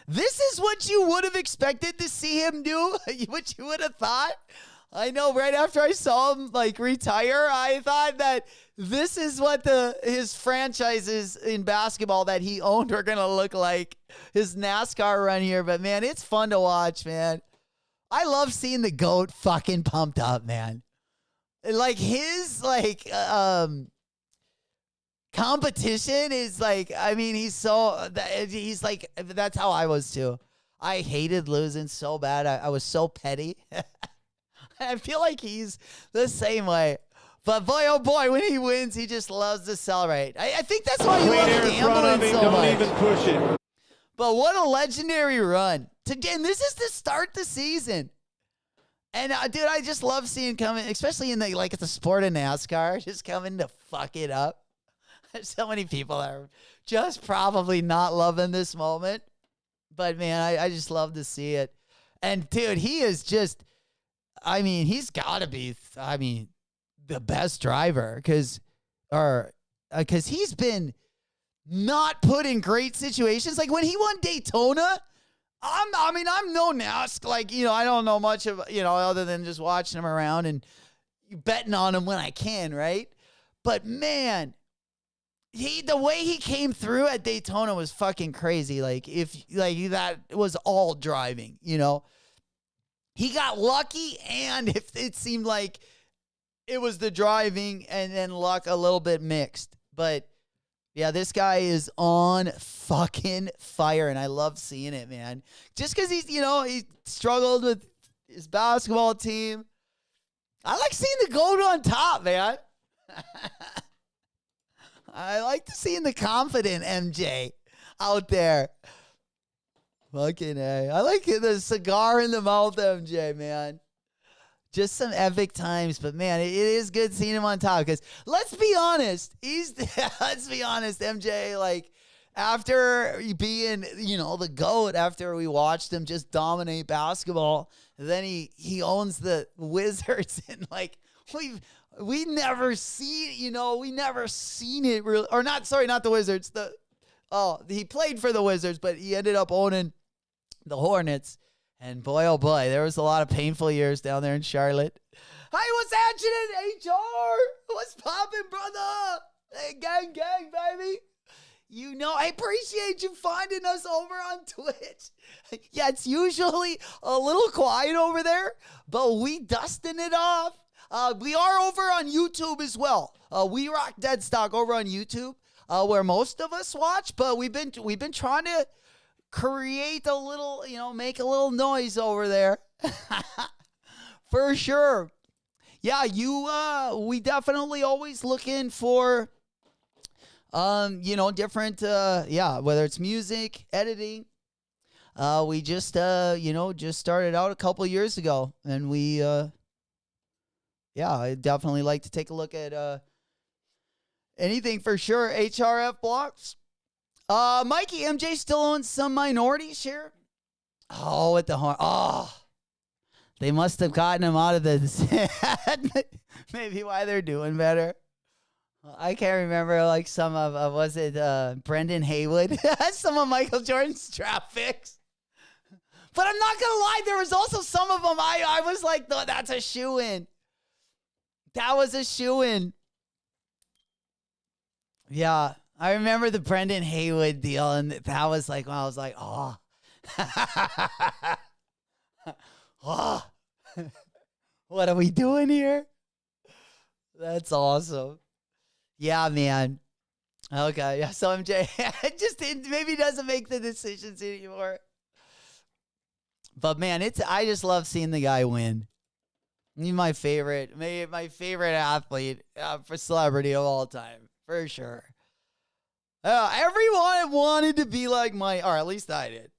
This is what you would have expected to see him do? What you would have thought? I know right after I saw him retire, I thought that this is what his franchises in basketball that he owned are going to look like. His NASCAR run here. But, man, it's fun to watch, man. I love seeing the GOAT fucking pumped up, man. Like, his, competition is he's that's how I was too. I hated losing so bad. I was so petty. I feel like he's the same way. But boy, oh boy, when he wins, he just loves to celebrate. I think that's why he loves gambling so much. Don't even push it. But what a legendary run. Again, this is to start the season. And, dude, I just love seeing coming, especially in at the sport of NASCAR, just coming to fuck it up. There's so many people that are just probably not loving this moment. But, man, I just love to see it. And, dude, he is just, he's got to be, the best driver because he's been not put in great situations. Like, when he won Daytona, I'm no NASCAR. I don't know much of, other than just watching him around and betting on him when I can, right? But, man, the way he came through at Daytona was fucking crazy. That was all driving, He got lucky, and if it seemed like it was the driving and then luck a little bit mixed. But, yeah, this guy is on fucking fire, and I love seeing it, man. Just because he's, he struggled with his basketball team. I like seeing the GOAT on top, man. I like to seeing the confident MJ out there. Fucking A. I like the cigar in the mouth MJ, man. Just some epic times, but man, it is good seeing him on top because let's be honest, MJ, after being, the GOAT, after we watched him just dominate basketball, then he owns the Wizards and we never see, we never seen it really, or not the Wizards. He played for the Wizards, but he ended up owning the Hornets. And boy, oh boy, there was a lot of painful years down there in Charlotte. Hey, what's happening, HR? What's poppin', brother? Hey, gang, baby. You know, I appreciate you finding us over on Twitch. Yeah, it's usually a little quiet over there, but we dusting it off. We are over on YouTube as well. We Rock Dead Stock over on YouTube, where most of us watch, but we've been trying to create a little, make a little noise over there. For sure. Yeah, we definitely always looking for different whether it's music, editing. We just started out a couple years ago, and we I definitely like to take a look at anything for sure. HRF blocks. Mikey, MJ still owns some minority share. Oh, with the horn. Oh, they must have gotten him out of the. Maybe why they're doing better. I can't remember, like, some of, was it Brendan Haywood? Some of Michael Jordan's draft picks. But I'm not going to lie, there was also some of them I was like, no, that's a shoo-in. That was a shoo-in. Yeah, I remember the Brendan Haywood deal, and that was like, when I was like, oh. Oh. What are we doing here? That's awesome. Yeah, man. Okay, yeah. So MJ maybe doesn't make the decisions anymore. But man, I just love seeing the guy win. He's my favorite athlete for celebrity of all time, for sure. Everyone wanted to be like or at least I did,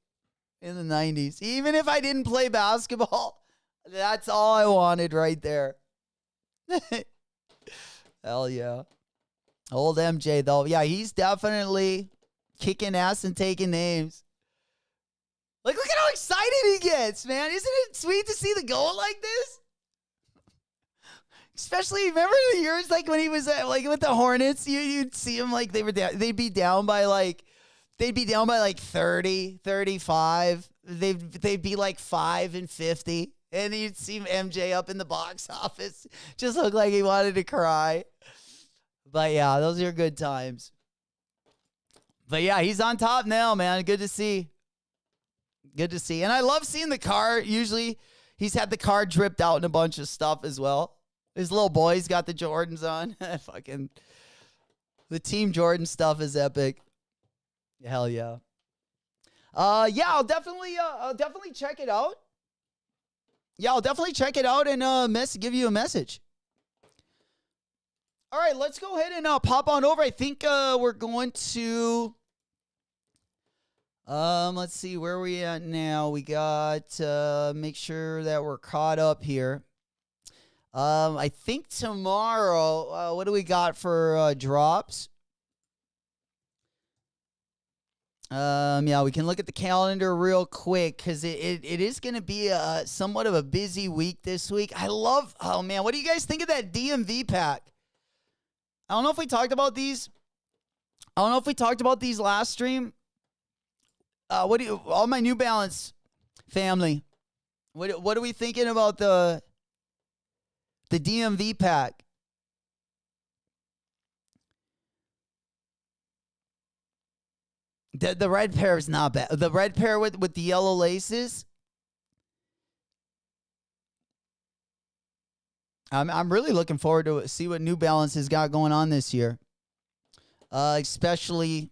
in the 90s. Even if I didn't play basketball, that's all I wanted right there. Hell yeah. Old MJ, though. Yeah, he's definitely kicking ass and taking names. Like, look at how excited he gets, man. Isn't it sweet to see the goal like this? Especially, remember the years like when he was like with the Hornets, you'd see him like they'd be down by like 30, 35. They'd be like 5-50. And you'd see MJ up in the box office. Just looked like he wanted to cry. But yeah, those are good times. But yeah, he's on top now, man. Good to see. Good to see. And I love seeing the car. Usually he's had the car dripped out in a bunch of stuff as well. His little boy's got the Jordans on. Fucking the Team Jordan stuff is epic. Hell yeah. I'll definitely check it out. Yeah, I'll definitely check it out and give you a message. All right, let's go ahead and pop on over. I think we're going to let's see where we at now. We got make sure that we're caught up here. I think tomorrow, what do we got for drops? Yeah, we can look at the calendar real quick because it is going to be somewhat of a busy week this week. Oh man, what do you guys think of that DMV pack? I don't know if we talked about these. I don't know if we talked about these last stream. All my New Balance family, what are we thinking about the DMV pack? The red pair is not bad. The red pair with the yellow laces. I'm really looking forward to see what New Balance has got going on this year. Especially,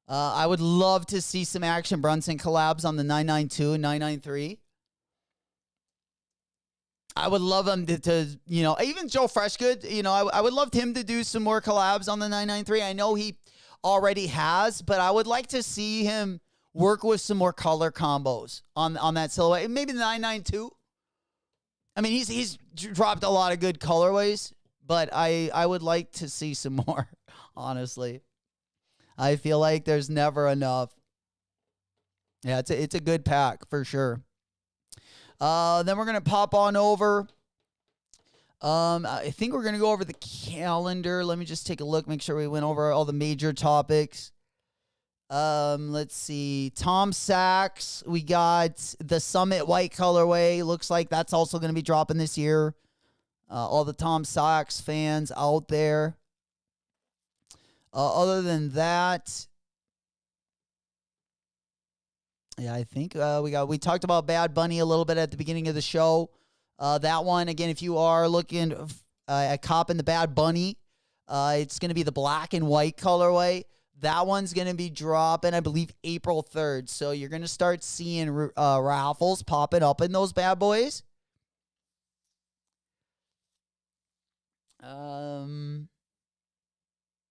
I would love to see some Action Brunson collabs on the 992 and 993. I would love him to even Joe Freshgood, I would love him to do some more collabs on the 993. I know he already has, but I would like to see him work with some more color combos on that silhouette. Maybe the 992. I mean, he's dropped a lot of good colorways, but I would like to see some more, honestly. I feel like there's never enough. Yeah, it's a good pack for sure. Then we're going to pop on over. I think we're going to go over the calendar. Let me just take a look, make sure we went over all the major topics. Let's see. Tom Sachs. We got the Summit white colorway. Looks like that's also going to be dropping this year. All the Tom Sachs fans out there. Other than that, yeah, I think we talked about Bad Bunny a little bit at the beginning of the show. That one, again, if you are looking at copping the Bad Bunny, it's going to be the black and white colorway. That one's going to be dropping, I believe, April 3rd. So you're going to start seeing raffles popping up in those bad boys.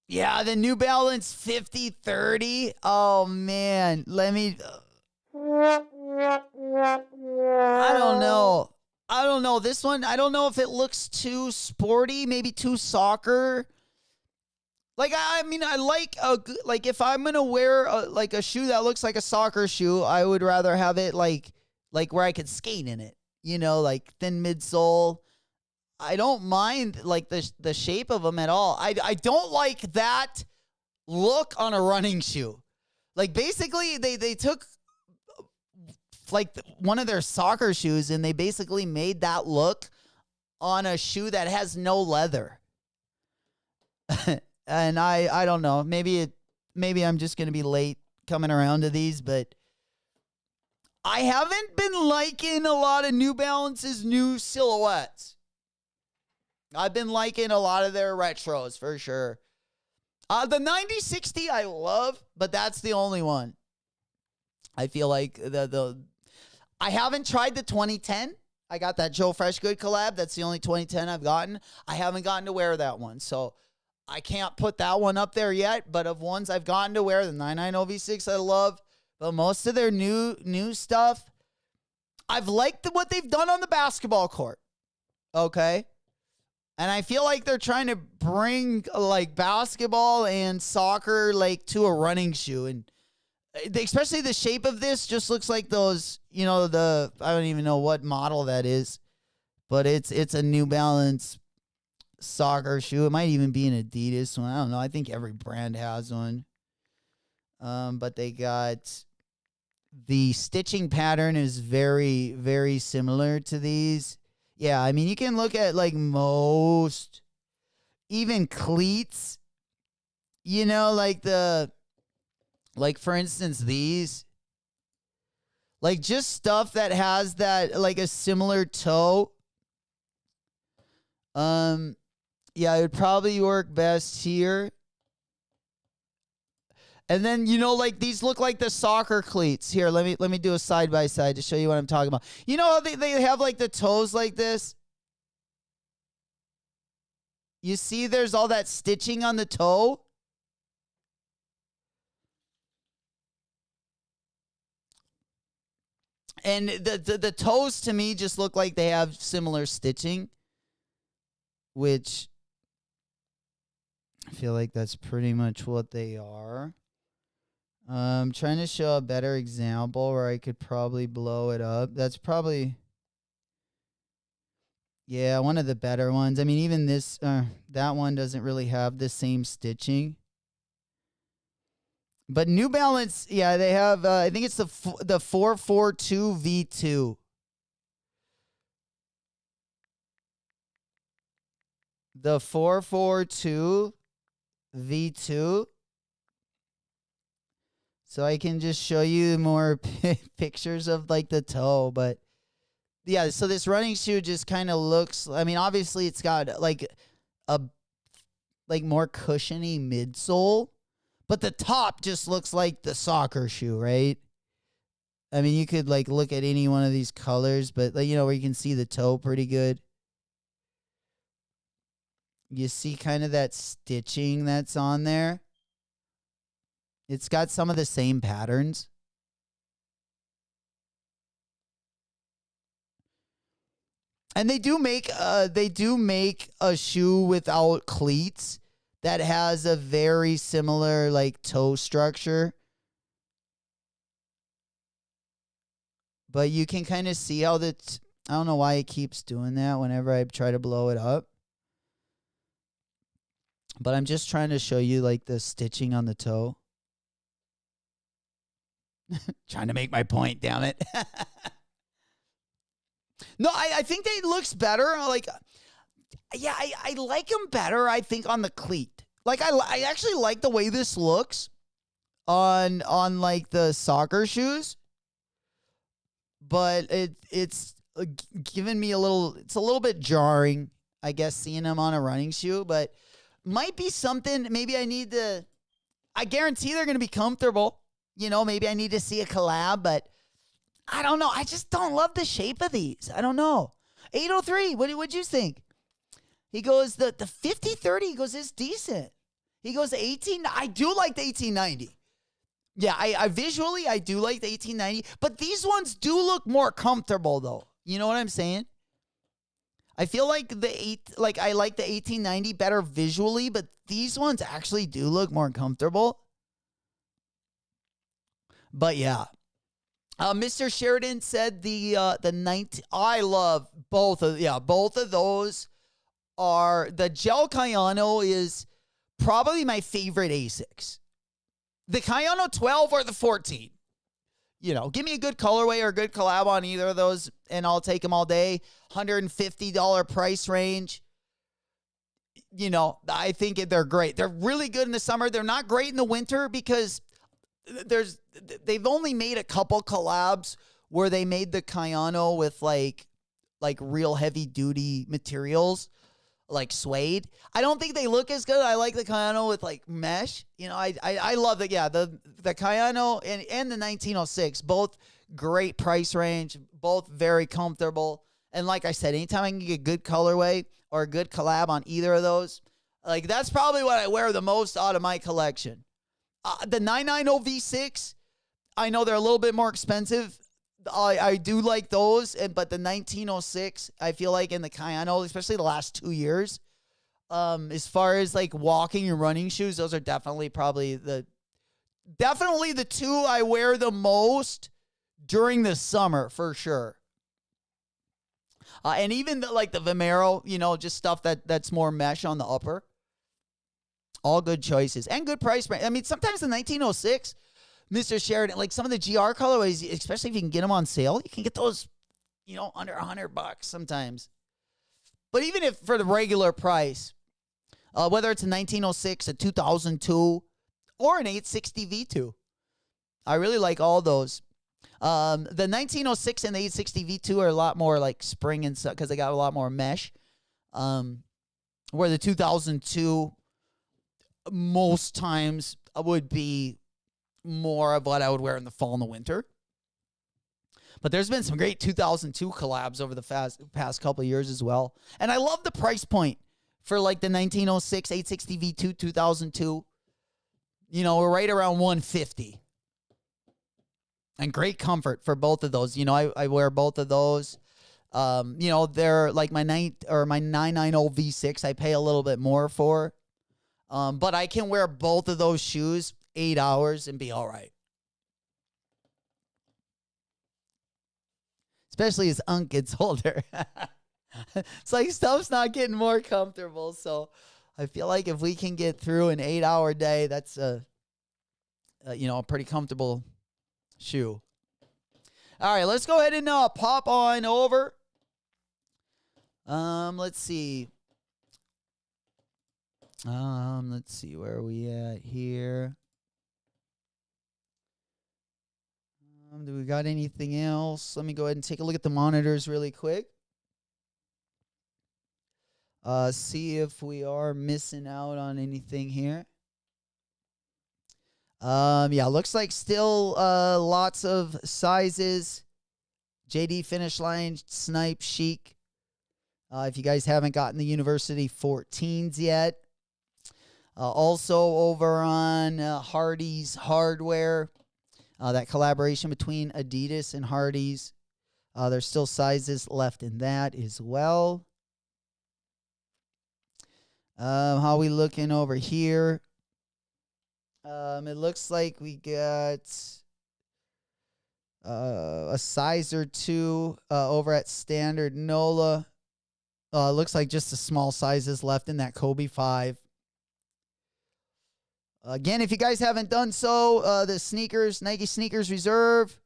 Yeah, the New Balance 5030. Oh, man. I don't know. This one, I don't know if it looks too sporty, maybe too soccer. Like, I mean, I like if I'm going to wear a shoe that looks like a soccer shoe, I would rather have it like where I could skate in it, like thin midsole. I don't mind like the shape of them at all. I don't like that look on a running shoe. Like basically they took like one of their soccer shoes and they basically made that look on a shoe that has no leather. And I don't know. Maybe I'm just going to be late coming around to these, but I haven't been liking a lot of New Balance's new silhouettes. I've been liking a lot of their retros for sure. The 9060 I love, but that's the only one. I feel like I haven't tried the 2010. I got that Joe Freshgood collab. That's the only 2010 I've gotten. I haven't gotten to wear that one, so I can't put that one up there yet. But of ones I've gotten to wear, the 990 V6 I love. But most of their new stuff, I've liked what they've done on the basketball court. Okay. And I feel like they're trying to bring like basketball and soccer like to a running shoe. And especially the shape of this just looks like those, I don't even know what model that is, but it's a New Balance soccer shoe. It might even be an Adidas one. I don't know. I think every brand has one. But they got the stitching pattern is very, very similar to these. Yeah, I mean, you can look at like most, even cleats, like for instance, these, like just stuff that has that, like a similar toe. Yeah, it would probably work best here. And then, like these look like the soccer cleats. Here, let me do a side by side to show you what I'm talking about. You know how they have like the toes like this? You see there's all that stitching on the toe? And the toes to me just look like they have similar stitching, which I feel like that's pretty much what they are. I'm trying to show a better example where I could probably blow it up. That's probably, yeah, one of the better ones. I mean, even this, that one doesn't really have the same stitching. But New Balance, yeah, they have, I think it's the 442 V2. The 442 V2. So I can just show you more pictures of like the toe, but yeah, so this running shoe just kind of looks, I mean, obviously it's got like a more cushiony midsole, but the top just looks like the soccer shoe, right? I mean, you could like look at any one of these colors, but like, where you can see the toe pretty good. You see kind of that stitching that's on there. It's got some of the same patterns. And they do make a shoe without cleats that has a very similar like toe structure. But you can kind of see how I don't know why it keeps doing that whenever I try to blow it up. But I'm just trying to show you like the stitching on the toe. Trying to make my point, damn it. No, I think they looks better. Like, yeah, I like them better, I think, on the cleat. Like, I actually like the way this looks on like the soccer shoes. But it's given me it's a little bit jarring, I guess, seeing them on a running shoe. But might be something, maybe I guarantee they're going to be comfortable. You know, maybe I need to see a collab, but I don't know. I just don't love the shape of these. I don't know. 803, what'd you think? He goes, the 5030, he goes, is decent. He goes, 18, I do like the 1890. Yeah, I visually, I do like the 1890, but these ones do look more comfortable, though. You know what I'm saying? I feel like I like the 1890 better visually, but these ones actually do look more comfortable. But yeah. Mr. Sheridan said the 19. I love both of those are the gel Kayano is probably my favorite Asics. The Kayano 12 or the 14. You know, give me a good colorway or a good collab on either of those, and I'll take them all day. $150 price range. You know, I think they're great. They're really good in the summer. They're not great in the winter because they've only made a couple collabs where they made the Kayano with like real heavy duty materials, like suede. I don't think they look as good. I like the Kayano with like mesh. You know, I love it. Yeah, the Kayano and the 1906, both great price range, both very comfortable. And like I said, anytime I can get a good colorway or a good collab on either of those, like that's probably what I wear the most out of my collection. The 990 V6, I know they're a little bit more expensive. I do like those, but the 1906, I feel like in the Kayano, especially the last 2 years, as far as like walking and running shoes, those are definitely the two I wear the most during the summer for sure. And even the Vomero, you know, just stuff that's more mesh on the upper. All good choices and good price range. I mean, sometimes the 1906, Mr. Sheridan, like some of the GR colorways, especially if you can get them on sale, you can get those, you know, under $100 sometimes. But even if for the regular price, whether it's a 1906, a 2002, or an 860 V2, I really like all those. The 1906 and the 860 V2 are a lot more like spring and stuff because they got a lot more mesh. Where the 2002 most times would be more of what I would wear in the fall and the winter. But there's been some great 2002 collabs over the past couple of years as well. And I love the price point for like the 1906, 860 V2, 2002. You know, we're right around 150. And great comfort for both of those. You know, I wear both of those. You know, they're like my 990 V6 I pay a little bit more for. But I can wear both of those shoes 8 hours and be all right. Especially as Unc gets older. It's like stuff's not getting more comfortable. So I feel like if we can get through an 8-hour day, that's a pretty comfortable shoe. All right, let's go ahead and pop on over. Let's see. Let's see, where are we at here? Do we got anything else? Let me go ahead and take a look at the monitors really quick. See if we are missing out on anything here. Yeah, looks like still lots of sizes. JD Finish Line, Snipe, Chic. If you guys haven't gotten the University 14s yet. Also over on Hardy's Hardware. That collaboration between Adidas and Hardy's. There's still sizes left in that as well. How we looking over here? It looks like we got a size or two over at Standard NOLA. Looks like just the small sizes left in that Kobe 5. Again, if you guys haven't done so, the sneakers, Nike Sneakers Reserve.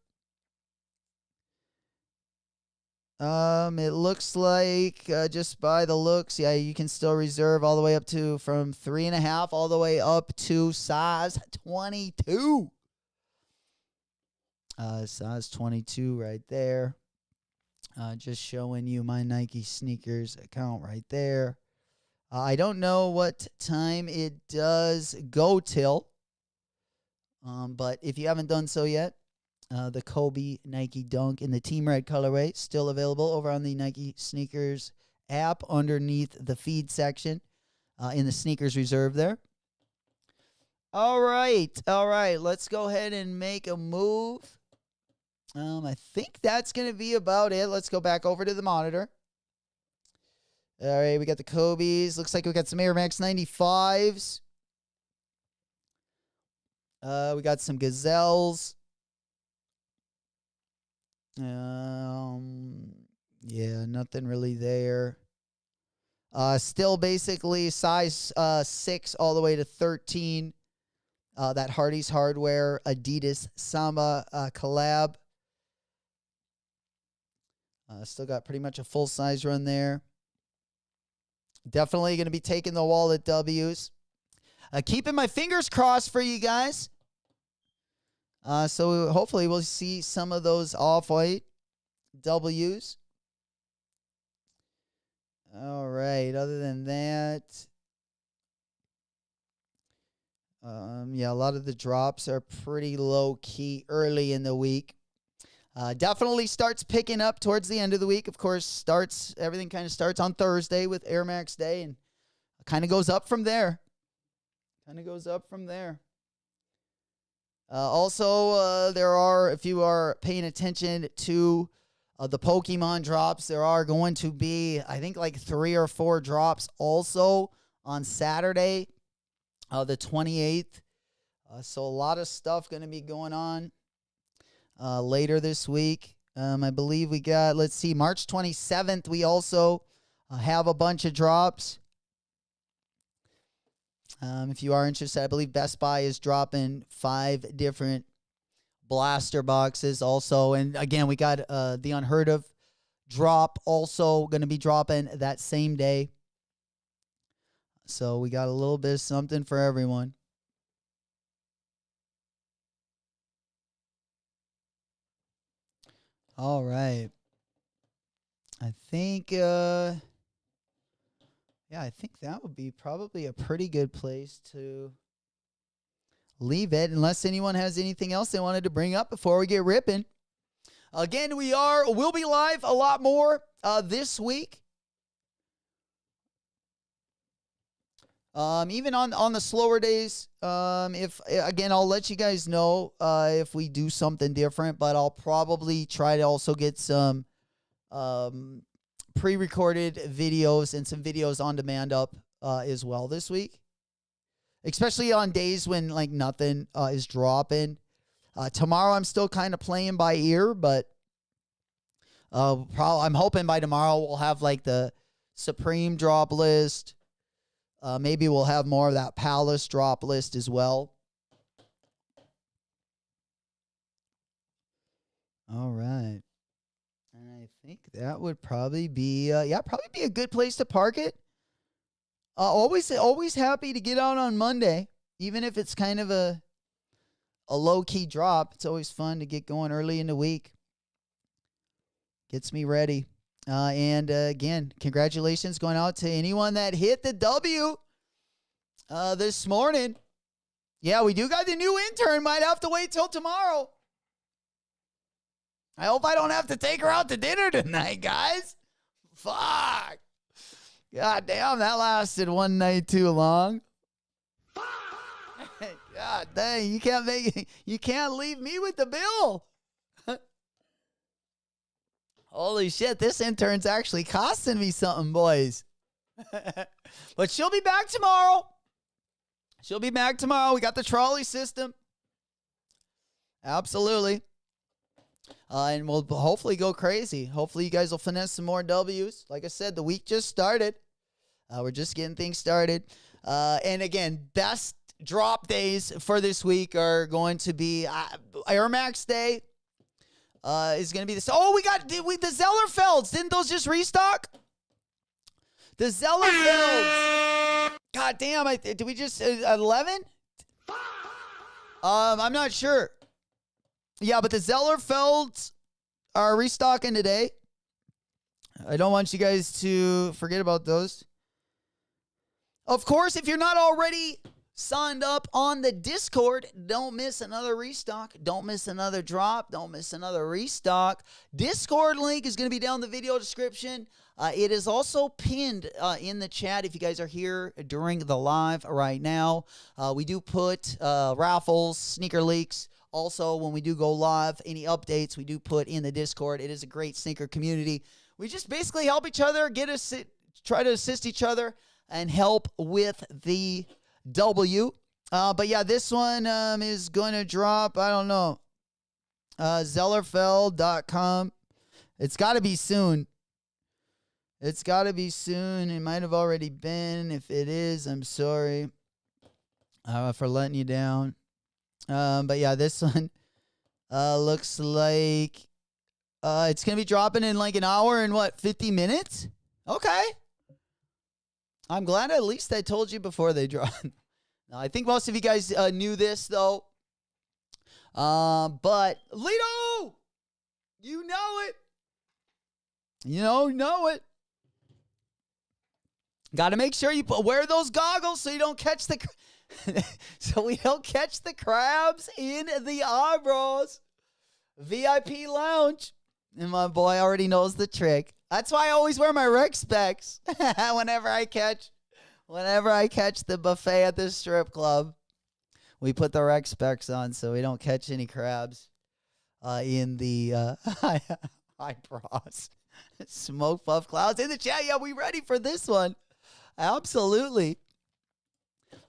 It looks like just by the looks, yeah, you can still reserve all the way up to from 3.5 all the way up to size 22. Size 22 right there. Just showing you my Nike Sneakers account right there. I don't know what time it does go till, but if you haven't done so yet, the Kobe Nike Dunk in the Team Red colorway still available over on the Nike Sneakers app underneath the feed section in the Sneakers Reserve there. All right. Let's go ahead and make a move. I think that's going to be about it. Let's go back over to the monitor. All right, we got the Kobe's. Looks like we got some Air Max 95s. We got some Gazelles. Yeah, nothing really there. Still basically size 6 all the way to 13. That Hardy's Hardware Adidas Samba collab. Still got pretty much a full size run there. Definitely going to be taking the wallet W's. Keeping my fingers crossed for you guys. So hopefully we'll see some of those off-white W's. All right. Other than that, yeah, a lot of the drops are pretty low-key early in the week. Definitely starts picking up towards the end of the week. Of course, everything kind of starts on Thursday with Air Max Day and kind of goes up from there. Also, there are, if you are paying attention to the Pokemon drops, there are going to be, I think, like 3 or 4 drops also on Saturday, the 28th. So a lot of stuff going to be going on later this week. I believe we got, let's see, March 27th, we also have a bunch of drops. If you are interested, I believe Best Buy is dropping 5 different blaster boxes also. And again, we got the Unheard Of drop also going to be dropping that same day. So we got a little bit of something for everyone. All right. I think I think that would be probably a pretty good place to leave it, unless anyone has anything else they wanted to bring up before we get ripping. Again, we'll be live a lot more this week. Even on the slower days, if again, I'll let you guys know if we do something different, but I'll probably try to also get some pre-recorded videos and some videos on demand up as well this week, especially on days when like nothing is dropping. Tomorrow I'm still kind of playing by ear, but I'm hoping by tomorrow we'll have like the Supreme drop list. Maybe we'll have more of that Palace drop list as well. All right. And I think that would probably be, probably be a good place to park it. Always happy to get out on Monday, even if it's kind of a low-key drop. It's always fun to get going early in the week. Gets me ready. And again, congratulations going out to anyone that hit the W this morning. Yeah, we do got the new intern. Might have to wait till tomorrow. I hope I don't have to take her out to dinner tonight, guys. Fuck. God damn, that lasted one night too long. God dang, you can't leave me with the bill. Holy shit, this intern's actually costing me something, boys. But she'll be back tomorrow. We got the trolley system. Absolutely. And we'll hopefully go crazy. Hopefully you guys will finesse some more W's. Like I said, the week just started. We're just getting things started. And again, best drop days for this week are going to be Air Max Day. Is going to be this. Oh, we got the Zellerfelds. Didn't those just restock? The Zellerfelds. God damn! Did we just 11? I'm not sure. Yeah, but the Zellerfelds are restocking today. I don't want you guys to forget about those. Of course, if you're not already signed up on the Discord, don't miss another restock. Don't miss another drop. Don't miss another restock. Discord link is going to be down in the video description. It is also pinned in the chat if you guys are here during the live right now. We do put raffles, sneaker leaks. Also, when we do go live, any updates we do put in the Discord. It is a great sneaker community. We just basically help each other, try to assist each other, and help with the W. But yeah, this one is going to drop, I don't know, Zellerfeld.com. It's got to be soon. It's got to be soon. It might have already been. If it is, I'm sorry for letting you down. But yeah, this one looks like it's going to be dropping in like an hour and 50 minutes? Okay. I'm glad at least I told you before they drop. Now, I think most of you guys knew this, though. But, Lito! You know it. You know it. Got to make sure you wear those goggles so you don't catch the... so we don't catch the crabs in the eyebrows. VIP lounge. And my boy already knows the trick. That's why I always wear my rec specs whenever I catch the buffet at the strip club. We put the rec specs on so we don't catch any crabs in the eyebrows. Smoke puff clouds in the chat. Yeah, we ready for this one. Absolutely.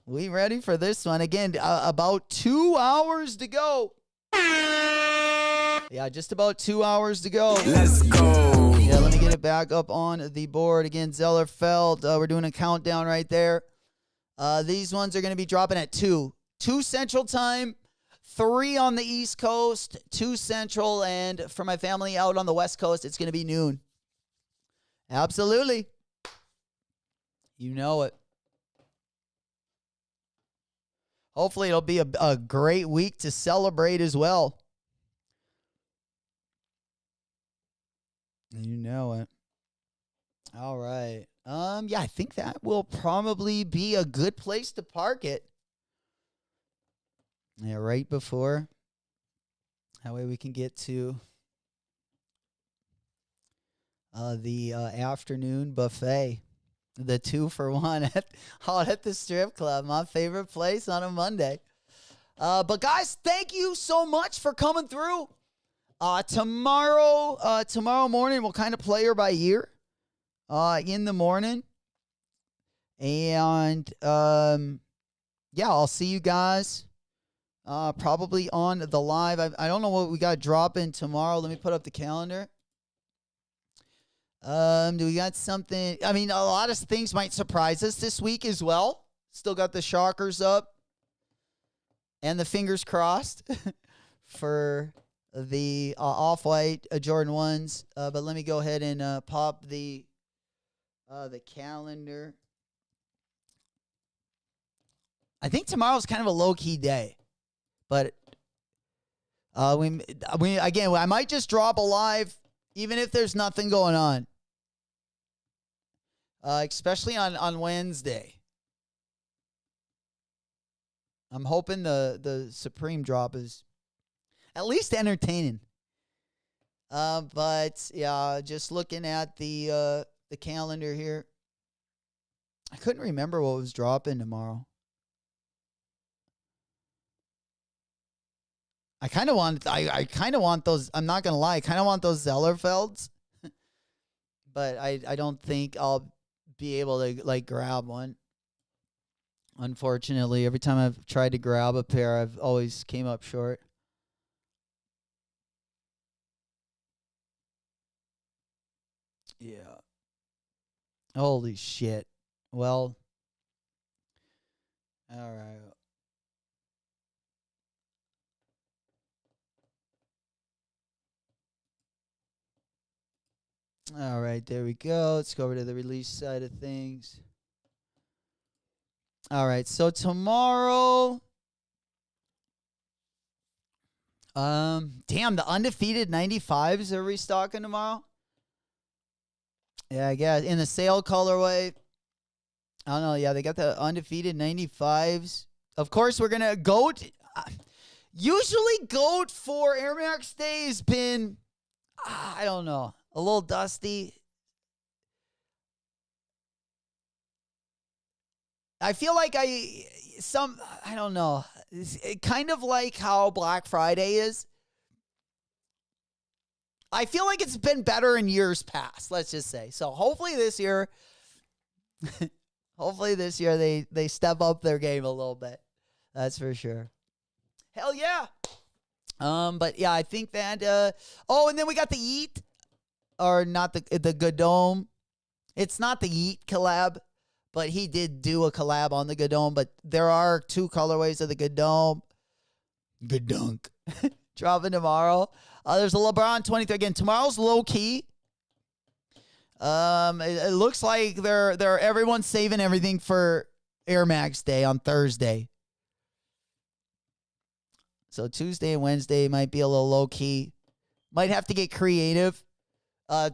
We ready for this one. Again, about 2 hours to go. Yeah, just about 2 hours to go. Let's go. Yeah, let me get it back up on the board. Again, Zellerfeld, we're doing a countdown right there. These ones are going to be dropping at 2. 2 Central Time, 3 on the East Coast, 2 Central, and for my family out on the West Coast, it's going to be noon. Absolutely. You know it. Hopefully it'll be a great week to celebrate as well. You know it. All right. Yeah, I think that will probably be a good place to park it. Yeah, right before. That way we can get to the afternoon buffet. The 2-for-1 out at the strip club. My favorite place on a Monday. But guys, thank you so much for coming through. Tomorrow morning, we'll kind of play her by ear in the morning. And, yeah, I'll see you guys probably on the live. I don't know what we got dropping tomorrow. Let me put up the calendar. Do we got something? I mean, a lot of things might surprise us this week as well. Still got the shockers up and the fingers crossed for the off-white Jordan 1s. But let me go ahead and pop the calendar. I think tomorrow's kind of a low-key day. But again, I might just drop a live even if there's nothing going on. Especially on Wednesday. I'm hoping the Supreme drop is at least entertaining. But yeah, just looking at the calendar here. I couldn't remember what was dropping tomorrow. I kind of want those. I'm not gonna lie. I kind of want those Zellerfelds, but I don't think I'll be able to like grab one. Unfortunately, every time I've tried to grab a pair, I've always came up short. Yeah. Holy shit. Well. All right. All right, there we go. Let's go over to the release side of things. All right, so tomorrow, damn, the undefeated 95s are restocking tomorrow. Yeah, I guess in the sale colorway. I don't know. Yeah, they got the undefeated 95s. Of course, we're gonna GOAT. Usually, GOAT for Air Max Day has been, I don't know, a little dusty. I feel like I don't know. It's kind of like how Black Friday is. I feel like it's been better in years past, let's just say. So hopefully this year they step up their game a little bit. That's for sure. Hell yeah. But yeah, I think that and then we got the Yeet, or not the Gadome. It's not the Yeet collab, but he did do a collab on the Gadome. But there are 2 colorways of the Gadome. Gadunk. Dropping tomorrow. There's a LeBron 23. Again, tomorrow's low key. It looks like they're everyone's saving everything for Air Max Day on Thursday. So Tuesday and Wednesday might be a little low key. Might have to get creative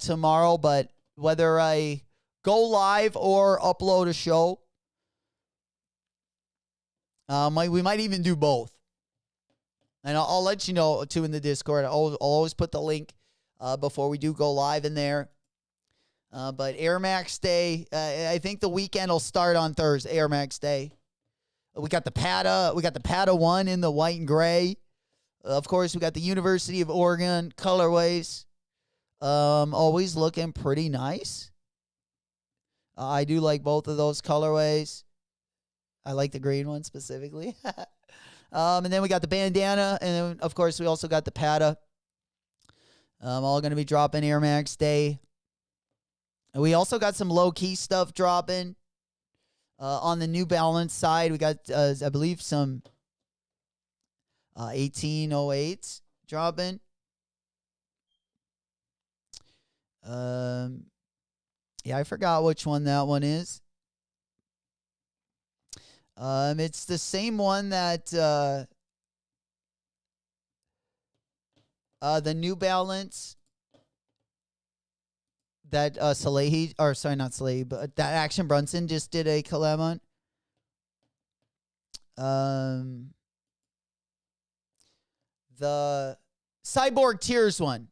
tomorrow, but whether I go live or upload a show, we might even do both. And I'll let you know, too, in the Discord. I'll always put the link before we do go live in there. But Air Max Day, I think the weekend will start on Thursday, Air Max Day. We got the Pata. We got the Pata 1 in the white and gray. Of course, we got the University of Oregon colorways. Always looking pretty nice. I do like both of those colorways. I like the green one specifically. And then we got the bandana. And then, of course, we also got the Pata. All going to be dropping Air Max Day. And we also got some low-key stuff dropping. On the New Balance side, we got, I believe, some 1808s dropping. Yeah, I forgot which one that one is. It's the same one that the New Balance that Salehi, or sorry, not Salehi, but that Action Brunson just did a collab on. The Cyborg Tears one.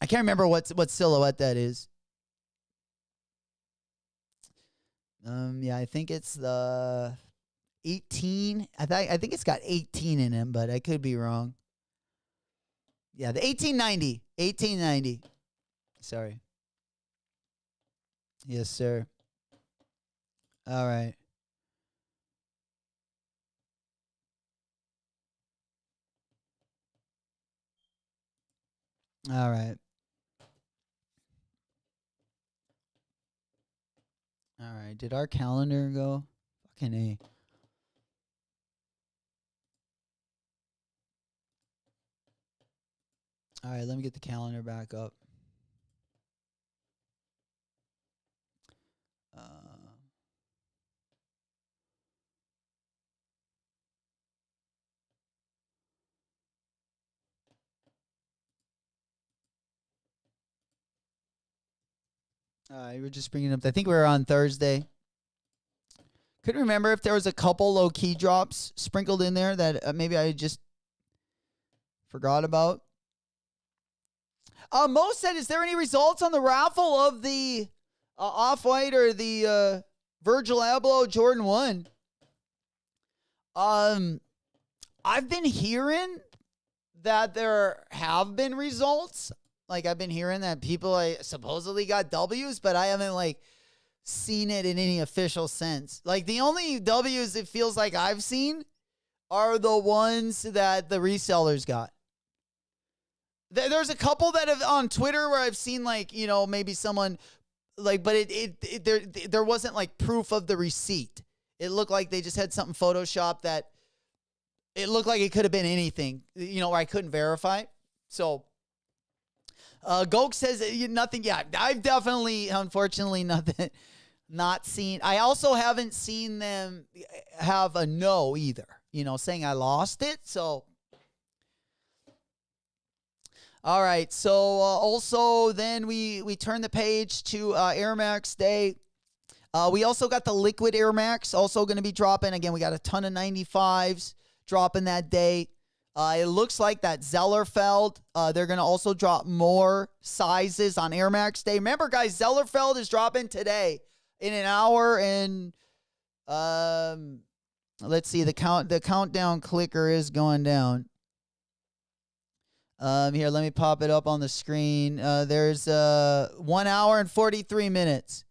I can't remember what silhouette that is. Yeah, I think it's the 18. I think it's got 18 in him, but I could be wrong. Yeah, the 1890. 1890. Sorry. Yes, sir. All right. All right. All right. Did our calendar go? Fucking A. All right, let me get the calendar back up. We're just bringing up. I think we were on Thursday. Couldn't remember if there was a couple low key drops sprinkled in there that maybe I just forgot about. Mo said, "Is there any results on the raffle of the Off-White or the Virgil Abloh Jordan 1?" I've been hearing that there have been results. Like, I've been hearing that people supposedly got W's, but I haven't, seen it in any official sense. Like, the only W's it feels like I've seen are the ones that the resellers got. There's a couple that have on Twitter where I've seen, maybe someone, but there wasn't, proof of the receipt. It looked like they just had something photoshopped that it looked like it could have been anything, or I couldn't verify. So Gok says nothing. Yeah, I've definitely, unfortunately, not seen. I also haven't seen them have a no either. Saying I lost it. So, all right. So also then we turn the page to Air Max Day. We also got the Liquid Air Max also going to be dropping. Again, we got a ton of 95s dropping that day. It looks like that Zellerfeld, they're going to also drop more sizes on Air Max Day. Remember, guys, Zellerfeld is dropping today in an hour. And let's see, the countdown clicker is going down. Here, let me pop it up on the screen. There's 1 hour and 43 minutes.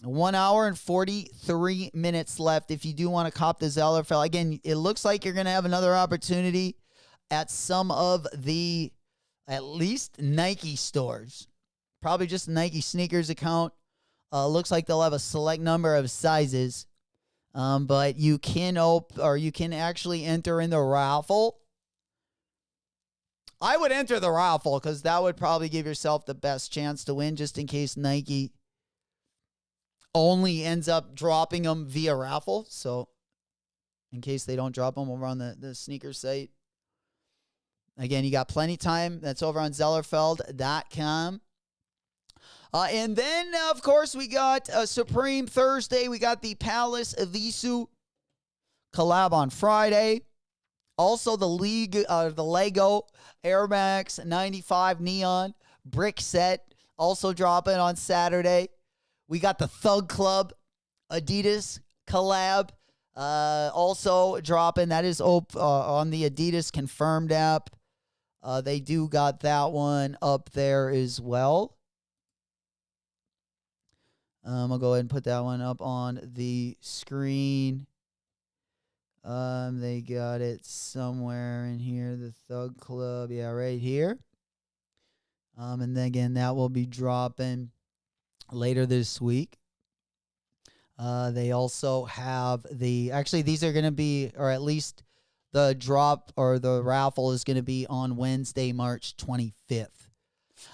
1 hour and 43 minutes left if you do want to cop the Zellerfeld. Again, it looks like you're going to have another opportunity at some of the, at least, Nike stores. Probably just Nike sneakers account. Looks like they'll have a select number of sizes. But you can you can actually enter in the raffle. I would enter the raffle because that would probably give yourself the best chance to win, just in case Nike only ends up dropping them via raffle. So in case they don't drop them over on the sneaker site. Again, you got plenty time. That's over on Zellerfeld.com. And then, of course, we got Supreme Thursday. We got the Palace Evisu collab on Friday. Also, the Lego Air Max 95 Neon brick set also dropping on Saturday. We got the Thug Club Adidas collab also dropping. That is on the Adidas Confirmed app. They do got that one up there as well. I'll go ahead and put that one up on the screen. They got it somewhere in here. The Thug Club, yeah, right here. And then again, that will be dropping later this week. They also have actually these are going to be, or at least the drop or the raffle is going to be on Wednesday, March 25th.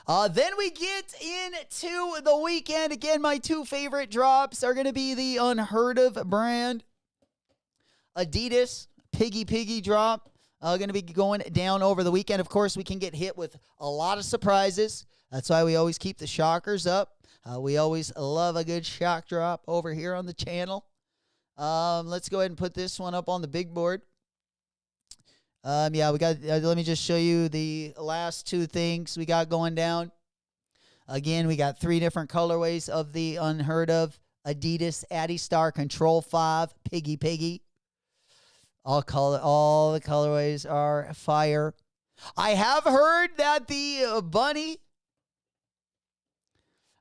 Then we get into the weekend. Again, my two favorite drops are going to be the Unheard of brand Adidas Piggy drop. Going to be going down over the weekend. Of course, we can get hit with a lot of surprises. That's why we always keep the shockers up. We always love a good shock drop over here on the channel. Let's go ahead and put this one up on the big board. Yeah, we got, let me just show you the last two things we got going down. Again, we got three different colorways of the Unheard of Adidas Adistar Control 5 Piggy. All the colorways are fire. I have heard that the bunny,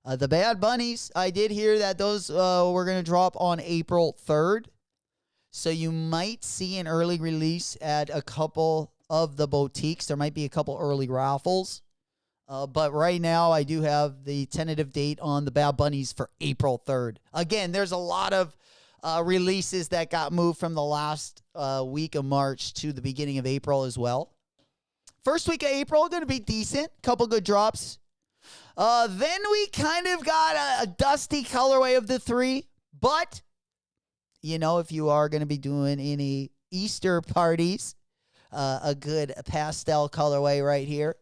the Bad Bunnies, I did hear that those were going to drop on April 3rd. So you might see an early release at a couple of the boutiques. There might be a couple early raffles. But right now, I do have the tentative date on the Bad Bunnies for April 3rd. Again, there's a lot of releases that got moved from the last week of March to the beginning of April as well. First week of April, going to be decent. Couple good drops. Then we kind of got a dusty colorway of the three. But, you know, if you are going to be doing any Easter parties, a good pastel colorway right here.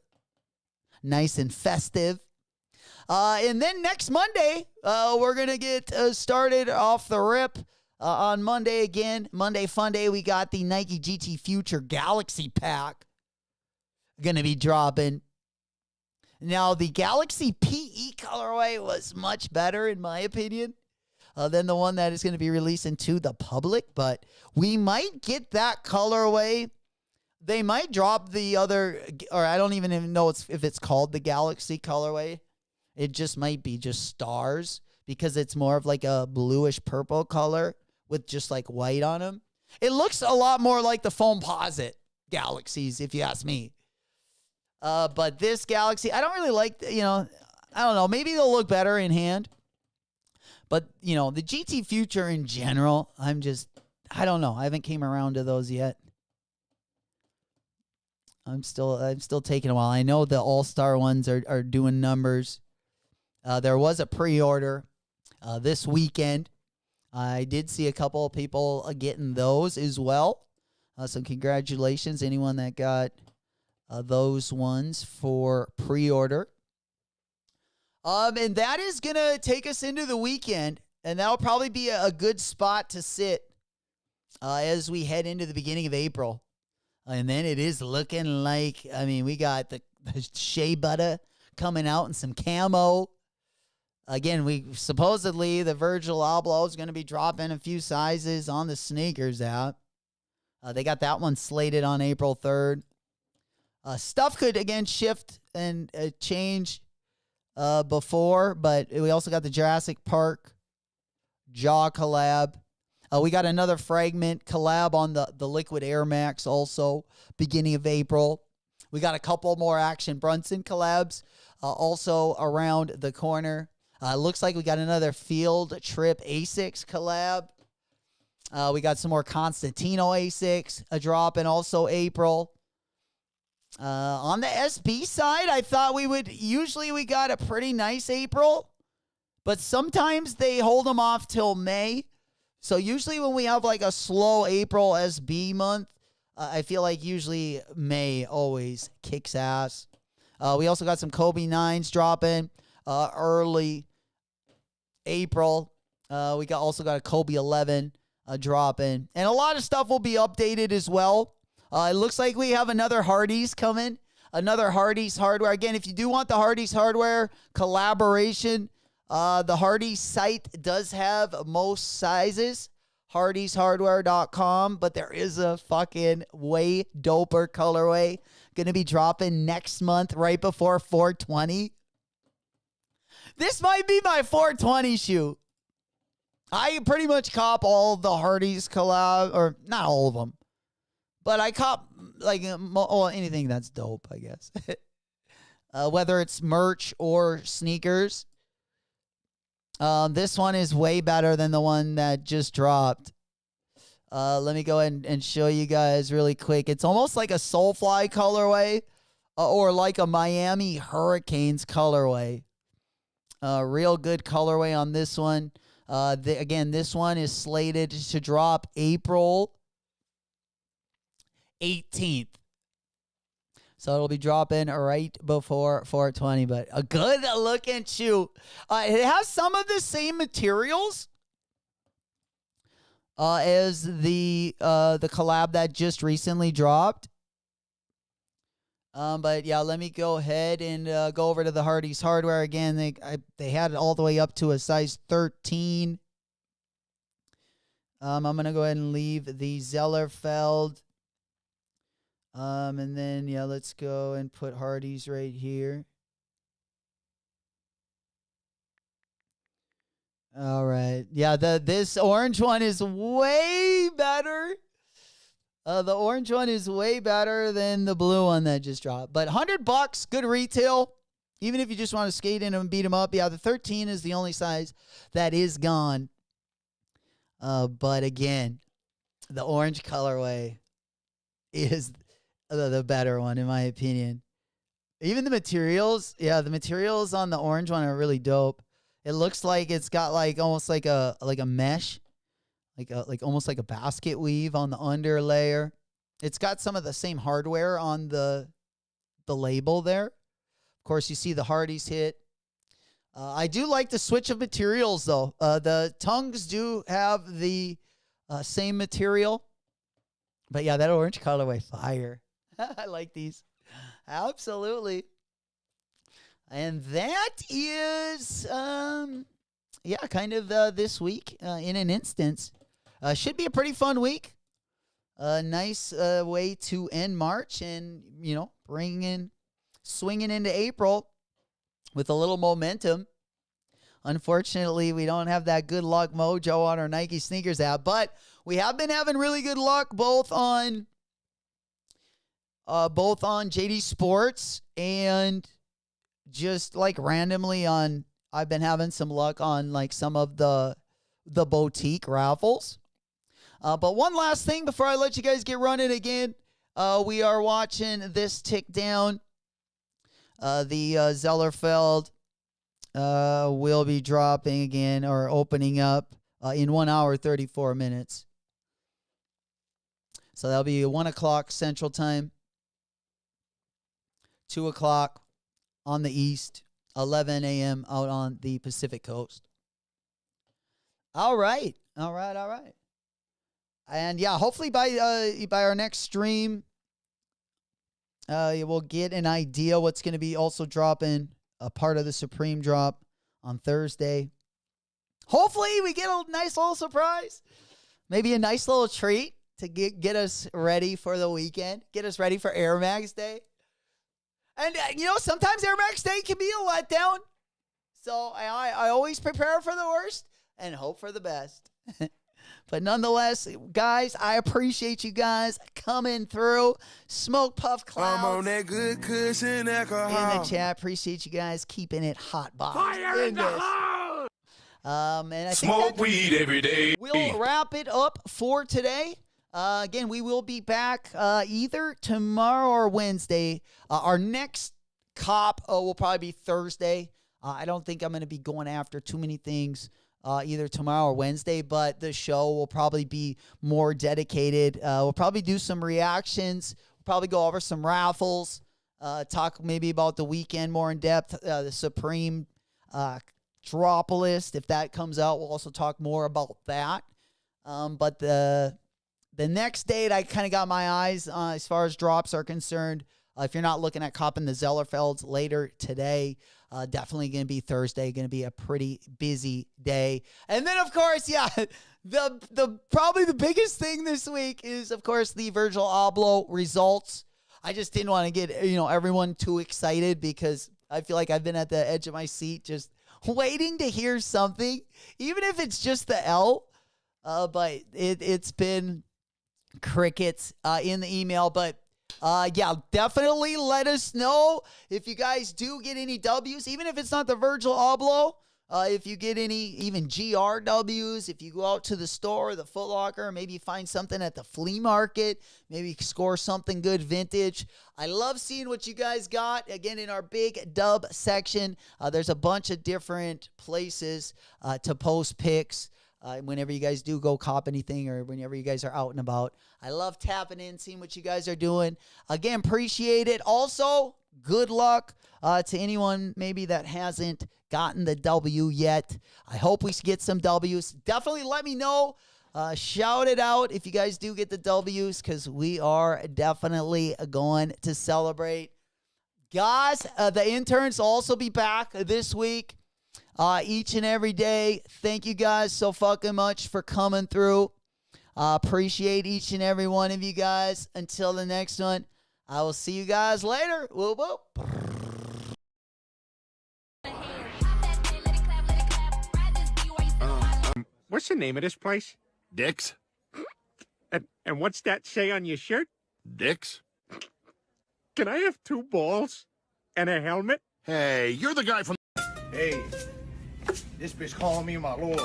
Nice and festive. And then next Monday, we're going to get started off the rip. On Monday again, Monday Fun Day, we got the Nike GT Future Galaxy Pack going to be dropping. Now, the Galaxy PE colorway was much better, in my opinion, than the one that is going to be releasing to the public. But we might get that colorway. They might drop the other, or I don't even know if it's called the Galaxy colorway. It just might be just stars because it's more of like a bluish purple color with just like white on them. It looks a lot more like the Foamposite Galaxies, if you ask me. But this Galaxy, I don't really like, I don't know. Maybe they'll look better in hand. But, the GT Future in general, I don't know. I haven't came around to those yet. I'm still taking a while. I know the All-Star ones are doing numbers. There was a pre-order this weekend. I did see a couple of people getting those as well. So congratulations, anyone that got those ones for pre-order. And that is going to take us into the weekend, and that'll probably be a good spot to sit as we head into the beginning of April. And then it is looking like, I mean, we got the shea butter coming out and some camo. Again, we supposedly the Virgil Abloh is going to be dropping a few sizes on the sneakers out. They got that one slated on April 3rd. Stuff could, again, shift and change before, but we also got the Jurassic Park Jaw collab. We got another Fragment collab on the Liquid Air Max also, beginning of April. We got a couple more Action Brunson collabs also around the corner. Looks like we got another Field Trip Asics collab. We got some more Constantino Asics, a drop in also April. On the SB side, I thought usually we got a pretty nice April, but sometimes they hold them off till May. So usually when we have like a slow April SB month, I feel like usually May always kicks ass. We also got some Kobe 9s dropping early April. We also got a Kobe 11 dropping. And a lot of stuff will be updated as well. It looks like we have another Hardee's coming. Another Hardee's hardware. Again, if you do want the Hardee's hardware collaboration, the Hardee's site does have most sizes, hardeeshardware.com, but there is a fucking way doper colorway going to be dropping next month right before 420. This might be my 420 shoe. I pretty much cop all the Hardee's collab, or not all of them, but I cop like anything that's dope, I guess. Whether it's merch or sneakers. This one is way better than the one that just dropped. Let me go ahead and show you guys really quick. It's almost like a Soulfly colorway or like a Miami Hurricanes colorway. Real good colorway on this one. Again, this one is slated to drop April 18th. So it'll be dropping right before 420, but a good looking shoe. It has some of the same materials as the collab that just recently dropped. But yeah, let me go ahead and go over to the Hardee's hardware again. They had it all the way up to a size 13. I'm gonna go ahead and leave the Zellerfeld. And then, yeah, let's go and put Hardee's right here. All right. Yeah, this orange one is way better. The orange one is way better than the blue one that just dropped. But $100, good retail. Even if you just want to skate in and beat them up. Yeah, the 13 is the only size that is gone. But again, the orange colorway is the better one, in my opinion. Even the materials, yeah, the materials on the orange one are really dope. It looks like it's got like almost like a mesh, like almost like a basket weave on the under layer. It's got some of the same hardware on the label there. Of course, you see the Hardee's hit. I do like the switch of materials though. The tongues do have the same material, but yeah, that orange colorway fire. I like these. Absolutely. And that is, kind of this week in an instance. Should be a pretty fun week. Nice way to end March and, swinging into April with a little momentum. Unfortunately, we don't have that good luck mojo on our Nike sneakers app, but we have been having really good luck both on JD Sports and just like randomly I've been having some luck on like some of the boutique raffles. But one last thing before I let you guys get running again, we are watching this tick down. The Zellerfeld will be dropping again or opening up in 1 hour, 34 minutes. So that'll be 1 o'clock Central Time, 2 o'clock on the East, 11 a.m. out on the Pacific Coast. All right. And yeah, hopefully by our next stream, we'll get an idea what's going to be also dropping a part of the Supreme drop on Thursday. Hopefully we get a nice little surprise, maybe a nice little treat to get us ready for the weekend, get us ready for Air Max Day. And, sometimes Air Max Day can be a letdown. So I always prepare for the worst and hope for the best. But nonetheless, guys, I appreciate you guys coming through. Smoke Puff Clouds. I'm on that good cushion alcohol. In the chat. Appreciate you guys keeping it hot box. Fire in the hole! And I Smoke think weed every day. we'll wrap it up for today. Again, we will be back either tomorrow or Wednesday. Our next cop will probably be Thursday. I don't think I'm going to be going after too many things either tomorrow or Wednesday, but the show will probably be more dedicated. We'll probably do some reactions. We'll probably go over some raffles, talk maybe about the weekend more in depth, the Supreme drop list. If that comes out, we'll also talk more about that. But the next date, I kind of got my eyes as far as drops are concerned. If you're not looking at copping the Zellerfelds later today, definitely going to be Thursday. Going to be a pretty busy day. And then, of course, yeah, the probably the biggest thing this week is, of course, the Virgil Abloh results. I just didn't want to get everyone too excited because I feel like I've been at the edge of my seat just waiting to hear something, even if it's just the L. But it's been crickets in the email. But yeah, definitely let us know if you guys do get any W's, even if it's not the Virgil Abloh. If you get any even GRWs, if you go out to the store, the Foot Locker, maybe you find something at the flea market, maybe score something good vintage. I love seeing what you guys got. Again, in our big dub section, there's a bunch of different places to post pics. Whenever you guys do go cop anything or whenever you guys are out and about. I love tapping in, seeing what you guys are doing. Again, appreciate it. Also, good luck to anyone maybe that hasn't gotten the W yet. I hope we get some W's. Definitely let me know. Shout it out if you guys do get the W's because we are definitely going to celebrate. Guys, the interns will also be back this week. Each and every day. Thank you guys so fucking much for coming through. Appreciate each and every one of you guys. Until the next one, I will see you guys later. Whoop, whoop. What's the name of this place? Dick's? And what's that say on your shirt? Dick's? Can I have 2 balls and a helmet? Hey, you're the guy from... Hey, this bitch calling me my lord.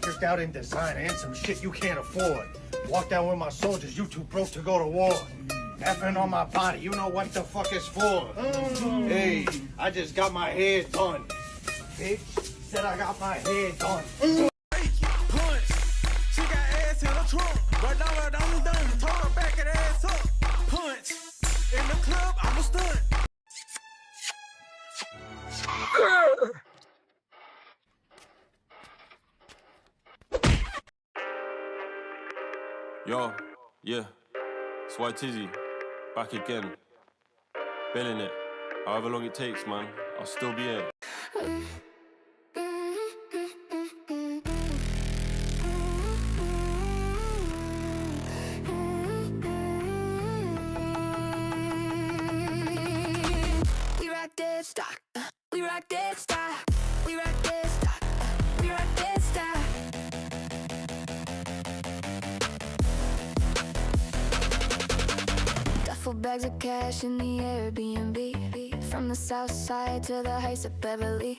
Tricked out in design and some shit you can't afford. Walked out with my soldiers, you too broke to go to war. Effing on my body, you know what the fuck it's for. Hey, I just got my hair done. Bitch, said I got my hair done. Punch. She got ass in the trunk. But now I'm done. Told her back her ass up. Punch. In the club, I'm a stunt. Yo, yeah, it's White Tizzy, back again, billing it, however long it takes, man, I'll still be here. We rock dead stock. We rock dead stock. We rock dead stock. We rock dead stock. Duffel bags of cash in the Airbnb. From the south side to the heights of Beverly.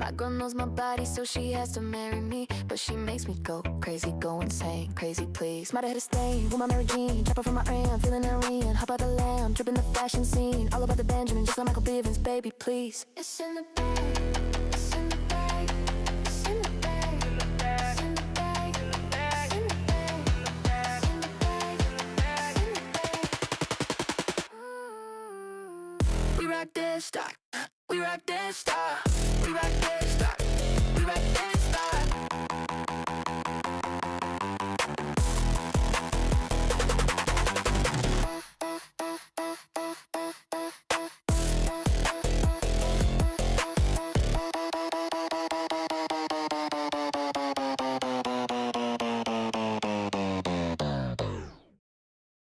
My girl knows my body, so she has to marry me. But she makes me go crazy, go insane, crazy please. Might have hit a stain with my Merion, chopper from my aunt, feeling Merion. Hop out the lamb, dripping the fashion scene. All about the Benjamin, just like Michael Bivins, baby, please. It's in the bag, it's in the bag, it's in the bag, it's in the bag, it's in the bag, it's in the bag, it's in the bag, it's in the bag. We rock this stock, we rock this stock.